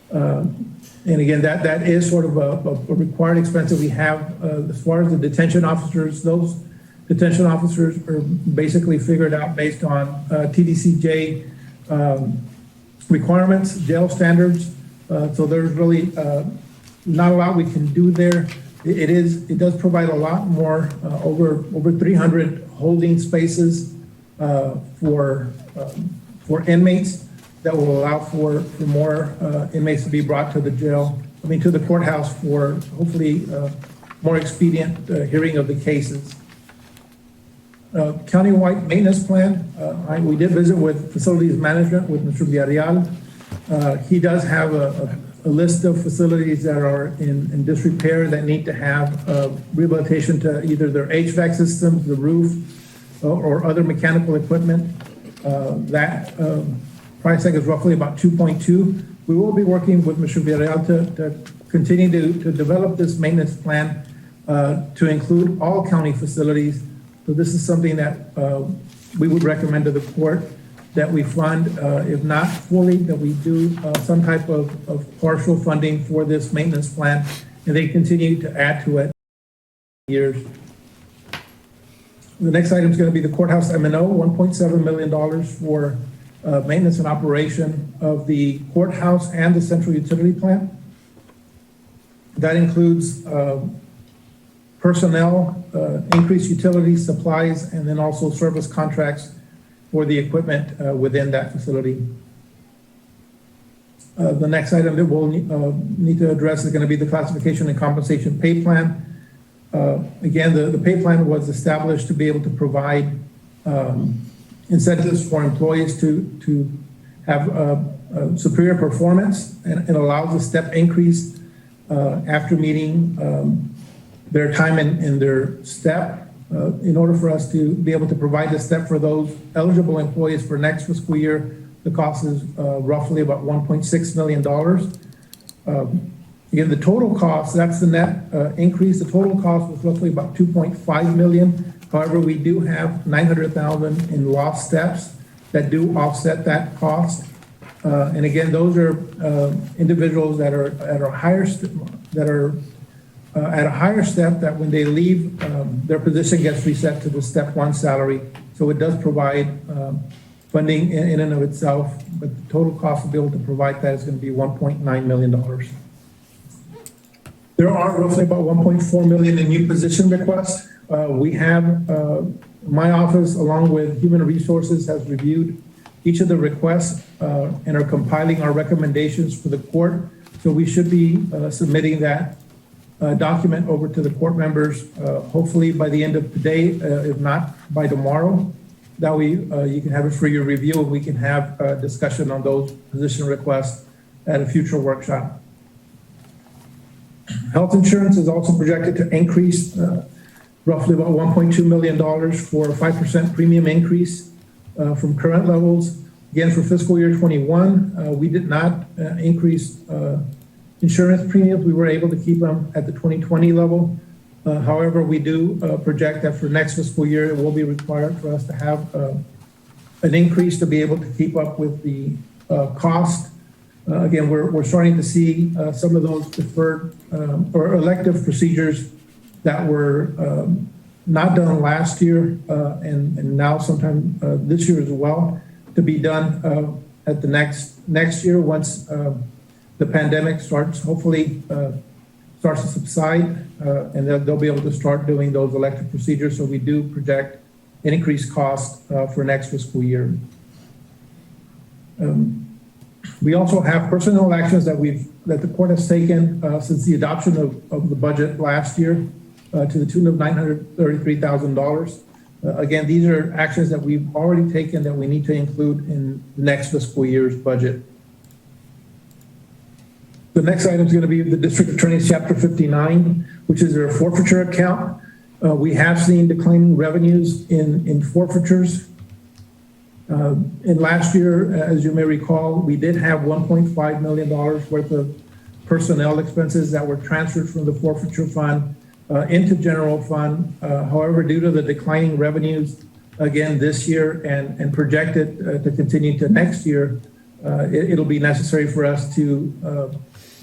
And again, that is sort of a required expense that we have. As far as the detention officers, those detention officers are basically figured out based on TDCJ requirements, jail standards. So there's really not a lot we can do there. It does provide a lot more, over 300 holding spaces for inmates that will allow for more inmates to be brought to the to the courthouse for hopefully more expedient hearing of the cases. Countywide maintenance plan, we did visit with facilities management with Mr. Villarreal. He does have a list of facilities that are in disrepair that need to have rehabilitation to either their HVAC systems, the roof, or other mechanical equipment. That price tag is roughly about 2.2. We will be working with Mr. Villarreal to continue to develop this maintenance plan to include all county facilities. So this is something that we would recommend to the court that we fund, if not fully, that we do some type of partial funding for this maintenance plan, and they continue to add to it years. The next item is going to be the courthouse M&O, $1.7 million for maintenance and operation of the courthouse and the central utility plant. That includes personnel, increased utilities, supplies, and then also service contracts for the equipment within that facility. The next item that we'll need to address is going to be the classification and compensation pay plan. Again, the pay plan was established to be able to provide incentives for employees to have superior performance, and it allows a step increase after meeting their time in their step. In order for us to be able to provide the step for those eligible employees for next fiscal year, the cost is roughly about $1.6 million. Again, the total cost, that's the net increase. The total cost was roughly about $2.5 million. However, we do have $900,000 in lost steps that do offset that cost. And again, those are individuals that are at a higher step, that when they leave, their position gets reset to the step one salary. So it does provide funding in and of itself, but the total cost to be able to provide that is going to be $1.9 million. There are roughly about $1.4 million in new position requests. We have, my office, along with Human Resources, has reviewed each of the requests and are compiling our recommendations for the court. So we should be submitting that document over to the court members, hopefully by the end of today, if not by tomorrow. That way you can have it for your review, and we can have a discussion on those position requests at a future workshop. Health insurance is also projected to increase roughly about $1.2 million for a 5% premium increase from current levels. Again, for fiscal year 21, we did not increase insurance premiums. We were able to keep them at the 2020 level. However, we do project that for next fiscal year, it will be required for us to have an increase to be able to keep up with the cost. Again, we're starting to see some of those deferred or elective procedures that were not done last year and now sometime this year as well, to be done at the next year once the pandemic starts, hopefully starts to subside, and they'll be able to start doing those elective procedures. So we do project an increased cost for next fiscal year. We also have personnel actions that the court has taken since the adoption of the budget last year to the tune of $933,000. Again, these are actions that we've already taken that we need to include in next fiscal year's budget. The next item is going to be the District Attorney's Chapter 59, which is their forfeiture account. We have seen declining revenues in forfeitures. In last year, as you may recall, we did have $1.5 million worth of personnel expenses that were transferred from the forfeiture fund into general fund. However, due to the declining revenues again this year and projected to continue to next year, it'll be necessary for us to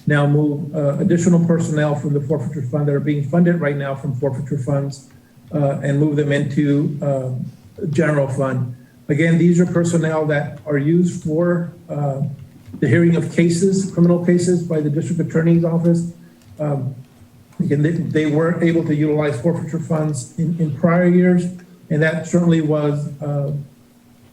now move additional personnel from the forfeiture fund that are being funded right now from forfeiture funds and move them into general fund. Again, these are personnel that are used for the hearing of cases, criminal cases by the district attorney's office. Again, they weren't able to utilize forfeiture funds in prior years, and that certainly was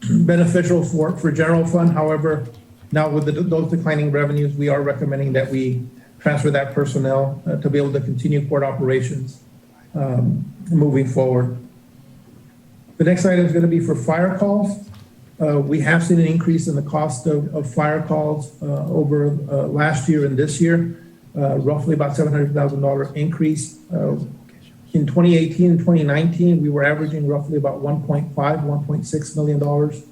beneficial for general fund. However, now with those declining revenues, we are recommending that we transfer that personnel to be able to continue court operations moving forward. The next item is going to be for fire calls. We have seen an increase in the cost of fire calls over last year and this year, roughly about $700,000 increase. In 2018 and 2019, we were averaging roughly about $1.6 million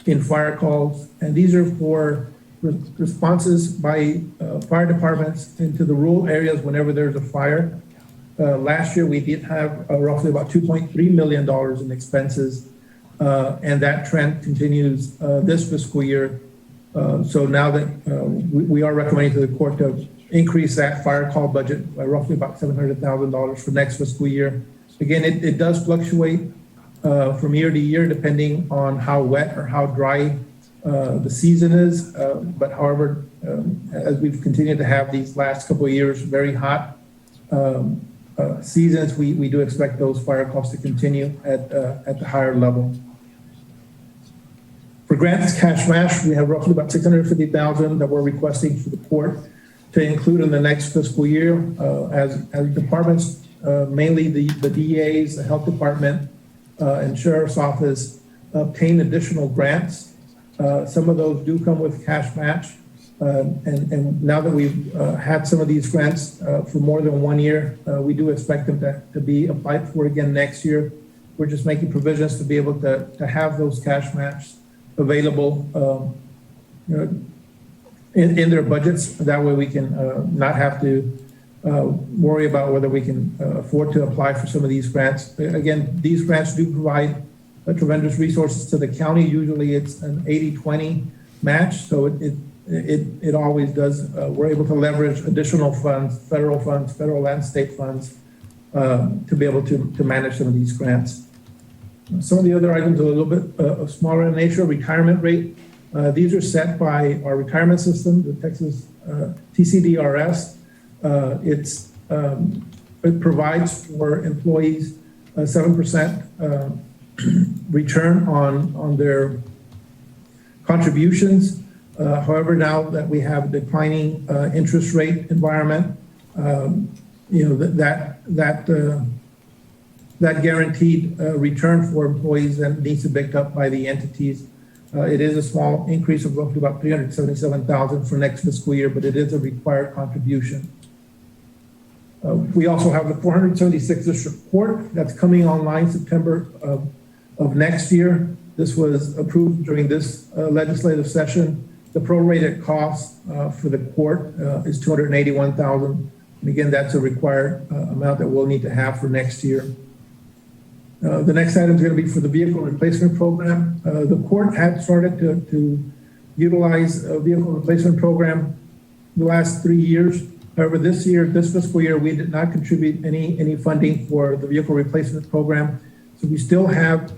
in fire calls. And these are for responses by fire departments into the rural areas whenever there's a fire. Last year, we did have roughly about $2.3 million in expenses, and that trend continues this fiscal year. So now that we are recommending to the court to increase that fire call budget by roughly about $700,000 for next fiscal year. Again, it does fluctuate from year to year depending on how wet or how dry the season is. But however, as we've continued to have these last couple of years, very hot seasons, we do expect those fire calls to continue at the higher level. For grants cash match, we have roughly about $650,000 that we're requesting for the court to include in the next fiscal year as departments mainly the DAs, the health department, and sheriff's office obtain additional grants. Some of those do come with cash match. And now that we've had some of these grants for more than 1 year, we do expect them to be applied for again next year. We're just making provisions to be able to have those cash matches available in their budgets. That way we can not have to worry about whether we can afford to apply for some of these grants. Again, these grants do provide tremendous resources to the county. Usually it's an 80-20 match, so it always does. We're able to leverage additional funds, federal and state funds, to be able to manage some of these grants. Some of the other items are a little bit smaller in nature. Retirement rate. These are set by our retirement system, the Texas TCDRS. It provides for employees a 7% return on their contributions. However, now that we have a declining interest rate environment, that guaranteed return for employees that needs to be picked up by the entities. It is a small increase of roughly about $377,000 for next fiscal year, but it is a required contribution. We also have the 476 district court that's coming online September of next year. This was approved during this legislative session. The prorated cost for the court is $281,000. And again, that's a required amount that we'll need to have for next year. The next item is going to be for the vehicle replacement program. The court had started to utilize a vehicle replacement program the last 3 years. However, this fiscal year, we did not contribute any funding for the vehicle replacement program. So we still have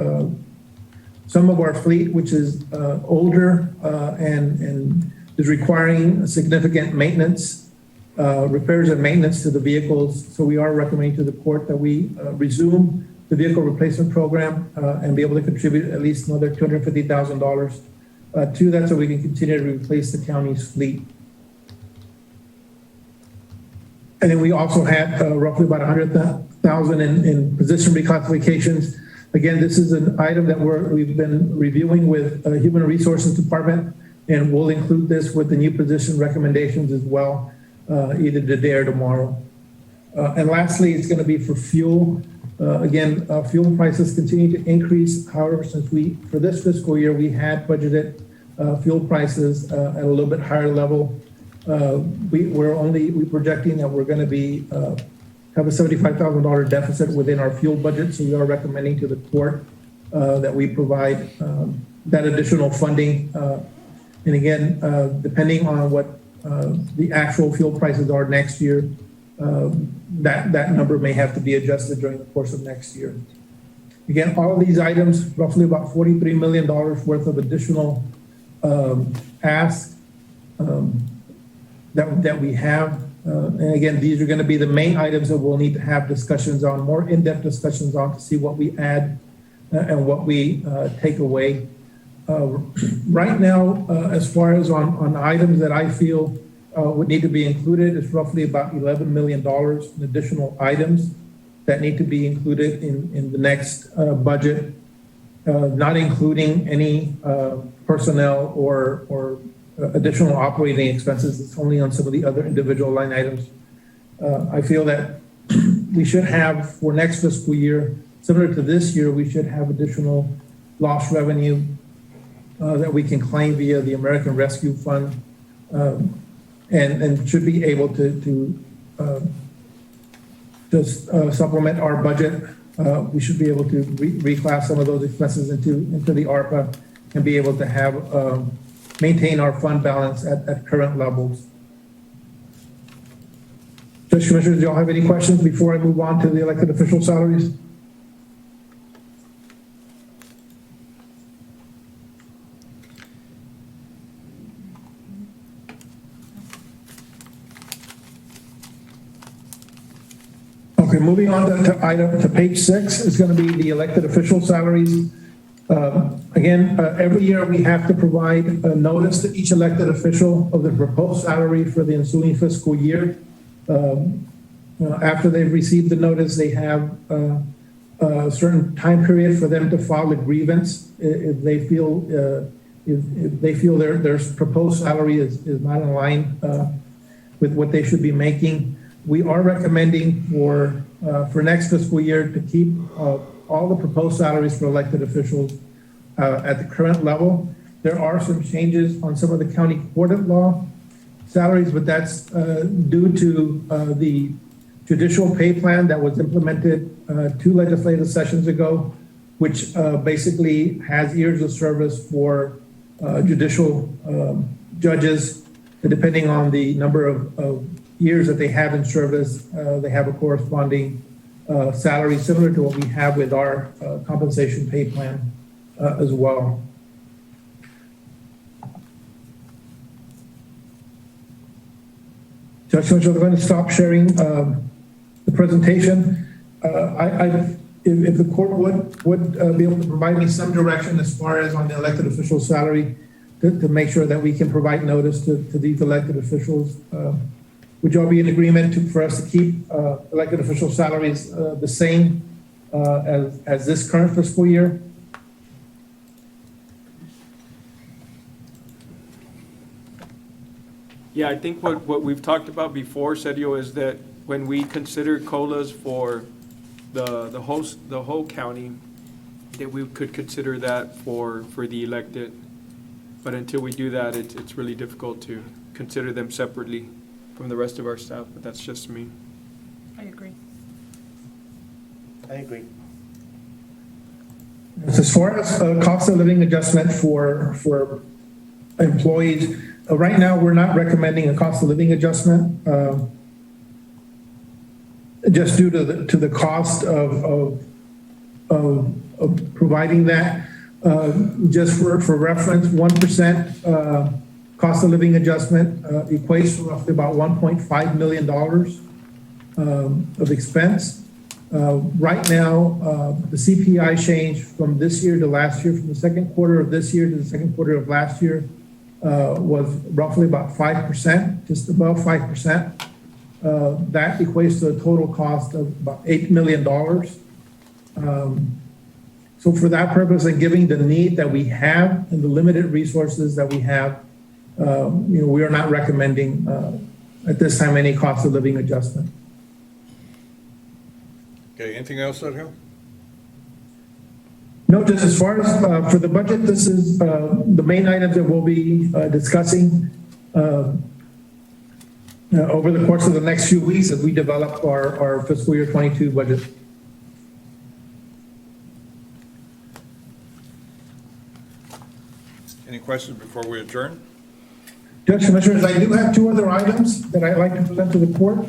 some of our fleet, which is older and is requiring significant maintenance, repairs and maintenance to the vehicles. So we are recommending to the court that we resume the vehicle replacement program and be able to contribute at least another $250,000 to that, so we can continue to replace the county's fleet. And then we also had roughly about $100,000 in position reclassifications. Again, this is an item that we've been reviewing with Human Resources Department, and we'll include this with the new position recommendations as well, either today or tomorrow. And lastly, it's going to be for fuel. Again, fuel prices continue to increase. However, for this fiscal year, we had budgeted fuel prices at a little bit higher level. We're projecting that we're going to have a $75,000 deficit within our fuel budget. So we are recommending to the court that we provide that additional funding. And again, depending on what the actual fuel prices are next year, that number may have to be adjusted during the course of next year. Again, all of these items, roughly about $43 million worth of additional ask that we have. And again, these are going to be the main items that we'll need to have discussions on, more in-depth discussions on, to see what we add and what we take away. Right now, as far as on items that I feel would need to be included, is roughly about $11 million in additional items that need to be included in the next budget, not including any personnel or additional operating expenses. It's only on some of the other individual line items. I feel that we should have, for next fiscal year, similar to this year, we should have additional lost revenue that we can claim via the American Rescue Fund, and should be able to just supplement our budget. We should be able to reclass some of those expenses into the ARPA and be able to have maintain our fund balance at current levels. Judge, Commissioners, do y'all have any questions before I move on to the elected official salaries? Okay, moving on to page 6 is going to be the elected official salaries. Again, every year we have to provide a notice to each elected official of the proposed salary for the ensuing fiscal year. After they've received the notice, they have a certain time period for them to file a grievance if they feel their proposed salary is not in line with what they should be making. We are recommending for next fiscal year to keep all the proposed salaries for elected officials at the current level. There are some changes on some of the county court of law salaries, but that's due to the judicial pay plan that was implemented 2 legislative sessions ago, which basically has years of service for judicial judges. Depending on the number of years that they have in service, they have a corresponding salary similar to what we have with our compensation pay plan as well. Judge, I'm going to stop sharing the presentation. If the court would be able to provide me some direction as far as on the elected official salary to make sure that we can provide notice to these elected officials. Would you all be in agreement for us to keep elected official salaries the same as this current fiscal year? Yeah, I think what we've talked about before, Sergio, is that when we consider COLAs for the whole county, that we could consider that for the elected. But until we do that, it's really difficult to consider them separately from the rest of our staff, but that's just me. I agree. I agree. As far as cost of living adjustment for employees, right now, we're not recommending a cost of living adjustment just due to the cost of providing that. Just for reference, 1% cost of living adjustment equates to roughly about $1.5 million of expense. Right now, the CPI change from this year to last year, from the second quarter of this year to the second quarter of last year, was roughly about 5%, just above 5%. That equates to a total cost of about $8 million. So for that purpose and given the need that we have and the limited resources that we have, we are not recommending at this time any cost of living adjustment. Okay, anything else, Sergio? No, just as far as for the budget, this is the main items that we'll be discussing over the course of the next few weeks as we develop our fiscal year 22 budget. Any questions before we adjourn? Judge, Commissioners, I do have 2 other items that I'd like to present to the court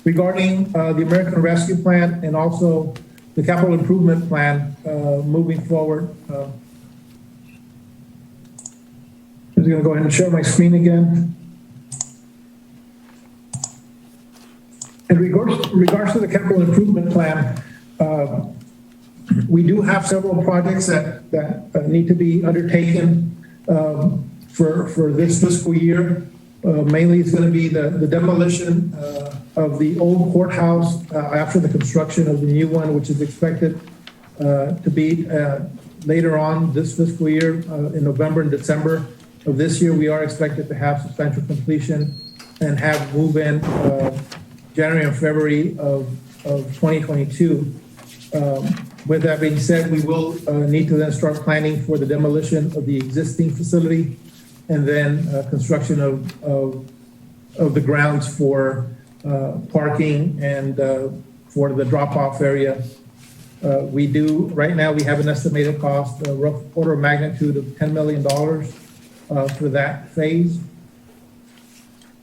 regarding the American Rescue Plan and also the capital improvement plan moving forward. I'm just going to go ahead and share my screen again. In regards to the capital improvement plan, we do have several projects that need to be undertaken for this fiscal year. Mainly, it's going to be the demolition of the old courthouse after the construction of the new one, which is expected to be later on this fiscal year in November and December of this year. We are expected to have substantial completion and have move-in January and February of 2022. With that being said, we will need to then start planning for the demolition of the existing facility and then construction of the grounds for parking and for the drop-off area. Right now, we have an estimated cost, a rough order of magnitude of $10 million for that phase.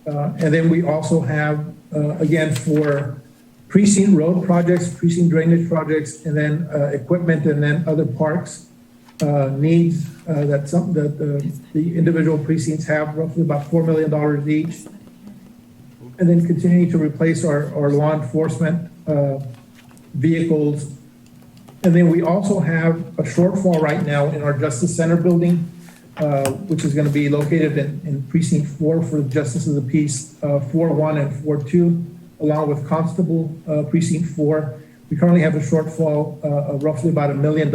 And then we also have, again, for precinct road projects, precinct drainage projects, and then equipment and then other parks needs that the individual precincts have, roughly about $4 million each. And then continuing to replace our law enforcement vehicles. And then we also have a shortfall right now in our Justice Center building, which is going to be located in Precinct 4 for the Justice of the Peace, 4-1 and 4-2. along with Constable Precinct 4. We currently have a shortfall of roughly about $1 million.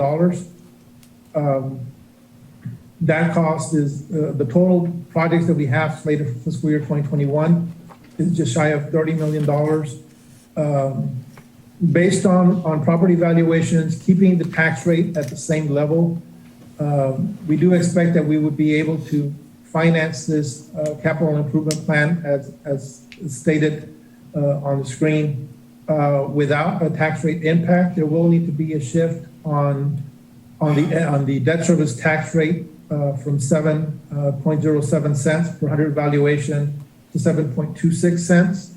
That cost is, the total projects that we have slated for fiscal year 2021 is just shy of $30 million. Based on property valuations, keeping the tax rate at the same level, we do expect that we would be able to finance this capital improvement plan as stated on the screen without a tax rate impact. There will need to be a shift on the debt service tax rate from 7.07 cents per hundred valuation to 7.26 cents.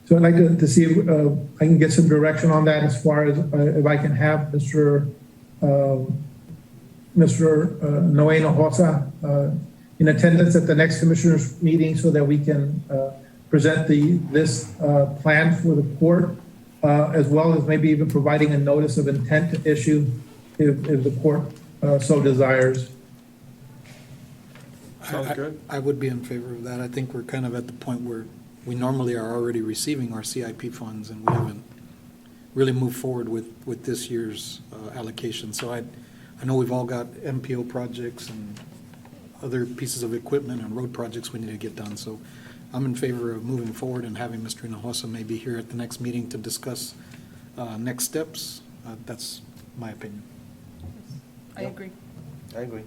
So I'd like to see if I can get some direction on that as far as if I can have Mr. Noe Hinojosa in attendance at the next commissioners meeting so that we can present this plan for the court, as well as maybe even providing a notice of intent to issue if the court so desires. Sounds good. I would be in favor of that. I think we're kind of at the point where we normally are already receiving our CIP funds, and we haven't really moved forward with this year's allocation. So I know we've all got MPO projects and other pieces of equipment and road projects we need to get done. So I'm in favor of moving forward and having Mr. Hinojosa maybe here at the next meeting to discuss next steps. That's my opinion. I agree. I agree.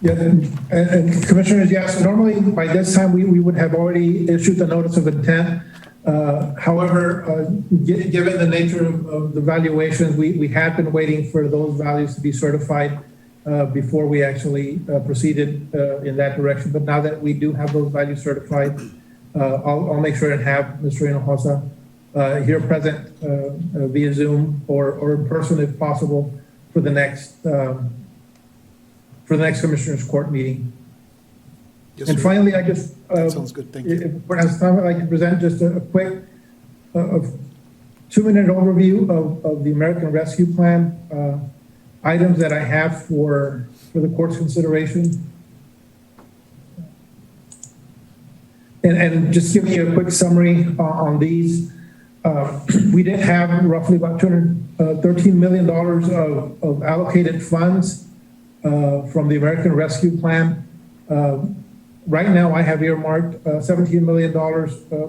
Yeah, and Commissioners, yes, normally by this time, we would have already issued the notice of intent. However, given the nature of the valuations, we had been waiting for those values to be certified before we actually proceeded in that direction. But now that we do have those values certified, I'll make sure and have Mr. Hinojosa here present via Zoom or in person if possible for the next Commissioners Court meeting. Yes, And sir. finally, I just, That sounds good. Thank you. if we're has time, I'd like to present just a quick 2-minute overview of the American Rescue Plan, items that I have for the court's consideration. And just give you a quick summary on these. We did have roughly about $213 million of allocated funds from the American Rescue Plan. Right now, I have earmarked $17 million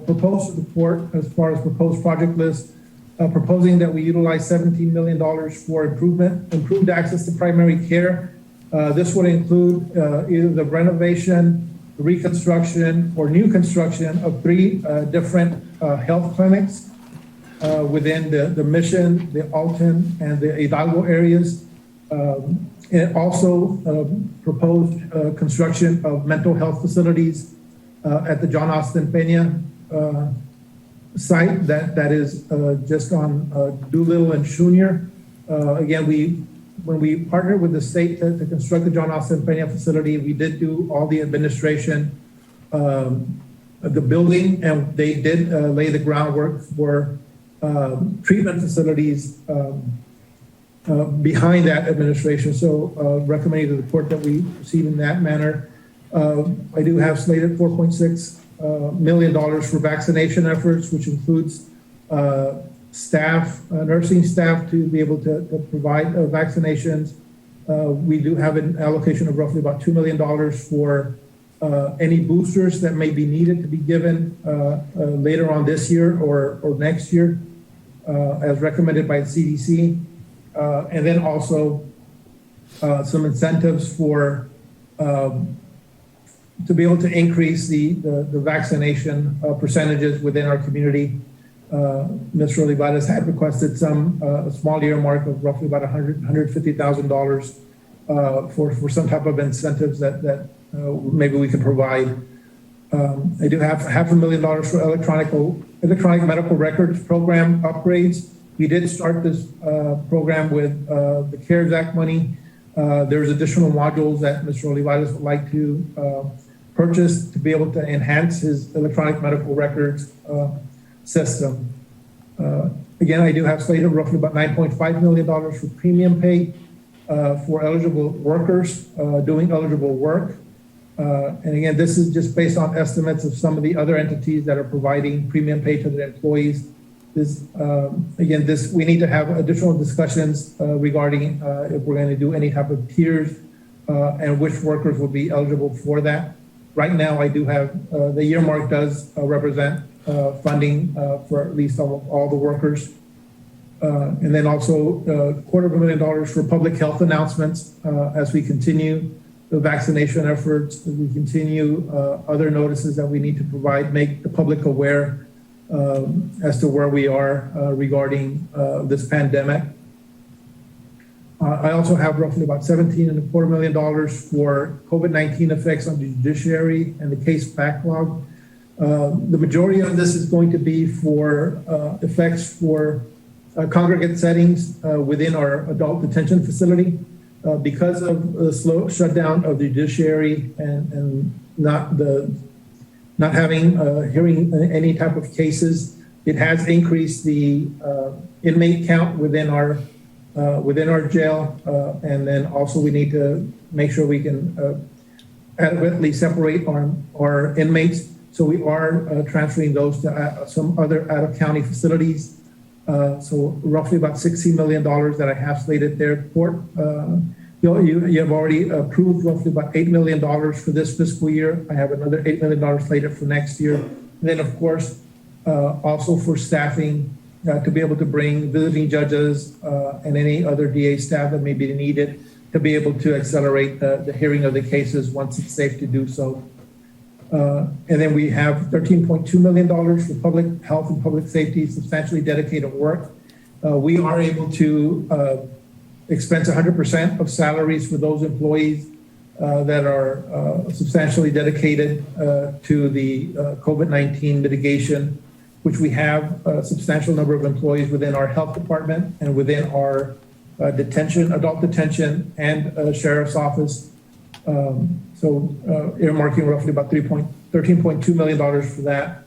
proposed to the court as far as proposed project list, proposing that we utilize $17 million for improved access to primary care. This would include either the renovation, reconstruction, or new construction of 3 different health clinics within the Mission, the Alton, and the Hidalgo areas. And also proposed construction of mental health facilities at the John Austin Peña site that is just on Doolittle and Schuner. Again, when we partnered with the state to construct the John Austin Peña facility, we did do all the administration of the building, and they did lay the groundwork for treatment facilities behind that administration. So recommending to the court that we proceed in that manner. I do have slated $4.6 million for vaccination efforts, which includes staff, nursing staff to be able to provide vaccinations. We do have an allocation of roughly about $2 million for any boosters that may be needed to be given later on this year or next year, as recommended by the CDC. And then also some incentives for to be able to increase the vaccination percentages within our community. Ms. Olivares had requested a small earmark of roughly about $150,000 for some type of incentives that maybe we can provide. I do have $500,000 for electronic medical records program upgrades. We did start this program with the CARES Act money. There's additional modules that Mr. Olivares would like to purchase to be able to enhance his electronic medical records system. Again, I do have slated roughly about $9.5 million for premium pay for eligible workers doing eligible work. And again, this is just based on estimates of some of the other entities that are providing premium pay to their employees. This, again, we need to have additional discussions regarding if we're going to do any type of tiers and which workers will be eligible for that. Right now, I do have, the earmark does represent funding for at least all the workers. And then also $250,000 for public health announcements as we continue the vaccination efforts, as we continue other notices that we need to provide, make the public aware as to where we are regarding this pandemic. I also have roughly about $17.25 million for COVID-19 effects on the judiciary and the case backlog. The majority of this is going to be for effects for congregate settings within our adult detention facility. Because of the slow shutdown of the judiciary and not having hearing any type of cases, it has increased the inmate count within our jail, and then also we need to make sure we can adequately separate our inmates. So we are transferring those to some other out-of-county facilities. So roughly about $60 million that I have slated there. Court, you have already approved roughly about $8 million for this fiscal year. I have another $8 million slated for next year. And then, of course, also for staffing to be able to bring visiting judges and any other DA staff that may be needed to be able to accelerate the hearing of the cases once it's safe to do so. And then we have $13.2 million for public health and public safety, substantially dedicated work. We are able to expense 100% of salaries for those employees that are substantially dedicated to the COVID-19 mitigation, which we have a substantial number of employees within our health department and within our adult detention and sheriff's office. So earmarking roughly about $13.2 million for that.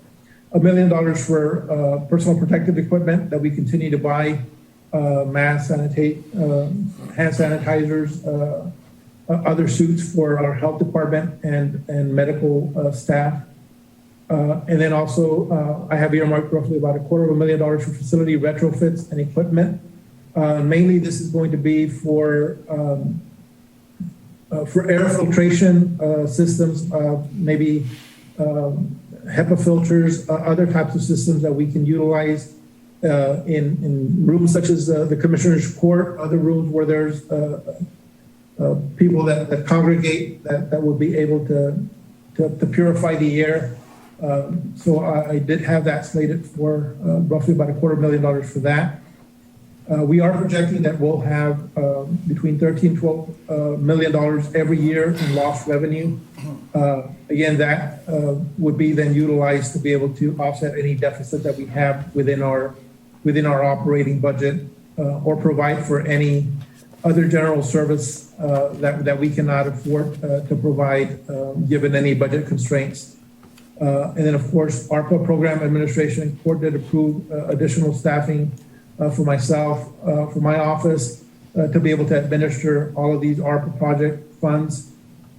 $1 million for personal protective equipment that we continue to buy, hand sanitizers, other suits for our health department and medical staff. And then also I have earmarked roughly about $250,000 for facility retrofits and equipment. Mainly this is going to be for air filtration systems, maybe HEPA filters, other types of systems that we can utilize in rooms such as the Commissioner's Court, other rooms where there's people that congregate that will be able to purify the air. So I did have that slated for roughly about $250,000 for that. We are projecting that we'll have between $13 and $12 million every year in lost revenue. Again, that would be then utilized to be able to offset any deficit that we have within our operating budget or provide for any other general service that we cannot afford to provide given any budget constraints. And then, of course, ARPA program administration court did approve additional staffing for myself, for my office, to be able to administer all of these ARPA project funds.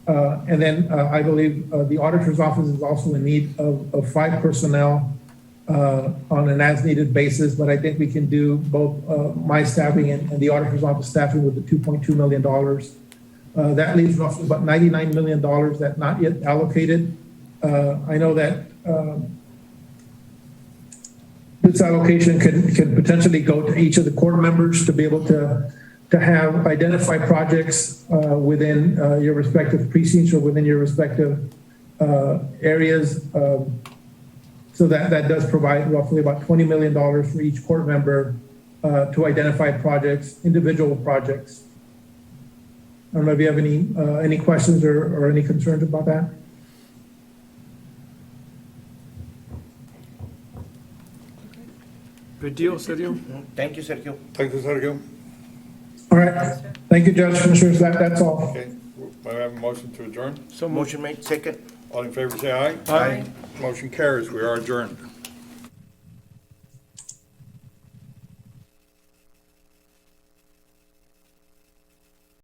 And then I believe the auditor's office is also in need of 5 personnel on an as-needed basis, but I think we can do both my staffing and the auditor's office staffing with the $2.2 million. That leaves roughly about $99 million that's not yet allocated. I know that this allocation can potentially go to each of the court members to be able to have identified projects within your respective precincts or within your respective areas. So that does provide roughly about $20 million for each court member to identify projects, individual projects. I don't know if you have any questions or any concerns about that. Good deal, Sergio. Thank you, Sergio. Thank you, Sergio. All right. Thank you, Judge Commissioners. That's all. Okay, I have a motion to adjourn. So motion made, second. All in favor, say aye. Aye. Motion carries. We are adjourned.